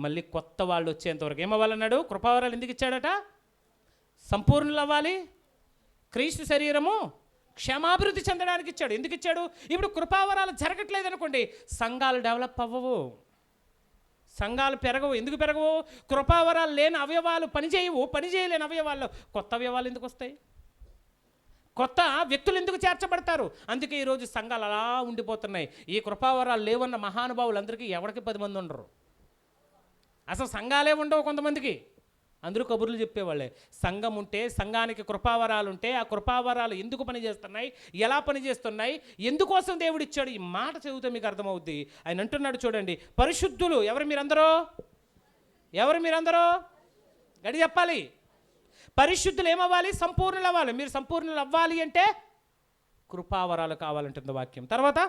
మళ్ళీ కొత్త వాళ్ళు వచ్చేంతవరకు ఏమవ్వాలన్నాడు? కృపావరాలు ఎందుకు ఇచ్చాడట? సంపూర్ణులు అవ్వాలి, క్రీస్తు శరీరము క్షేమాభివృద్ధి చెందడానికి ఇచ్చాడు. ఎందుకు ఇచ్చాడు? ఇప్పుడు కృపావరాలు జరగట్లేదు అనుకోండి, సంఘాలు డెవలప్ అవ్వవు, సంఘాలు పెరగవు. ఎందుకు పెరగవు? కృపావరాలు లేని అవయవాలు పనిచేయవు. పనిచేయలేని అవయవాల్లో కొత్త అవయవాలు ఎందుకు వస్తాయి? కొత్త వ్యక్తులు ఎందుకు చేర్చబడతారు? అందుకే ఈరోజు సంఘాలు అలా ఉండిపోతున్నాయి. ఈ కృపావరాలు లేవన్న మహానుభావులందరికీ ఎవరికి 10 మంది ఉండరు. అసలు సంఘాలే ఉండవు కొంతమందికి. అందరూ కబుర్లు చెప్పేవాళ్ళే. సంఘం ఉంటే, సంఘానికి కృపావరాలు ఉంటే, ఆ కృపావరాలు ఎందుకు పనిచేస్తున్నాయి, ఎలా పనిచేస్తున్నాయి, ఎందుకోసం దేవుడు ఇచ్చాడు, ఈ మాట చదివితే మీకు అర్థమవుద్ది. ఆయన అంటున్నాడు చూడండి, పరిశుద్ధులు. ఎవరు మీరందరూ? గడి చెప్పాలి. పరిశుద్ధులు ఏమవ్వాలి? సంపూర్ణులు అవ్వాలి. మీరు సంపూర్ణులు అవ్వాలి అంటే కృపావరాలు కావాలంటుంది వాక్యం. తర్వాత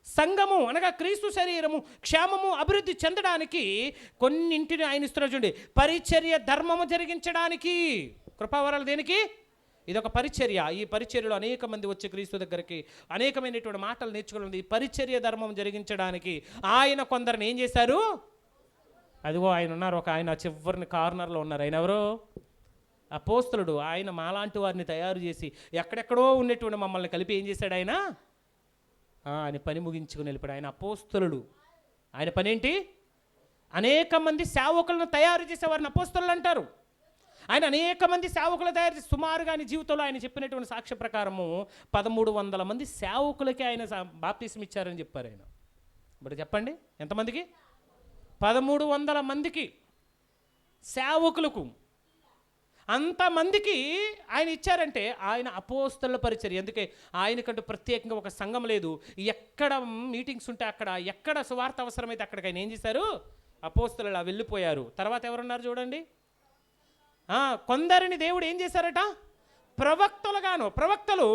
సంఘము అనగా క్రీస్తు శరీరము క్షేమము అభివృద్ధి చెందడానికి కొన్నింటిని ఆయన ఇస్తున్నారు చూడండి. పరిచర్య ధర్మము జరిగించడానికి కృపావరాలు దేనికి? ఇది ఒక పరిచర్య. ఈ పరిచర్యలో అనేక మంది వచ్చి క్రీస్తు దగ్గరికి అనేకమైనటువంటి మాటలు నేర్చుకోవాలి. ఈ పరిచర్య ధర్మం జరిగించడానికి ఆయన కొందరిని ఏం చేశారు? అదిగో ఆయన ఉన్నారు, ఒక ఆయన చివరిని కార్నర్లో ఉన్నారు. ఆయన ఎవరు? అపోస్తలుడు. ఆయన మాలాంటి వారిని తయారు చేసి ఎక్కడెక్కడో ఉన్నటువంటి మమ్మల్ని కలిపి ఏం చేశాడు ఆయన? ఆయన పని ముగించుకుని వెళ్ళిపోయాడు. ఆయన అపోస్తలుడు. ఆయన పని ఏంటి? అనేక మంది సేవకులను తయారు చేసేవారిని అపోస్తలులు అంటారు. ఆయన అనేక మంది సేవకులు తయారు చేసి సుమారుగా ఆయన జీవితంలో ఆయన చెప్పినటువంటి సాక్ష్య ప్రకారము 1300 మంది సేవకులకి ఆయన బాప్తిసం ఇచ్చారని చెప్పారు ఆయన. ఇప్పుడు చెప్పండి ఎంతమందికి? 1300 మందికి సేవకులకు అంతమందికి ఆయన ఇచ్చారంటే ఆయన అపోస్తలుల పరిచర్య. అందుకే ఆయనకంటూ ప్రత్యేకంగా ఒక సంఘం లేదు. ఎక్కడ మీటింగ్స్ ఉంటే అక్కడ, ఎక్కడ సువార్త అవసరమైతే అక్కడికి ఆయన ఏం చేశారు? అపోస్తలులు వెళ్ళిపోయారు. తర్వాత ఎవరున్నారు చూడండి. కొందరిని దేవుడు ఏం చేశారట? ప్రవక్తలుగాను. ప్రవక్తలు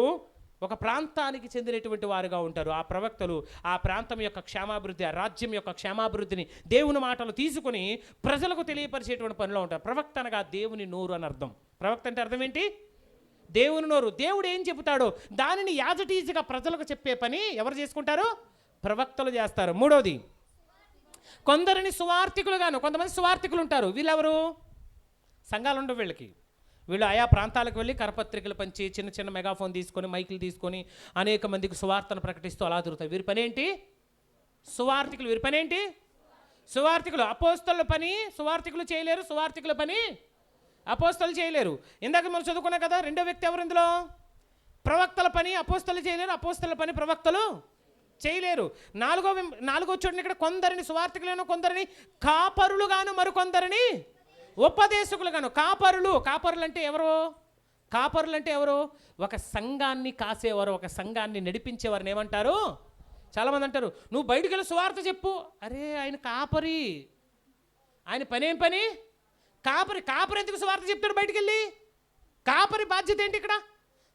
ఒక ప్రాంతానికి చెందినటువంటి వారుగా ఉంటారు. ఆ ప్రవక్తలు ఆ ప్రాంతం యొక్క క్షేమాభివృద్ధి, ఆ రాజ్యం యొక్క క్షేమాభివృద్ధిని దేవుని మాటలు తీసుకుని ప్రజలకు తెలియపరిచేటువంటి పనిలో ఉంటారు. ప్రవక్త అనగా దేవుని నోరు అని అర్థం. ప్రవక్త అంటే అర్థం ఏంటి? దేవుని నోరు. దేవుడు ఏం చెబుతాడో దానిని యాజటీజీగా ప్రజలకు చెప్పే పని ఎవరు చేసుకుంటారు? ప్రవక్తలు చేస్తారు. మూడవది, కొందరిని సువార్థికులుగాను. కొంతమంది సువార్థికులు ఉంటారు. వీళ్ళెవరు? సంఘాలు ఉండవు వీళ్ళకి. వీళ్ళు ఆయా ప్రాంతాలకు వెళ్ళి కరపత్రికలు పంచి చిన్న చిన్న మెగాఫోన్ తీసుకొని మైకులు తీసుకొని అనేక మందికి సువార్తను ప్రకటిస్తూ అలా తిరుగుతారు. వీరి పని ఏంటి? సువార్థికులు. వీరి పని ఏంటి? సువార్థికులు. అపోస్తలుల పని సువార్థికులు చేయలేరు. సువార్థికుల పని అపోస్తలు చేయలేరు. ఇందాక మనం చదువుకున్నాం కదా. రెండో వ్యక్తి ఎవరు ఇందులో? ప్రవక్తల పని అపోస్తలు చేయలేరు. అపోస్తల పని ప్రవక్తలు చేయలేరు. నాలుగో చూడండి ఇక్కడ, కొందరిని సువార్థికులను, కొందరిని కాపరులుగాను, మరికొందరిని ఉపదేశకులుగాను. కాపరులు అంటే ఎవరు? కాపరులు అంటే ఎవరు? ఒక సంఘాన్ని కాసేవారు, ఒక సంఘాన్ని నడిపించేవారిని ఏమంటారు? చాలామంది అంటారు, నువ్వు బయటికి వెళ్ళి సువార్త చెప్పు. అరే ఆయన కాపరి. ఆయన పని ఏం పని? కాపరి. కాపరి ఎందుకు సువార్త చెప్తాడు బయటికి వెళ్ళి? కాపరి బాధ్యత ఏంటి ఇక్కడ?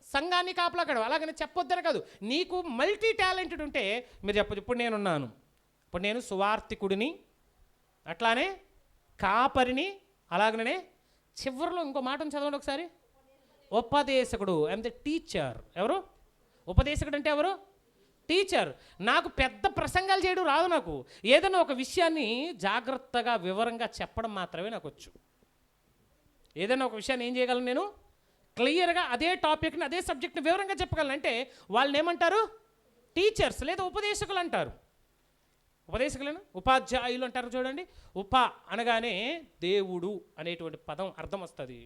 సంఘాన్ని కాపలాకడం. అలాగని చెప్పొద్దని కాదు. నీకు మల్టీ టాలెంటెడ్ ఉంటే మీరు చెప్పచ్చు. ఇప్పుడు నేనున్నాను, ఇప్పుడు నేను సువార్థికుడిని, అట్లానే కాపరిని, అలాగనే చివరిలో ఇంకో మాటను చదవండి ఒకసారి. ఉపదేశకుడు. I'm the teacher. ఎవరు? ఉపదేశకుడు అంటే ఎవరు? టీచర్. నాకు పెద్ద ప్రసంగాలు చేయడం రాదు. నాకు ఏదైనా ఒక విషయాన్ని జాగ్రత్తగా వివరంగా చెప్పడం మాత్రమే నాకు వచ్చు. ఏదైనా ఒక విషయాన్ని ఏం చేయగలను నేను? క్లియర్గా అదే టాపిక్ని, అదే సబ్జెక్ట్ని వివరంగా చెప్పగలను. అంటే వాళ్ళని ఏమంటారు? టీచర్స్ లేదా ఉపదేశకులు అంటారు. ఉపదేశకులను ఉపాధ్యాయులు అంటారు. చూడండి, ఉప అనగానే దేవుడు అనేటువంటి పదం అర్థం వస్తుంది.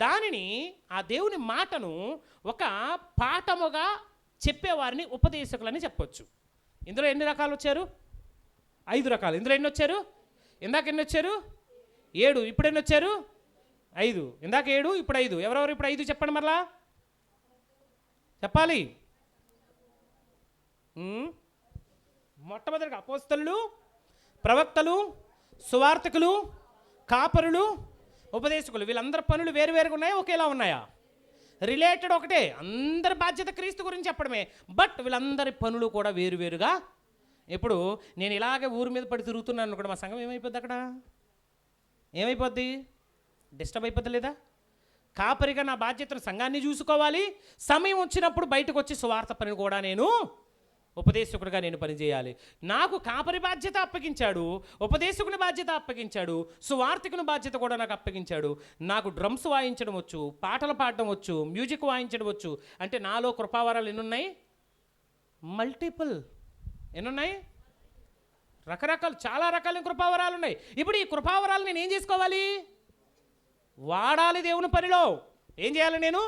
దానిని, ఆ దేవుని మాటను ఒక పాఠముగా చెప్పేవారిని ఉపదేశకులని చెప్పొచ్చు. ఇందులో ఎన్ని రకాలు వచ్చారు? 5 రకాలు. ఇందులో ఎన్ని వచ్చారు? ఇందాక ఎన్ని వచ్చారు? 7. ఇప్పుడు ఎన్ని వచ్చారు? 5. ఇందాక 7, ఇప్పుడు 5. ఎవరెవరు ఇప్పుడు 5 చెప్పండి మరలా చెప్పాలి. మొట్టమొదటిగా అపోస్తలులు, ప్రవక్తలు, సువార్థికులు, కాపరులు, ఉపదేశకులు. వీళ్ళందరి పనులు వేరువేరుగా ఉన్నాయా? ఒకేలా ఉన్నాయా? రిలేటెడ్ ఒకటే. అందరి బాధ్యత క్రీస్తు గురించి చెప్పడమే. బట్ వీళ్ళందరి పనులు కూడా వేరువేరుగా. ఇప్పుడు నేను ఇలాగే ఊరి మీద పడి తిరుగుతున్నాను అనుకోండి, మా సంఘం ఏమైపోద్ది? అక్కడ ఏమైపోద్ది? డిస్టర్బ్ అయిపోద్ది లేదా? కాపరిగా నా బాధ్యతను సంఘాన్ని చూసుకోవాలి. సమయం వచ్చినప్పుడు బయటకు వచ్చి సువార్త పని కూడా నేను ఉపదేశకుడిగా నేను పనిచేయాలి. నాకు కాపరి బాధ్యత అప్పగించాడు, ఉపదేశకుని బాధ్యత అప్పగించాడు, సువార్థికుని బాధ్యత కూడా నాకు అప్పగించాడు. నాకు డ్రమ్స్ వాయించడం వచ్చు, పాటలు పాడడం వచ్చు, మ్యూజిక్ వాయించడం వచ్చు. అంటే నాలో కృపావరాలు ఎన్నున్నాయి? మల్టిపుల్. ఎన్నున్నాయి? రకరకాలు, చాలా రకాల కృపావరాలు ఉన్నాయి. ఇప్పుడు ఈ కృపావరాలు నేను ఏం చేసుకోవాలి? వాడాలి. దేవుని పనిలో ఏం చేయాలి? నేను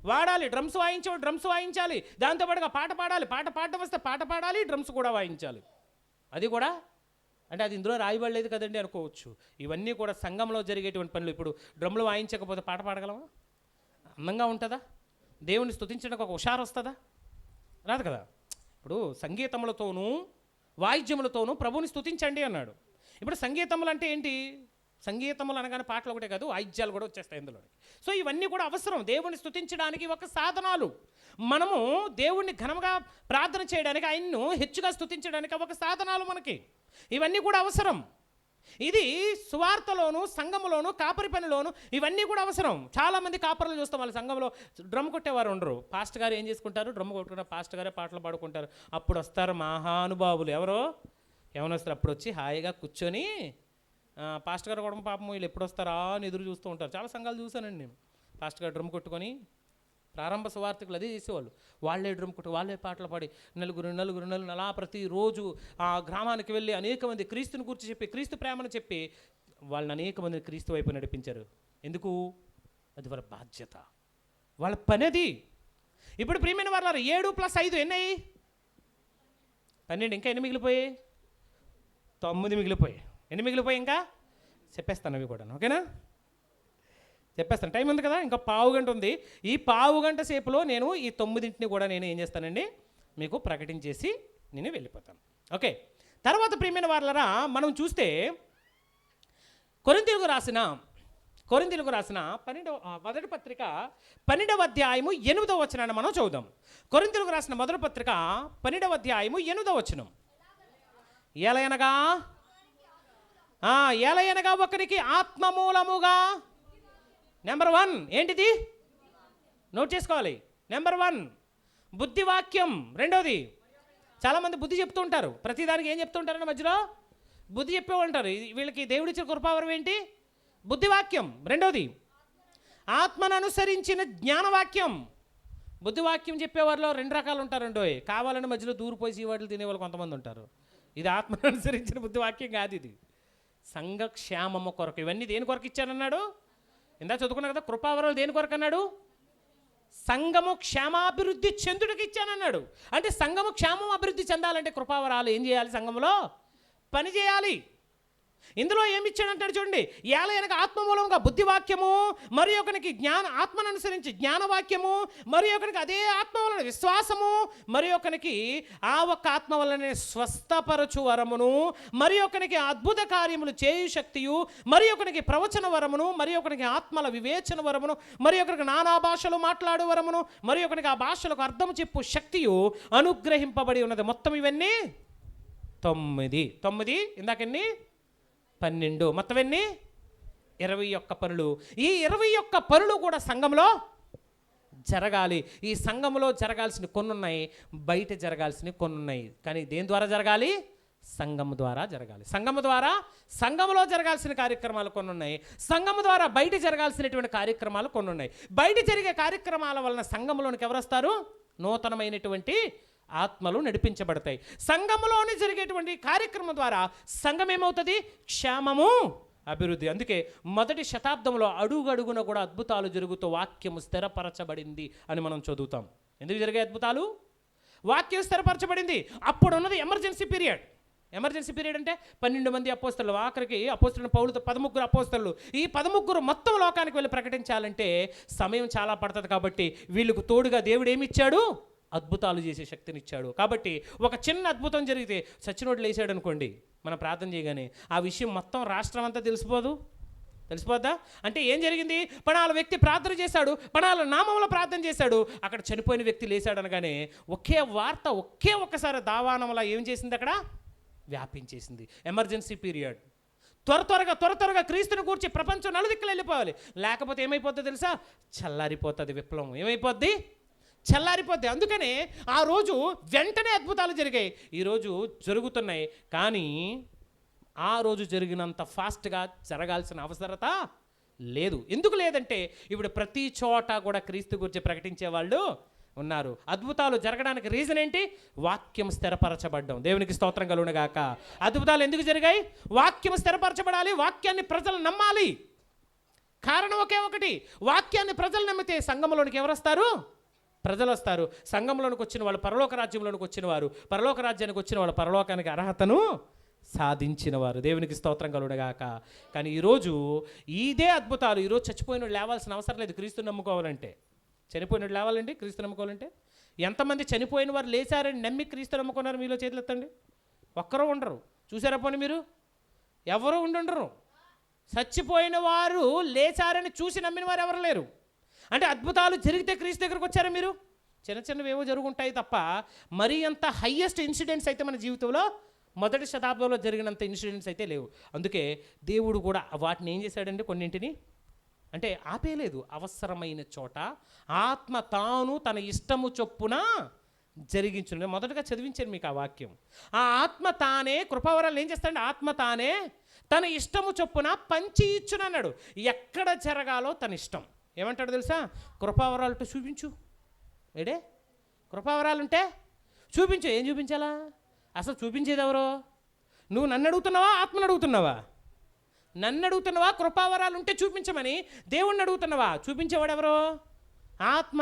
వాడాలి. డ్రమ్స్ వాయించాలి, డ్రమ్స్ వాయించాలి. దాంతోపాటుగా పాట పాడాలి, పాట పాడడం వస్తే పాట పాడాలి, డ్రమ్స్ కూడా వాయించాలి. అది కూడా అంటే అది ఇందులో రాయబడలేదు కదండి అనుకోవచ్చు. ఇవన్నీ కూడా సంఘంలో జరిగేటువంటి పనులు. ఇప్పుడు డ్రమ్లు వాయించకపోతే పాట పాడగలమా? అందంగా ఉంటుందా? దేవుని స్తుతించడానికి ఒక హుషారు వస్తుందా? రాదు కదా. ఇప్పుడు సంగీతములతోనూ వాయిద్యములతోనూ ప్రభుని స్తుతించండి అన్నాడు. ఇప్పుడు సంగీతములు అంటే ఏంటి? సంగీతములు అనగానే పాటలు ఒకటే కాదు, వాయిద్యాలు కూడా వచ్చేస్తాయి ఇందులో. సో ఇవన్నీ కూడా అవసరం. దేవుని స్తుతించడానికి ఒక సాధనాలు. మనము దేవుణ్ణి ఘనంగా ప్రార్థన చేయడానికి, ఆయన్ను హెచ్చుగా స్తుతించడానికి ఒక సాధనాలు మనకి. ఇవన్నీ కూడా అవసరం. ఇది సువార్తలోను, సంఘములోను, కాపరి పనిలోను ఇవన్నీ కూడా అవసరం. చాలామంది కాపర్లు చూస్తాం, వాళ్ళ సంఘంలో డ్రమ్ కొట్టేవారు ఉండరు. పాస్టర్ గారు ఏం చేసుకుంటారు, డ్రమ్ కొట్టుకుంటారు, పాస్టర్ గారే పాటలు పాడుకుంటారు. అప్పుడు వస్తారు మహానుభావులు, ఎవరో వస్తారు. అప్పుడు వచ్చి హాయిగా కూర్చొని పాస్టర్ గారు కూడా పాపం వీళ్ళు ఎప్పుడు వస్తారా అని ఎదురు చూస్తూ ఉంటారు. చాలా సంఘాలు చూశానండి నేను. పాస్టర్ గారు డ్రమ్ కొట్టుకొని, ప్రారంభ సువార్తికులు అదే చేసేవాళ్ళు. వాళ్ళే డ్రమ్ కొట్టు, వాళ్ళే పాటలు పాడి నలుగురు అలా ప్రతిరోజు ఆ గ్రామానికి వెళ్ళి అనేక మంది క్రీస్తుని గురించి చెప్పి, క్రీస్తు ప్రేమను చెప్పి వాళ్ళని అనేక మందిని క్రీస్తు వైపు నడిపించారు. ఎందుకు? అది వాళ్ళ బాధ్యత, వాళ్ళ పని అది. ఇప్పుడు ప్రియమైన వాళ్ళ 7 + 5 ఎన్నయ్యి? 12. ఇంకా ఎన్ని మిగిలిపోయాయి? 9 మిగిలిపోయాయి. ఎన్ని మిగిలిపోయాయి? ఇంకా చెప్పేస్తాను అవి కూడా, ఓకేనా? చెప్పేస్తాను, టైం ఉంది కదా, ఇంకా పావు గంట ఉంది. ఈ పావు గంట సేపులో నేను ఈ 9 కూడా నేను ఏం చేస్తానండి, మీకు ప్రకటించేసి నేను వెళ్ళిపోతాను. ఓకే, తర్వాత ప్రియమైన వారలారా మనం చూస్తే కొరింథీయులకు రాసిన 12వ పత్రిక 12వ అధ్యాయము 8వ వచనాన్ని మనం చదువుదాం. కొరింథీయులకు రాసిన మొదటి పత్రిక 12వ అధ్యాయము 8వ వచనం. ఎలయనగా ఒకరికి ఆత్మ మూలముగా, నెంబర్ 1 ఏంటిది? నోట్ చేసుకోవాలి. నెంబర్ 1 బుద్ధివాక్యం. రెండోది, చాలామంది బుద్ధి చెప్తూ ఉంటారు, ప్రతిదానికి ఏం చెప్తూ ఉంటారని మధ్యలో బుద్ధి చెప్పే ఉంటారు. వీళ్ళకి దేవుడిచ్చిన కృపావరం ఏంటి? బుద్ధివాక్యం. రెండోది ఆత్మను అనుసరించిన జ్ఞానవాక్యం. బుద్ధివాక్యం చెప్పేవారిలో 2 రకాలు ఉంటారండో. కావాలని మధ్యలో దూరిపోయి సీవాట్లు తినేవాళ్ళు కొంతమంది ఉంటారు. ఇది ఆత్మను అనుసరించిన బుద్ధివాక్యం కాదు, ఇది సంఘక్షేమము కొరకు. ఇవన్నీ దేని కొరకు ఇచ్చానన్నాడు? ఇందా చదువుకున్నా కదా, కృపావరాలు దేని కొరకు అన్నాడు? సంఘము క్షేమాభివృద్ధి చెందుడికి ఇచ్చానన్నాడు. అంటే సంఘము క్షేమం అభివృద్ధి చెందాలంటే కృపావరాలు ఏం చేయాలి? సంఘంలో పని చేయాలి. ఇందులో ఏమి ఇచ్చాడంటాడు చూడండి. ఏలయనగా ఆత్మ మూలంగా బుద్ధివాక్యము, మరి ఒకనికి ఆత్మను అనుసరించి జ్ఞానవాక్యము, మరి ఒకనికి అదే ఆత్మ వలన విశ్వాసము, మరి ఒకనికి ఆ ఒక్క ఆత్మ వలనే స్వస్థపరచు వరమును, మరి ఒకనికి అద్భుత కార్యములు చేయు శక్తియు, మరి ఒకనికి ప్రవచన వరమును, మరి ఒకనికి ఆత్మల వివేచన వరమును, మరి ఒకరికి నానా భాషలు మాట్లాడు వరమును, మరి ఒకనికి ఆ భాషలకు అర్థము చెప్పు శక్తియు అనుగ్రహింపబడి ఉన్నది. మొత్తం ఇవన్నీ 9. ఇందాకెన్ని? 12. మొత్తం ఎన్ని? 21 పనులు. ఈ 21 పనులు కూడా సంఘంలో జరగాలి. ఈ సంఘంలో జరగాల్సిన కొన్ని ఉన్నాయి, బయట జరగాల్సినవి కొన్ని ఉన్నాయి. కానీ దేని ద్వారా జరగాలి? సంఘము ద్వారా జరగాలి. సంఘములో జరగాల్సిన కార్యక్రమాలు కొన్ని ఉన్నాయి, సంఘము ద్వారా బయట జరగాల్సినటువంటి కార్యక్రమాలు కొన్ని ఉన్నాయి. బయట జరిగే కార్యక్రమాల వలన సంఘంలోనికి ఎవరు వస్తారు? నూతనమైనటువంటి ఆత్మలు నడిపించబడతాయి. సంఘములోనే జరిగేటువంటి కార్యక్రమం ద్వారా సంఘం ఏమవుతుంది? క్షేమము, అభివృద్ధి. అందుకే మొదటి శతాబ్దంలో అడుగడుగున కూడా అద్భుతాలు జరుగుతూ వాక్యము స్థిరపరచబడింది అని మనం చదువుతాం. ఎందుకు జరిగాయి అద్భుతాలు? వాక్యం స్థిరపరచబడింది. అప్పుడు ఉన్నది ఎమర్జెన్సీ పీరియడ్. అంటే 12 మంది అపోస్తలు, ఆఖరికి అపోస్తలుని పౌలుతో 13 అపోస్తలు. ఈ 13 మొత్తం లోకానికి వెళ్ళి ప్రకటించాలంటే సమయం చాలా పడుతుంది. కాబట్టి వీళ్ళకు తోడుగా దేవుడు ఏమిచ్చాడు? అద్భుతాలు చేసే శక్తిని ఇచ్చాడు. కాబట్టి ఒక చిన్న అద్భుతం జరిగితే చచ్చినోడు లేచాడు అనుకోండి, మనం ప్రార్థన చేయగానే ఆ విషయం మొత్తం రాష్ట్రం అంతా తెలిసిపోద్దా? అంటే ఏం జరిగింది? పడాల వ్యక్తి ప్రార్థన చేశాడు, పడాల నామంలో ప్రార్థన చేశాడు, అక్కడ చనిపోయిన వ్యక్తి లేచాడు అనగానే ఒకే వార్త ఒక్కసారి దావానంలా ఏం చేసింది? అక్కడ వ్యాపించేసింది. Emergency period. త్వరగా క్రీస్తుని గూర్చి ప్రపంచం నలుదిక్కులు వెళ్ళిపోవాలి. లేకపోతే ఏమైపోద్దో తెలుసా? చల్లారిపోతుంది విప్లవం. ఏమైపోద్ది? చల్లారిపోద్ది. అందుకనే ఆ రోజు వెంటనే అద్భుతాలు జరిగాయి, ఈరోజు జరుగుతున్నాయి. కానీ ఆ రోజు జరిగినంత ఫాస్ట్గా జరగాల్సిన అవసరత లేదు. ఎందుకు లేదంటే ఇప్పుడు ప్రతి చోట కూడా క్రీస్తు గురించి ప్రకటించే వాళ్ళు ఉన్నారు. అద్భుతాలు జరగడానికి రీజన్ ఏంటి? వాక్యం స్థిరపరచబడ్డం. దేవునికి స్తోత్రం కలుగునుగాక. అద్భుతాలు ఎందుకు జరిగాయి? వాక్యం స్థిరపరచబడాలి, వాక్యాన్ని ప్రజలు నమ్మాలి. కారణం ఒకే ఒకటి, వాక్యాన్ని ప్రజలు నమ్మితే సంఘంలోనికి ఎవరు వస్తారు? ప్రజలు వస్తారు. సంఘంలోనికి వచ్చిన వాళ్ళు పరలోక రాజ్యంలోనికి వచ్చిన వారు, పరలోక రాజ్యానికి వచ్చిన వాళ్ళు పరలోకానికి అర్హతను సాధించిన వారు. దేవునికి స్తోత్రం కలుగునుగాక. కానీ ఈరోజు ఇదే అద్భుతాలు, ఈరోజు చచ్చిపోయిన లేవాల్సిన అవసరం లేదు క్రీస్తుని నమ్ముకోవాలంటే. చనిపోయినట్టు లేవాలండి క్రీస్తు నమ్ముకోవాలంటే. ఎంతమంది చనిపోయిన వారు లేచారని నమ్మి క్రీస్తు నమ్ముకున్నారు? మీలో చేతులు ఎత్తండి. ఒక్కరూ ఉండరు. చూసారా పోనీ మీరు? ఎవరు ఉండరు. చచ్చిపోయిన వారు లేచారని చూసి నమ్మిన వారు ఎవరు లేరు. అంటే అద్భుతాలు జరిగితే క్రీస్తు దగ్గరకు వచ్చారా మీరు? చిన్నవేవో జరుగుంటాయి తప్ప మరీ అంత హయ్యెస్ట్ ఇన్సిడెంట్స్ అయితే మన జీవితంలో మొదటి శతాబ్దంలో జరిగినంత ఇన్సిడెంట్స్ అయితే లేవు. అందుకే దేవుడు కూడా వాటిని ఏం చేశాడంటే కొన్నింటిని అంటే ఆపేయలేదు. అవసరమైన చోట ఆత్మ తాను తన ఇష్టము చొప్పున జరిగించు. నేను మొదటగా చదివించాను మీకు ఆ వాక్యం. ఆ ఆత్మ తానే కృపావరాలు ఏం చేస్తాడంటే ఆత్మ తానే తన ఇష్టము చొప్పున పంచి ఇచ్చునన్నాడు. ఎక్కడ జరగాలో తన ఇష్టం. ఏమంటాడు తెలుసా? కృపావరాలు చూపించు. ఏడే కృపావరాలుంటే చూపించు. ఏం చూపించాలా? అసలు చూపించేది ఎవరో? నువ్వు నన్ను అడుగుతున్నావా, ఆత్మను అడుగుతున్నావా? నన్ను అడుగుతున్నావా? కృపావరాలు ఉంటే చూపించమని దేవుణ్ణి అడుగుతున్నావా? చూపించేవాడు ఎవరో? ఆత్మ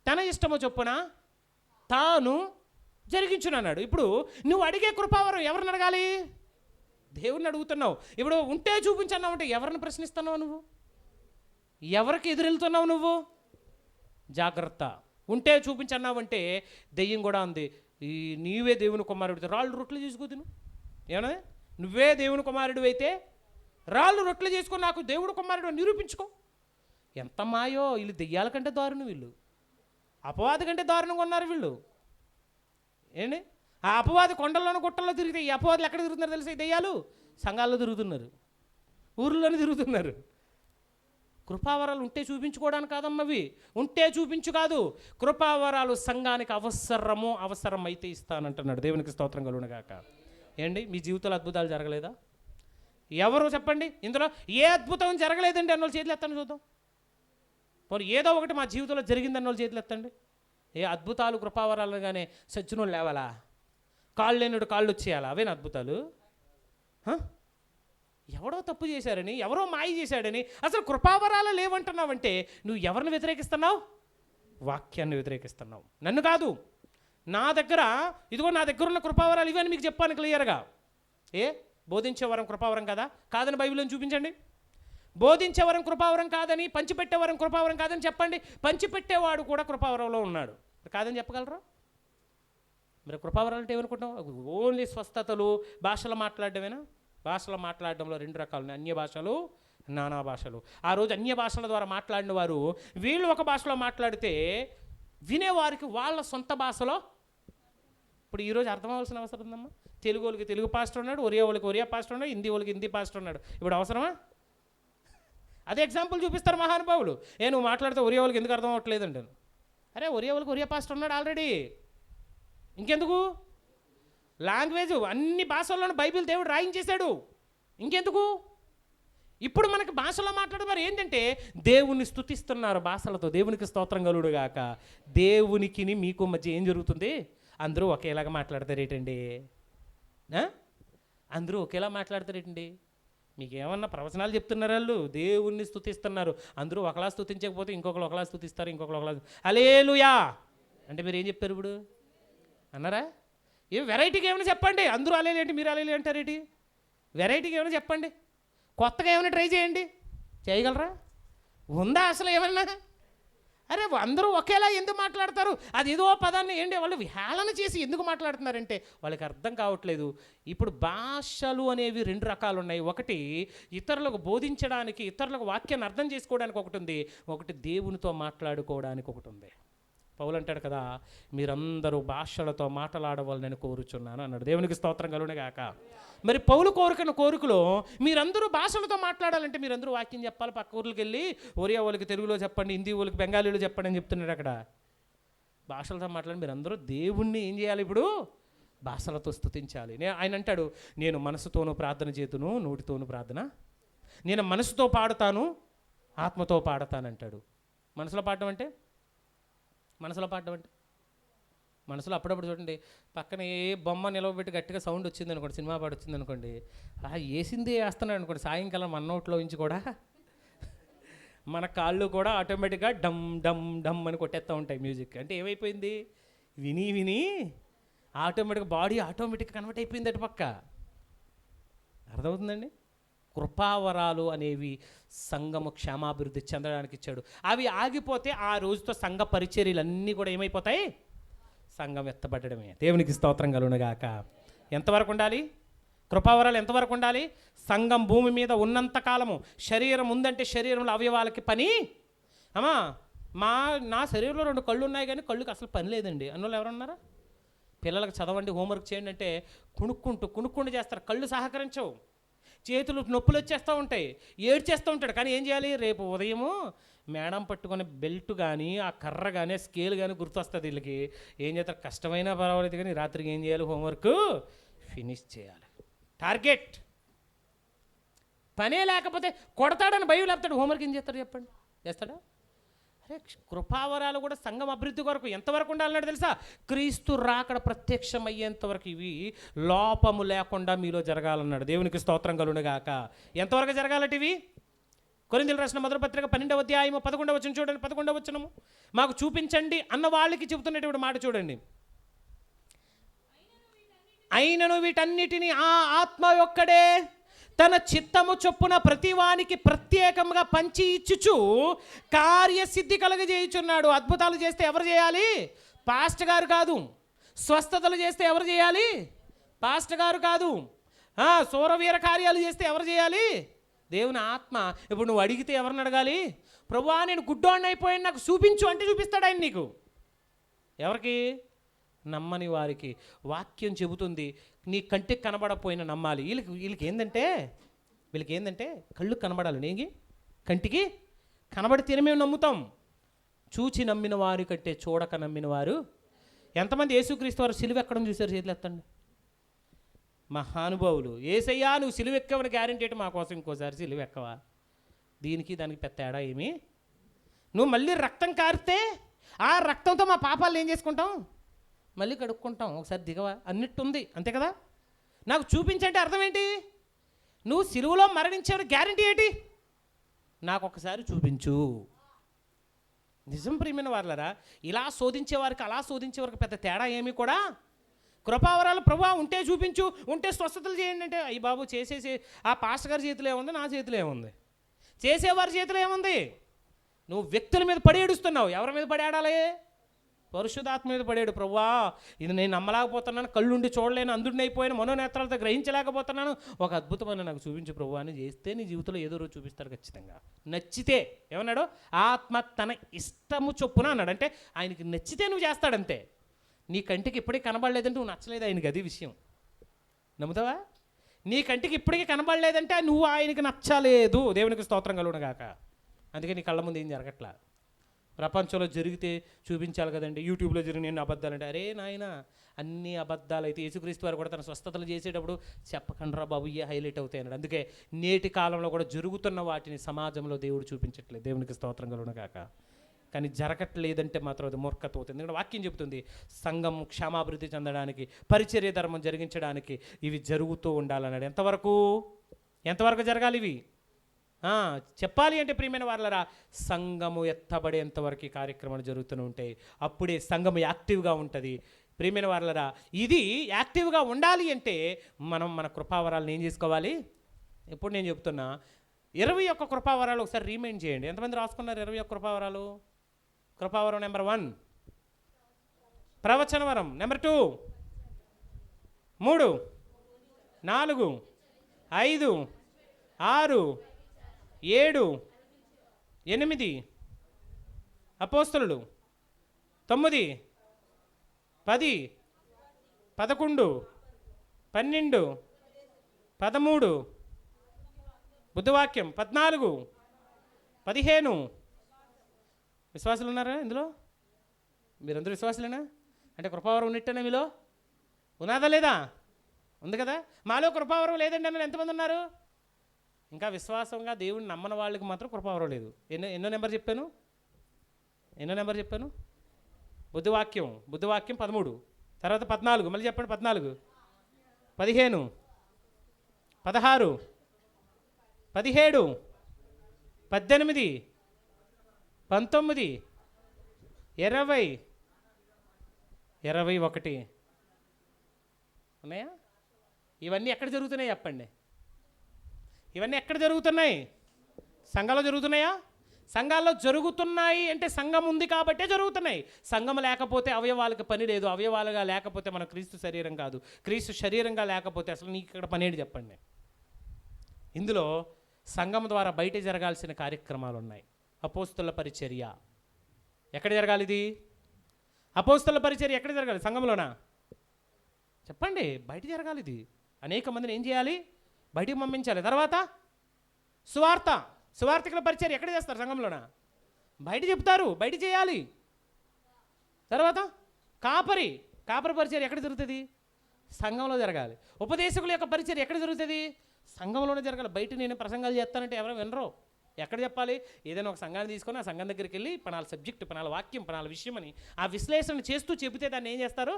తన ఇష్టము చొప్పున తాను జరిగించునన్నాడు. ఇప్పుడు నువ్వు అడిగే కృపావరం ఎవరిని అడగాలి? దేవుణ్ణి అడుగుతున్నావు. ఇప్పుడు ఉంటే చూపించన్నావు అంటే ఎవరిని ప్రశ్నిస్తున్నావు నువ్వు? ఎవరికి ఎదురెళ్తున్నావు నువ్వు? జాగ్రత్త. ఉంటే చూపించన్నావు అంటే దెయ్యం కూడా ఉంది, ఈ నీవే దేవుని కుమారుడితే రాళ్ళు రొట్టెలు చేసుకో తిను. ఏమన్నా నువ్వే దేవుని కుమారుడు అయితే రాళ్ళు రొట్టెలు చేసుకొని నాకు దేవుడు కుమారుడు నిరూపించుకో. ఎంత మాయో! వీళ్ళు దెయ్యాల కంటే దారుణం, వీళ్ళు అపవాది కంటే దారుణంగా ఉన్నారు వీళ్ళు. ఏంటి ఆ అపవాది కొండల్లోనూ గుట్టల్లో తిరిగితే ఈ అపవాదులు ఎక్కడ తిరుగుతున్నారు తెలుసా? ఈ దెయ్యాలు సంఘాల్లో తిరుగుతున్నారు, ఊర్లోనే తిరుగుతున్నారు. కృపావరాలు ఉంటే చూపించుకోవడానికి కాదమ్మవి, ఉంటే చూపించు కాదు. కృపావరాలు సంఘానికి అవసరమైతే ఇస్తానంటున్నాడు. దేవునికి స్తోత్రం కలుగునుగాక. ఏంటి మీ జీవితంలో అద్భుతాలు జరగలేదా? ఎవరు చెప్పండి ఇందులో ఏ అద్భుతం జరగలేదండి అన్నోళ్ళు చేతులు ఎత్తండి చూద్దాం. పోనీ ఏదో ఒకటి మా జీవితంలో జరిగింది అన్నోళ్ళు చేతులు ఎత్తండి. ఏ అద్భుతాలు కృపావరాలుగానే సజ్జనులు లేవాలా? కాళ్ళు లేనుడు కాళ్ళు వచ్చేయాలా? అవేనా అద్భుతాలు? ఎవడో తప్పు చేశారని, ఎవరో మాయ చేశాడని అసలు కృపావరాలు లేవంటున్నావంటే నువ్వు ఎవరిని వ్యతిరేకిస్తున్నావు? వాక్యాన్ని వ్యతిరేకిస్తున్నావు, నన్ను కాదు. నా దగ్గర ఉన్న కృపావరాలు ఇవన్నీ మీకు చెప్పాను క్లియర్గా. బోధించే వరం కృపావరం కదా? కాదని బైబిల్ని చూపించండి. బోధించే వరం కృపావరం కాదని, పంచిపెట్టే వరం కృపావరం కాదని చెప్పండి. పంచిపెట్టేవాడు కూడా కృపావరంలో ఉన్నాడు, కాదని చెప్పగలరా? మరి కృపావరాలు అంటే ఏమనుకుంటాం? ఓన్లీ స్వస్థతలు, భాషలు మాట్లాడటమేనా? భాషలు మాట్లాడడంలో రెండు రకాలు ఉన్నాయి, అన్య భాషలు, నానా భాషలు. ఆ రోజు అన్య భాషల ద్వారా మాట్లాడిన వారు వీళ్ళు ఒక భాషలో మాట్లాడితే వినేవారికి వాళ్ళ సొంత భాషలో. ఇప్పుడు ఈరోజు అర్థం అవ్వాల్సిన అవసరం ఉందమ్మా. తెలుగు వాళ్ళకి తెలుగు పాస్టర్ ఉన్నాడు, ఒరియా వాళ్ళకి ఒరియా పాస్టర్ ఉన్నాడు, హిందీ వాళ్ళకి హిందీ పాస్టర్ ఉన్నాడు. ఇప్పుడు అవసరమా? అదే ఎగ్జాంపుల్ చూపిస్తారు మహానుభావులు. నువ్వు మాట్లాడితే ఒరియా వాళ్ళకి ఎందుకు అర్థం అవ్వట్లేదండి? అరే ఒరియా వాళ్ళకి ఒరియా పాస్టర్ ఉన్నాడు ఆల్రెడీ, ఇంకెందుకు? లాంగ్వేజ్ అన్ని భాషల్లోనూ బైబిల్ దేవుడు రాయించేశాడు, ఇంకెందుకు? ఇప్పుడు మనకి భాషలో మాట్లాడేవారు ఏంటంటే దేవుని స్తుతిస్తున్నారు భాషలతో. దేవునికి స్తోత్రం కలుగునుగాక. దేవునికి మీకు మధ్య ఏం జరుగుతుంది? అందరూ ఒకేలాగా మాట్లాడతారేటండి? అందరూ ఒకేలా మాట్లాడతారేటండి? మీకు ఏమన్నా ప్రవచనాలు చెప్తున్నారు? వాళ్ళు దేవుణ్ణి స్తుతిస్తున్నారు. అందరూ ఒకలా స్తుతించకపోతే ఇంకొకరు ఒకలా స్తుతిస్తారు, ఇంకొకరు ఒకలా హల్లెలూయా అంటే మీరు ఏం చెప్తారు ఇప్పుడు? అన్నారా? ఏ వెరైటీగా ఏమైనా చెప్పండి. అందరూ అలేలు ఏంటి, మీరు అలేలు అంటారేంటి? వెరైటీగా ఏమైనా చెప్పండి, కొత్తగా ఏమైనా ట్రై చేయండి. చేయగలరా? ఉందా అసలు ఏమన్నా? అరే అందరూ ఒకేలా ఎందుకు మాట్లాడతారు? అది ఏదో పదాన్ని ఏంటి వాళ్ళు హేళన చేసి ఎందుకు మాట్లాడుతున్నారంటే వాళ్ళకి అర్థం కావట్లేదు. ఇప్పుడు భాషలు అనేవి రెండు రకాలు ఉన్నాయి. ఒకటి ఇతరులకు బోధించడానికి, ఇతరులకు వాక్యాన్ని అర్థం చేసుకోవడానికి ఒకటి ఉంది, ఒకటి దేవునితో మాట్లాడుకోవడానికి ఒకటి ఉంది. పౌలు అంటాడు కదా, మీరందరూ భాషలతో మాట్లాడవాలని కోరుచున్నాను అన్నాడు. దేవునికి స్తోత్రం కలుగునుగాక. మరి పౌలు కోరుకున్న కోరికలో మీరందరూ భాషలతో మాట్లాడాలంటే మీరందరూ వాక్యం చెప్పాలి. పక్క ఊర్లకు వెళ్ళి ఒరియా వాళ్ళకి తెలుగులో చెప్పండి, హిందీ వాళ్ళకి బెంగాలీలో చెప్పండి అని చెప్తున్నాడు. అక్కడ భాషలతో మాట్లాడి మీరందరూ దేవుణ్ణి ఏం చేయాలి? ఇప్పుడు భాషలతో స్తుతించాలి. ఆయన అంటాడు, నేను మనసుతోనూ ప్రార్థన చేతును, నోటితోనూ ప్రార్థన. నేను మనసుతో పాడుతాను, ఆత్మతో పాడతానంటాడు. మనసులో పాడటం అంటే మనసులో అప్పుడప్పుడు చూడండి, పక్కన ఏ బొమ్మ నిలవబెట్టి గట్టిగా సౌండ్ వచ్చింది అనుకోండి, సినిమా పాట వచ్చింది అనుకోండి, వేసింది వేస్తున్నాడు అనుకోండి, సాయంకాలం మన నోట్లో నుంచి కూడా మన కాళ్ళు కూడా ఆటోమేటిక్గా డమ్ డమ్ డమ్ అని కొట్టేస్తూ ఉంటాయి మ్యూజిక్. అంటే ఏమైపోయింది? విని ఆటోమేటిక్గా బాడీ ఆటోమేటిక్గా కన్వర్ట్ అయిపోయింది అటు పక్క. అర్థమవుతుందండి? కృపావరాలు అనేవి సంఘము క్షేమాభివృద్ధి చెందడానికి ఇచ్చాడు. అవి ఆగిపోతే ఆ రోజుతో సంఘ పరిచర్యలన్నీ కూడా ఏమైపోతాయి? సంఘం ఎత్తబడమే. దేవునికి స్తోత్రం కలుగునుగాక. ఎంతవరకు ఉండాలి కృపావరాలు? ఎంతవరకు ఉండాలి? సంఘం భూమి మీద ఉన్నంతకాలము. శరీరం ఉందంటే శరీరంలో అవయవాలకి పని. నా శరీరంలో 2 కళ్ళు ఉన్నాయి కానీ కళ్ళుకి అసలు పని లేదండి అన్నోళ్ళు ఎవరున్నారా? పిల్లలకు చదవండి, హోంవర్క్ చేయండి అంటే కుణుక్కుంటూ చేస్తారు. కళ్ళు సహకరించవు, చేతులు నొప్పులు వచ్చేస్తూ ఉంటాయి, ఏడ్చేస్తూ ఉంటాడు. కానీ ఏం చేయాలి? రేపు ఉదయము మేడం పట్టుకునే బెల్ట్ కానీ, ఆ కర్ర కానీ, స్కేల్ కానీ గుర్తొస్తుంది వీళ్ళకి. ఏం చేస్తారు? కష్టమైనా పర్వాలేదు కానీ రాత్రికి ఏం చేయాలి? హోంవర్క్ ఫినిష్ చేయాలి. టార్గెట్. పనే లేకపోతే కొడతాడని భయం, లేపుతాడు. హోంవర్క్ ఏం చేస్తాడు చెప్పండి? చేస్తాడా? అరే, కృపావరాలు కూడా సంఘం అభివృద్ధి కొరకు ఎంతవరకు ఉండాలన్నాడు తెలుసా? క్రీస్తు రాకడ ప్రత్యక్షమయ్యేంతవరకు ఇవి లోపము లేకుండా మీలో జరగాలన్నాడు. దేవునికి స్తోత్రం కలుగునుగాక. ఎంతవరకు జరగాలట ఇవి? కొరింథీయులకు రాసిన మొదటి పత్రిక 12వ అధ్యాయము 11వ వచనం చూడండి. 11వ వచనము మాకు చూపించండి అన్న వాళ్ళకి చెబుతున్నటువంటి మాట చూడండి. అయినను వీటన్నిటిని ఆ ఆత్మ ఒక్కడే తన చిత్తము చొప్పున ప్రతివానికి ప్రత్యేకంగా పంచి ఇచ్చుచు కార్యసిద్ధి కలుగజేయుచున్నాడు. అద్భుతాలు చేస్తే ఎవరు చేయాలి? పాస్టర్ గారు కాదు. స్వస్థతలు చేస్తే ఎవరు చేయాలి? పాస్టర్ గారు కాదు. శూరవీర కార్యాలు చేస్తే ఎవరు చేయాలి? దేవుని ఆత్మ. ఇప్పుడు నువ్వు అడిగితే ఎవరిని అడగాలి? ప్రభువా నేను గుడ్డోడిని అయిపోయాను, నాకు చూపించు అంటే చూపిస్తాడు ఆయన నీకు. ఎవరికి? నమ్మని వారికి. వాక్యం చెబుతుంది నీ కంటికి కనబడపోయిన నమ్మాలి. వీళ్ళకి ఏంటంటే కళ్ళు కనబడాలి. నేగి కంటికి కనబడితేనే మేము నమ్ముతాం. చూచి నమ్మిన వారి కంటే చూడక నమ్మిన వారు. ఎంతమంది యేసుక్రీస్తు వారు సిలువ ఎక్కడం చూశారు? చేతులు ఎత్తండి. మహానుభావులు. ఏసయ్యా నువ్వు సిలువ ఎక్కవని గ్యారెంటీ ఏంటి? మా కోసం ఇంకోసారి సిలువ ఎక్కవా? దానికి పెద్ద తేడా ఏమి? నువ్వు మళ్ళీ రక్తం కారితే ఆ రక్తంతో మా పాపాలు ఏం చేసుకుంటాం? మళ్ళీ కడుక్కుంటాం. ఒకసారి దిగవా అన్నట్టుంది, అంతే కదా? నాకు చూపించంటే అర్థం ఏంటి? నువ్వు సిలువలో మరణించావు గ్యారెంటీ ఏంటి? నాకు ఒకసారి చూపించు. నిజం ప్రియమైన వారలారా, ఇలా శోధించేవారికి అలా శోధించేవారికి పెద్ద తేడా ఏమీ కూడా. కృపావరాలు ప్రభువా ఉంటే చూపించు, ఉంటే స్వస్థతలు చేయండి అంటే అయ్యి బాబు చేసేసి ఆ పాస్టర్ గారి చేతిలో ఏముంది? నా చేతిలో ఏముంది? చేసేవారి చేతిలో ఏముంది? నువ్వు వ్యక్తుల మీద పడి ఏడుస్తున్నావు. ఎవరి మీద పడి ఆడాలి? పరిశుద్ధాత్మ మీద పడాడు. ప్రభువా ఇది నేను నమ్మలేకపోతున్నాను, కళ్ళుండి చూడలేను, అందుడిని అయిపోయాను, మనోనేత్రాలతో గ్రహించలేకపోతున్నాను, ఒక అద్భుతమైన నాకు చూపించు ప్రభువా అని చేస్తే నీ జీవితంలో ఏదో రోజు చూపిస్తాడు ఖచ్చితంగా. నచ్చితే ఏమన్నాడు? ఆత్మ తన ఇష్టము చొప్పున అన్నాడు. అంటే ఆయనకి నచ్చితే నువ్వు చేస్తాడంతే. నీ కంటికి ఇప్పటికీ కనబడలేదంటే నువ్వు నచ్చలేదు ఆయనకి, అది విషయం. నమ్ముతావా? నీ కంటికి ఇప్పటికీ కనబడలేదంటే నువ్వు ఆయనకి నచ్చలేదు. దేవునికి స్తోత్రం కలుగునుగాక. అందుకే నీ కళ్ళ ముందు ఏం జరగట్లా. ప్రపంచంలో జరిగితే చూపించాలి కదండి. యూట్యూబ్లో జరిగిన ఎన్ని అబద్ధాలంటే అరే నాయన అన్ని అబద్ధాలు అయితే యేసుక్రీస్తు వారు కూడా తన స్వస్థతలు చేసేటప్పుడు చెప్పకండ్రా బాబు ఇవే హైలైట్ అవుతాయి అన్నాడు. అందుకే నేటి కాలంలో కూడా జరుగుతున్న వాటిని సమాజంలో దేవుడు చూపించట్లేదు. దేవునికి స్తోత్రం కలుగునుగాక. కానీ జరగట్లేదంటే మాత్రం అది మూర్ఖత అవుతుంది. ఎందుకంటే వాక్యం చెబుతుంది సంఘం క్షేమాభివృద్ధి చెందడానికి, పరిచర్య ధర్మం జరిగించడానికి ఇవి జరుగుతూ ఉండాలన్నాడు. ఎంతవరకు జరగాలి ఇవి? చెప్పాలి అంటే ప్రియమైన వారలారా, సంఘము ఎత్తబడేంతవరకు ఈ కార్యక్రమాలు జరుగుతూనే ఉంటాయి. అప్పుడే సంఘము యాక్టివ్గా ఉంటుంది. ప్రియమైన వారలారా, ఇది యాక్టివ్గా ఉండాలి అంటే మనం మన కృపావరాలను ఏం చేసుకోవాలి? ఇప్పుడు నేను చెప్తున్నా 21 కృపావరాలు ఒకసారి రీమైండ్ చేయండి. ఎంతమంది రాసుకున్నారు 21 కృపావరాలు? కృపావరం నెంబర్ 1 ప్రవచన వరం, నెంబర్ 2 3 4 5 6 7 8 అపోస్తలులు 9 10 11 12 13 బుద్ధవాక్యం 14 15. విశ్వాసులు ఉన్నారా ఇందులో? మీరందరూ విశ్వాసులేనా? అంటే కృపావరం ఉన్నట్టేనా మీలో? ఉన్నదా లేదా? ఉంది కదా. మాలో కృపావరం లేదండి అన్న ఎంతమంది ఉన్నారు? ఇంకా విశ్వాసంగా దేవుడిని నమ్మని వాళ్ళకి మాత్రం కృపావరం లేదు. ఎన్నో నెంబర్ చెప్పాను? బుద్ధవాక్యం 13, తర్వాత 14, మళ్ళీ చెప్పండి 14, 15, 16, 17, 18, 19, 20, 21 ఉన్నాయా? ఇవన్నీ ఎక్కడ జరుగుతున్నాయి చెప్పండి? ఇవన్నీ ఎక్కడ జరుగుతున్నాయి? సంఘాల్లో జరుగుతున్నాయా? సంఘాల్లో జరుగుతున్నాయి అంటే సంఘం ఉంది కాబట్టే జరుగుతున్నాయి. సంఘం లేకపోతే అవయవాలకు పని లేదు. అవయవాలుగా లేకపోతే మన క్రీస్తు శరీరం కాదు. క్రీస్తు శరీరంగా లేకపోతే అసలు నీకు ఇక్కడ పని ఏంటి చెప్పండి? ఇందులో సంఘం ద్వారా బయట జరగాల్సిన కార్యక్రమాలు ఉన్నాయి. అపోస్తల పరిచర్య ఎక్కడ జరగాలి? ఇది అపోస్తల పరిచర్య ఎక్కడ జరగాలి? సంఘంలోనా? చెప్పండి, బయట జరగాలి ఇది. అనేక మందిని ఏం చేయాలి? బయటికి పంపించాలి. తర్వాత సువార్థికుల పరిచయం ఎక్కడ చేస్తారు? సంఘంలోనా? బయట చెప్తారు, బయట చేయాలి. తర్వాత కాపరి పరిచయం ఎక్కడ జరుగుతుంది? సంఘంలో జరగాలి. ఉపదేశకుల యొక్క పరిచయం ఎక్కడ జరుగుతుంది? సంఘంలోనే జరగాలి. బయట నేను ప్రసంగాలు చేస్తానంటే ఎవరు వినరు. ఎక్కడ చెప్పాలి? ఏదైనా ఒక సంఘాన్ని తీసుకొని ఆ సంఘం దగ్గరికి వెళ్ళి పనాల సబ్జెక్టు, పనాల వాక్యం, పనాల విషయం అని ఆ విశ్లేషణ చేస్తూ చెబితే దాన్ని ఏం చేస్తారు?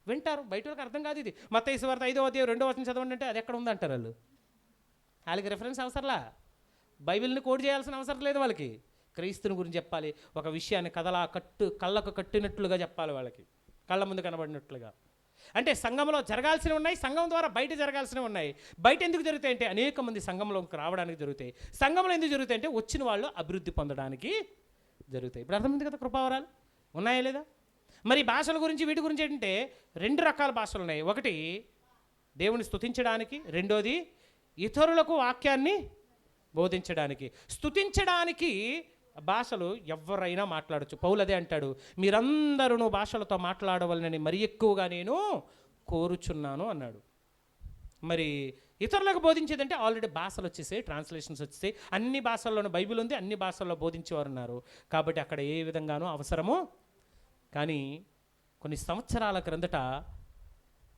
వింటారు. బయట వాళ్ళకి అర్థం కాదు. ఇది మత్తయి సువార్త 5వ అధ్యాయం 2వ వచనం చదవండి అంటే అది ఎక్కడ ఉందంటారు వాళ్ళు. వాళ్ళకి రెఫరెన్స్ అవసరంలా, బైబిల్ని కోడ్ చేయాల్సిన అవసరం లేదు వాళ్ళకి. క్రీస్తుని గురించి చెప్పాలి, ఒక విషయాన్ని కళ్ళకు కట్టినట్లుగా చెప్పాలి వాళ్ళకి, కళ్ళ ముందు కనబడినట్లుగా. అంటే సంఘంలో జరగాల్సినవి ఉన్నాయి, సంఘం ద్వారా బయట జరగాల్సినవి ఉన్నాయి. బయట ఎందుకు జరుగుతాయి అంటే అనేక మంది సంఘంలోకి రావడానికి జరుగుతాయి. సంఘంలో ఎందుకు జరుగుతాయి అంటే వచ్చిన వాళ్ళు అభివృద్ధి పొందడానికి జరుగుతాయి. ఇప్పుడు అర్థమైంది కదా కృపావరాలు ఉన్నాయా లేదా? మరి భాషల గురించి వీటి గురించి ఏంటంటే 2 రకాల భాషలు ఉన్నాయి. ఒకటి దేవుని స్తుతించడానికి, రెండోది ఇతరులకు వాక్యాన్ని బోధించడానికి. స్తుతించడానికి భాషలు ఎవరైనా మాట్లాడచ్చు. పౌలు అదే అంటాడు, మీరందరూ భాషలతో మాట్లాడవలనని మరి ఎక్కువగా నేను కోరుచున్నాను అన్నాడు. మరి ఇతరులకు బోధించేదంటే ఆల్రెడీ భాషలు వచ్చేసాయి, ట్రాన్స్లేషన్స్ వచ్చేసాయి, అన్ని భాషల్లోనూ బైబిల్ ఉంది, అన్ని భాషల్లో బోధించేవారు ఉన్నారు. కాబట్టి అక్కడ ఏ విధంగానూ అవసరము. కానీ కొన్ని సంవత్సరాల క్రిందట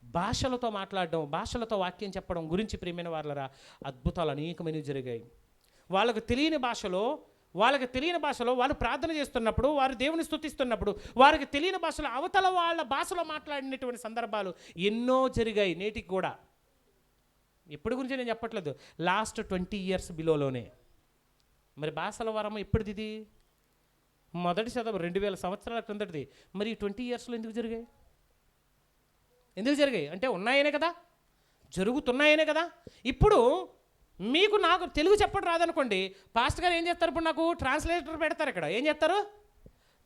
భాషలతో మాట్లాడడం, భాషలతో వాక్యం చెప్పడం గురించి ప్రియమైన వాళ్ళరా అద్భుతాలు అనేకమైనవి జరిగాయి. వాళ్ళకి తెలియని భాషలో వాళ్ళు ప్రార్థన చేస్తున్నప్పుడు, వారు దేవుని స్తుతిస్తున్నప్పుడు వారికి తెలియని భాషలో అవతల వాళ్ళ భాషలో మాట్లాడినటువంటి సందర్భాలు ఎన్నో జరిగాయి. నేటికి కూడా, ఎప్పటి గురించి నేను చెప్పట్లేదు, లాస్ట్ 20 years బిలోలోనే. మరి భాషల వరం ఎప్పటిది? ఇది మొదటి శతాబ్దం 2000 సంవత్సరాల క్రిందటిది. మరి 20 yearsలో ఎందుకు జరిగాయి? అంటే ఉన్నాయనే కదా, జరుగుతున్నాయనే కదా. ఇప్పుడు మీకు నాకు తెలుగు చెప్పడం రాదనుకోండి, పాస్టర్ గారు ఏం చేస్తారు? ఇప్పుడు నాకు ట్రాన్స్లేటర్ పెడతారు. ఇక్కడ ఏం చేస్తారు?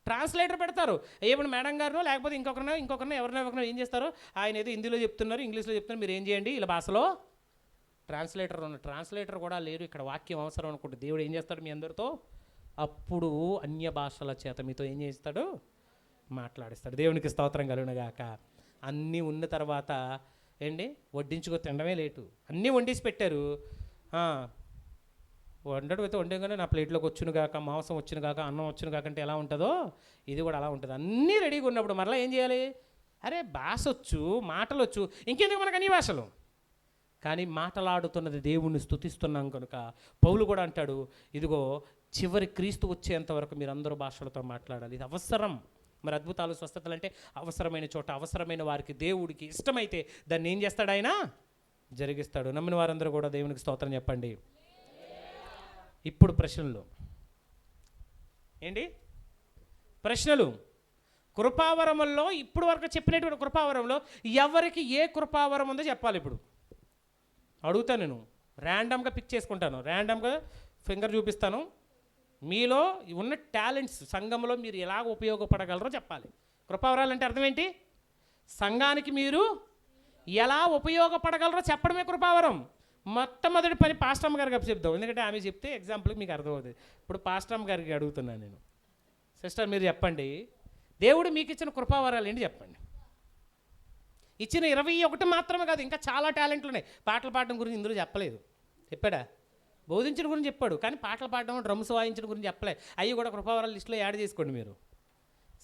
ట్రాన్స్లేటర్ పెడతారు. ఇప్పుడు మేడం గారు లేకపోతే ఇంకొకరినో ఎవరినో ఏం చేస్తారు? ఆయన ఏదో హిందీలో చెప్తున్నారు, ఇంగ్లీష్లో చెప్తున్నారు, మీరు ఏం చేయండి, ఇలా భాషలో ట్రాన్స్లేటర్ కూడా లేరు. ఇక్కడ వాక్యం అవసరం అనుకుంటే దేవుడు ఏం చేస్తాడు మీ అందరితో? అప్పుడు అన్య భాషల చేత మీతో ఏం చేస్తాడు? మాట్లాడిస్తాడు. దేవునికి స్తోత్రం కలుగునుగాక. అన్నీ ఉన్న తర్వాత ఏంటి, వడ్డించుకో తినడమే లేటు. అన్నీ వండేసి పెట్టారు. వండగానే నా ప్లేట్లోకి వచ్చును కాక, మాంసం వచ్చును కాక, అన్నం వచ్చును కాక అంటే ఎలా ఉంటుందో ఇది కూడా అలా ఉంటుంది. అన్నీ రెడీగా ఉన్నప్పుడు మరలా ఏం చేయాలి? అరే భాష వచ్చు, మాటలు వచ్చు, ఇంకెందుకు మనకు అన్ని భాషలు? కానీ మాటలాడుతున్నది దేవుణ్ణి స్తుతిస్తున్నాం కనుక పౌలు కూడా అంటాడు, ఇదిగో చివరి క్రీస్తు వచ్చేంత వరకు మీరు అందరూ భాషలతో మాట్లాడాలి. ఇది అవసరం. మరి అద్భుతాలు, స్వస్థతలు అంటే అవసరమైన చోట, అవసరమైన వారికి, దేవుడికి ఇష్టమైతే దాన్ని ఏం చేస్తాడు? ఆయన జరిగిస్తాడు. నమ్మిన వారందరూ కూడా దేవునికి స్తోత్రం చెప్పండి. ఇప్పుడు ప్రశ్నలు ఏంటి? ప్రశ్నలు కృపావరముల్లో ఇప్పుడు వరకు చెప్పినటువంటి కృపావరంలో ఎవరికి ఏ కృపావరం ఉందో చెప్పాలి. ఇప్పుడు అడుగుతాను, నేను ర్యాండమ్గా పిక్ చేసుకుంటాను, ర్యాండమ్గా ఫింగర్ చూపిస్తాను. మీలో ఉన్న టాలెంట్స్ సంఘంలో మీరు ఎలా ఉపయోగపడగలరో చెప్పాలి. కృపావరాలు అంటే అర్థం ఏంటి? సంఘానికి మీరు ఎలా ఉపయోగపడగలరో చెప్పడమే కృపావరం. మొట్టమొదటి పని పాస్టమ్ గారికి చెప్తాం, ఎందుకంటే ఆమె చెప్తే ఎగ్జాంపుల్కి మీకు అర్థమవుతుంది. ఇప్పుడు పాస్టమ్ గారికి అడుగుతున్నాను నేను, సిస్టర్ మీరు చెప్పండి, దేవుడు మీకు ఇచ్చిన కృపావరాలు ఏంటి చెప్పండి. ఇచ్చిన 21 మాత్రమే కాదు, ఇంకా చాలా టాలెంట్లు ఉన్నాయి. పాటలు పాడడం గురించి ఇందులో చెప్పలేదు, చెప్పాడా? బోధించడం గురించి చెప్పాడు, కానీ పాటలు పాడడం, డ్రమ్స్ వాయించడం గురించి చెప్పలే. అవి కూడా కృపావరాల లిస్టులో యాడ్ చేసుకోండి మీరు.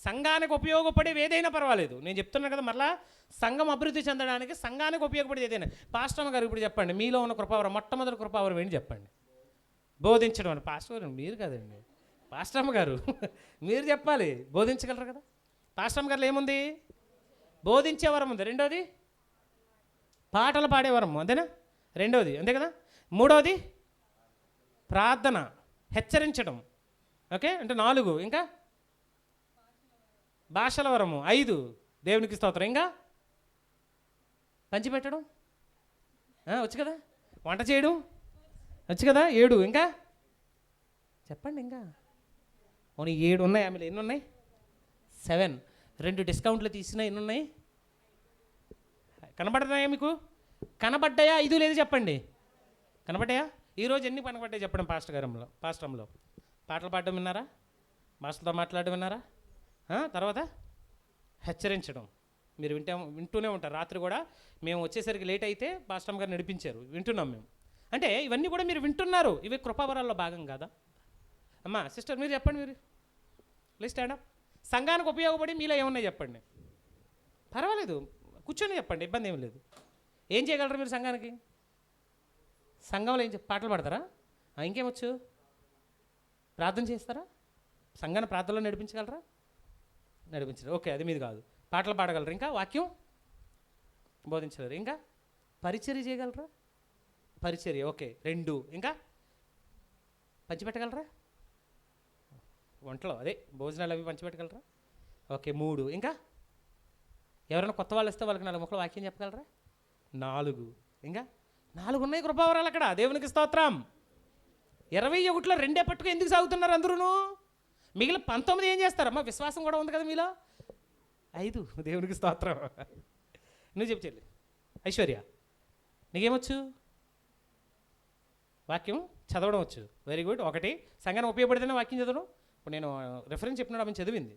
సంఘానికి ఉపయోగపడేవి ఏదైనా పర్వాలేదు, నేను చెప్తున్నాను కదా. మరలా సంఘం అభివృద్ధి చెందడానికి సంఘానికి ఉపయోగపడేది ఏదైనా. పాస్టర్ గారు ఇప్పుడు చెప్పండి, మీలో ఉన్న కృపావరం, మొట్టమొదటి కృపావరం ఏంటి చెప్పండి. బోధించడం అని. పాస్టర్ గారు మీరు కదండి, పాస్టర్ గారు మీరు చెప్పాలి. బోధించగలరు కదా. పాస్టర్ గారు ఏముంది? బోధించే వరం ఉంది. రెండోది పాటలు పాడే వరం, అంతేనా? రెండోది అంతే కదా. మూడోది ప్రార్థన, హెచ్చరించడం, ఓకే అంటే 4. ఇంకా భాషల వరము 5, దేవునికి స్తోత్రం. ఇంకా పంచిపెట్టడం వచ్చు కదా, వంట చేయడం వచ్చు కదా, 7. ఇంకా చెప్పండి. ఇంకా 7 ఉన్నాయి. ఆమెలో ఎన్ని ఉన్నాయి? 7. 2 డిస్కౌంట్లు తీసినా ఎన్ని ఉన్నాయి? కనబడుతున్నాయా మీకు? కనబడ్డాయా? 5 లేదు చెప్పండి. కనబడ్డాయా? ఈరోజు ఎన్ని కనబడ్డాయి చెప్పండి. పాస్టంలో పాటలు పాడడం విన్నారా? భాషలతో మాట్లాడడం విన్నారా? తర్వాత హెచ్చరించడం. మీరు వింటూనే ఉంటారు. రాత్రి కూడా మేము వచ్చేసరికి లేట్ అయితే పాస్టమ్ గారు నడిపించారు, వింటున్నాం మేము. అంటే ఇవన్నీ కూడా మీరు వింటున్నారు, ఇవి కృపావరాల్లో భాగం కాదా? అమ్మా సిస్టర్ మీరు చెప్పండి, మీరు ప్లీజ్ స్టాండ్ అప్. సంఘానికి ఉపయోగపడి మీలో ఏమన్నా చెప్పండి, పర్వాలేదు కూర్చొని చెప్పండి, ఇబ్బంది ఏం లేదు. ఏం చేయగలరు మీరు సంఘానికి? సంఘంలో ఏం పాటలు పాడతారా? ఇంకేమొచ్చు? ప్రార్థన చేస్తారా? సంఘాన్ని ప్రార్థనలో నడిపించగలరా? నడిపించరు, ఓకే, అది మీది కాదు. పాటలు పాడగలరు, ఇంకా వాక్యం బోధించగలరు, ఇంకా పరిచర్య చేయగలరా? పరిచర్య, ఓకే, 2. ఇంకా పంచిపెట్టగలరా? వంటలో అదే భోజనాలు అవి పంచిపెట్టగలరా? ఓకే, 3. ఇంకా ఎవరైనా కొత్త వాళ్ళు వస్తే వాళ్ళకి 4 ముక్కలు వాక్యం చెప్పగలరా? 4. ఇంకా 4 ఉన్నాయి కృపావరాలు అక్కడ. దేవునికి స్తోత్రం. 21లో 2 పట్టుకు ఎందుకు సాగుతున్నారు అందరూ? మిగిలిన 19 ఏం చేస్తారమ్మా? విశ్వాసం కూడా ఉంది కదా మీలో. 5 దేవునికి స్తోత్రం. నువ్వు చెప్పు చెల్లి. ఐశ్వర్య నీకేమొచ్చు? వాక్యం చదవడం వచ్చు, వెరీ గుడ్. 1 సంఘానికి ఉపయోగపడితేనే వాక్యం చదవడం. ఇప్పుడు నేను రెఫరెన్స్ చెప్పినాడు, ఆమె చదివింది,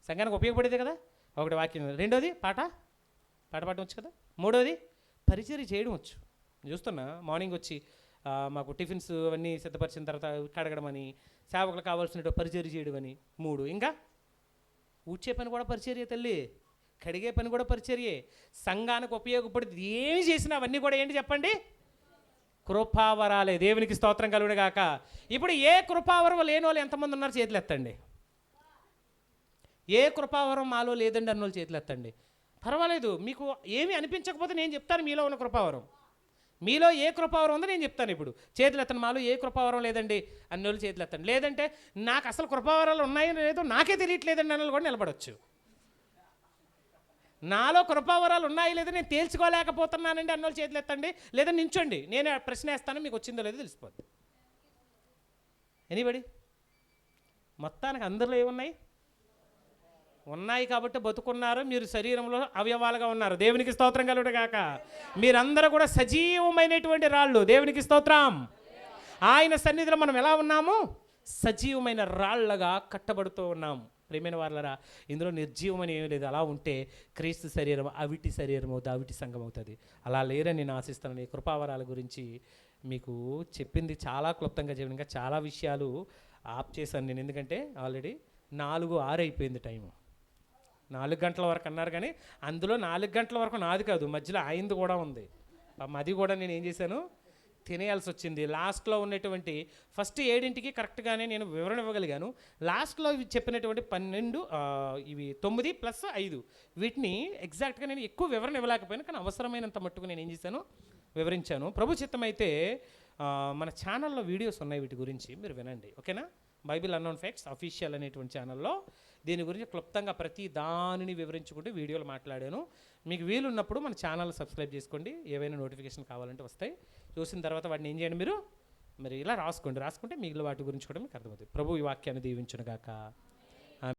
సంఘానికి ఉపయోగపడేదే కదా. 1 వాక్యం. 2వది పాట పాడడం వచ్చు కదా. 3వది పరిచర్య చేయడం వచ్చు. చూస్తున్నా మార్నింగ్ వచ్చి మాకు టిఫిన్స్ అవన్నీ సిద్ధపరిచిన తర్వాత కడగడం అని, సేవకులు కావాల్సిన పరిచర్య చేయడం అని. 3. ఇంకా ఊడ్చే పని కూడా పరిచర్య తల్లి, కడిగే పని కూడా పరిచర్యే. సంఘానికి ఉపయోగపడి ఏమి చేసినా అవన్నీ కూడా ఏంటి చెప్పండి? కృపావరాలే. దేవునికి స్తోత్రం కలుగును గాక. ఇప్పుడు ఏ కృపావరం లేని వాళ్ళు ఎంతమంది ఉన్నారు? చేతులు ఎత్తండి. ఏ కృపావరం మాలో లేదండి అన్న వాళ్ళు చేతులు ఎత్తండి. పర్వాలేదు, మీకు ఏమీ అనిపించకపోతే నేను చెప్తాను మీలో ఉన్న కృపావరం. మీలో ఏ కృపావరం ఉందో నేను చెప్తాను. ఇప్పుడు చేతులు ఎత్తండి. మాలో ఏ కృపావరం లేదండి అన్న వాళ్ళు చేతులు ఎత్తండి. లేదంటే నాకు అసలు కృపావరాలు ఉన్నాయో లేదో నాకే తెలియట్లేదండి అన్న వాళ్ళు కూడా నిలబడవచ్చు. నాలో కృపావరాలు ఉన్నాయి లేదా నేను తేల్చుకోలేకపోతున్నానండి అన్నోళ్ళు చేతులు ఎత్తండి. లేదా నించోండి, నేను ప్రశ్న వేస్తాను, మీకు వచ్చిందో లేదో తెలిసిపోద్ది. ఎనీబడి? మొత్తానికి అందరిలో ఏమున్నాయి? ఉన్నాయి కాబట్టి బతుకున్నారు. మీరు శరీరంలో అవయవాలుగా ఉన్నారు. దేవునికి స్తోత్రం కలుగును గాక. మీరందరూ కూడా సజీవమైనటువంటి రాళ్ళు. దేవునికి స్తోత్రం. ఆయన సన్నిధిలో మనం ఎలా ఉన్నాము? సజీవమైన రాళ్ళగా కట్టబడుతూ ఉన్నాము. ప్రియమైన వాళ్ళరా, ఇందులో నిర్జీవమని ఏమీ లేదు. అలా ఉంటే క్రీస్తు శరీరం అవిటి శరీరం అవుతుంది, అవిటి సంఘం అవుతుంది. అలా లేరని నేను ఆశిస్తాను. ఈ కృపావరాల గురించి మీకు చెప్పింది చాలా క్లుప్తంగా చెప్పిన, ఇంకా చాలా విషయాలు ఆప్ చేశాను నేను. ఎందుకంటే ఆల్రెడీ 4:06 అయిపోయింది టైము. 4 గంటల వరకు అన్నారు, కానీ అందులో 4 గంటల వరకు నాది కాదు, మధ్యలో ఆయనది కూడా ఉంది. అది కూడా నేను ఏం చేశాను, తినేయాల్సి వచ్చింది. లాస్ట్లో ఉన్నటువంటి ఫస్ట్ 7ంటికి కరెక్ట్గానే నేను వివరణ ఇవ్వగలిగాను. లాస్ట్లో చెప్పినటువంటి 12 ఇవి 9 + 5 వీటిని ఎగ్జాక్ట్గా నేను ఎక్కువ వివరణ ఇవ్వలేకపోయాను, కానీ అవసరమైనంత మట్టుకు నేను ఏం చేశాను, వివరించాను. ప్రభు చిత్తమైతే మన ఛానల్లో వీడియోస్ ఉన్నాయి వీటి గురించి, మీరు వినండి, ఓకేనా? బైబిల్ అన్నోన్ ఫ్యాక్ట్స్ అఫీషియల్ అనేటువంటి ఛానల్లో దీని గురించి క్లుప్తంగా ప్రతి దానిని వివరించుకుంటూ వీడియోలు మాట్లాడాను. మీకు వీలున్నప్పుడు మన ఛానల్ సబ్స్క్రైబ్ చేసుకోండి. ఏవైనా నోటిఫికేషన్ కావాలంటే వస్తాయి. చూసిన తర్వాత వాటిని ఏం చేయండి, మీరు ఇలా రాసుకుంటే మిగిలిన వాటి గురించి కూడా మీకు అర్థమవుతుంది. ప్రభు ఈ వాక్యాన్ని దీవించును గాక.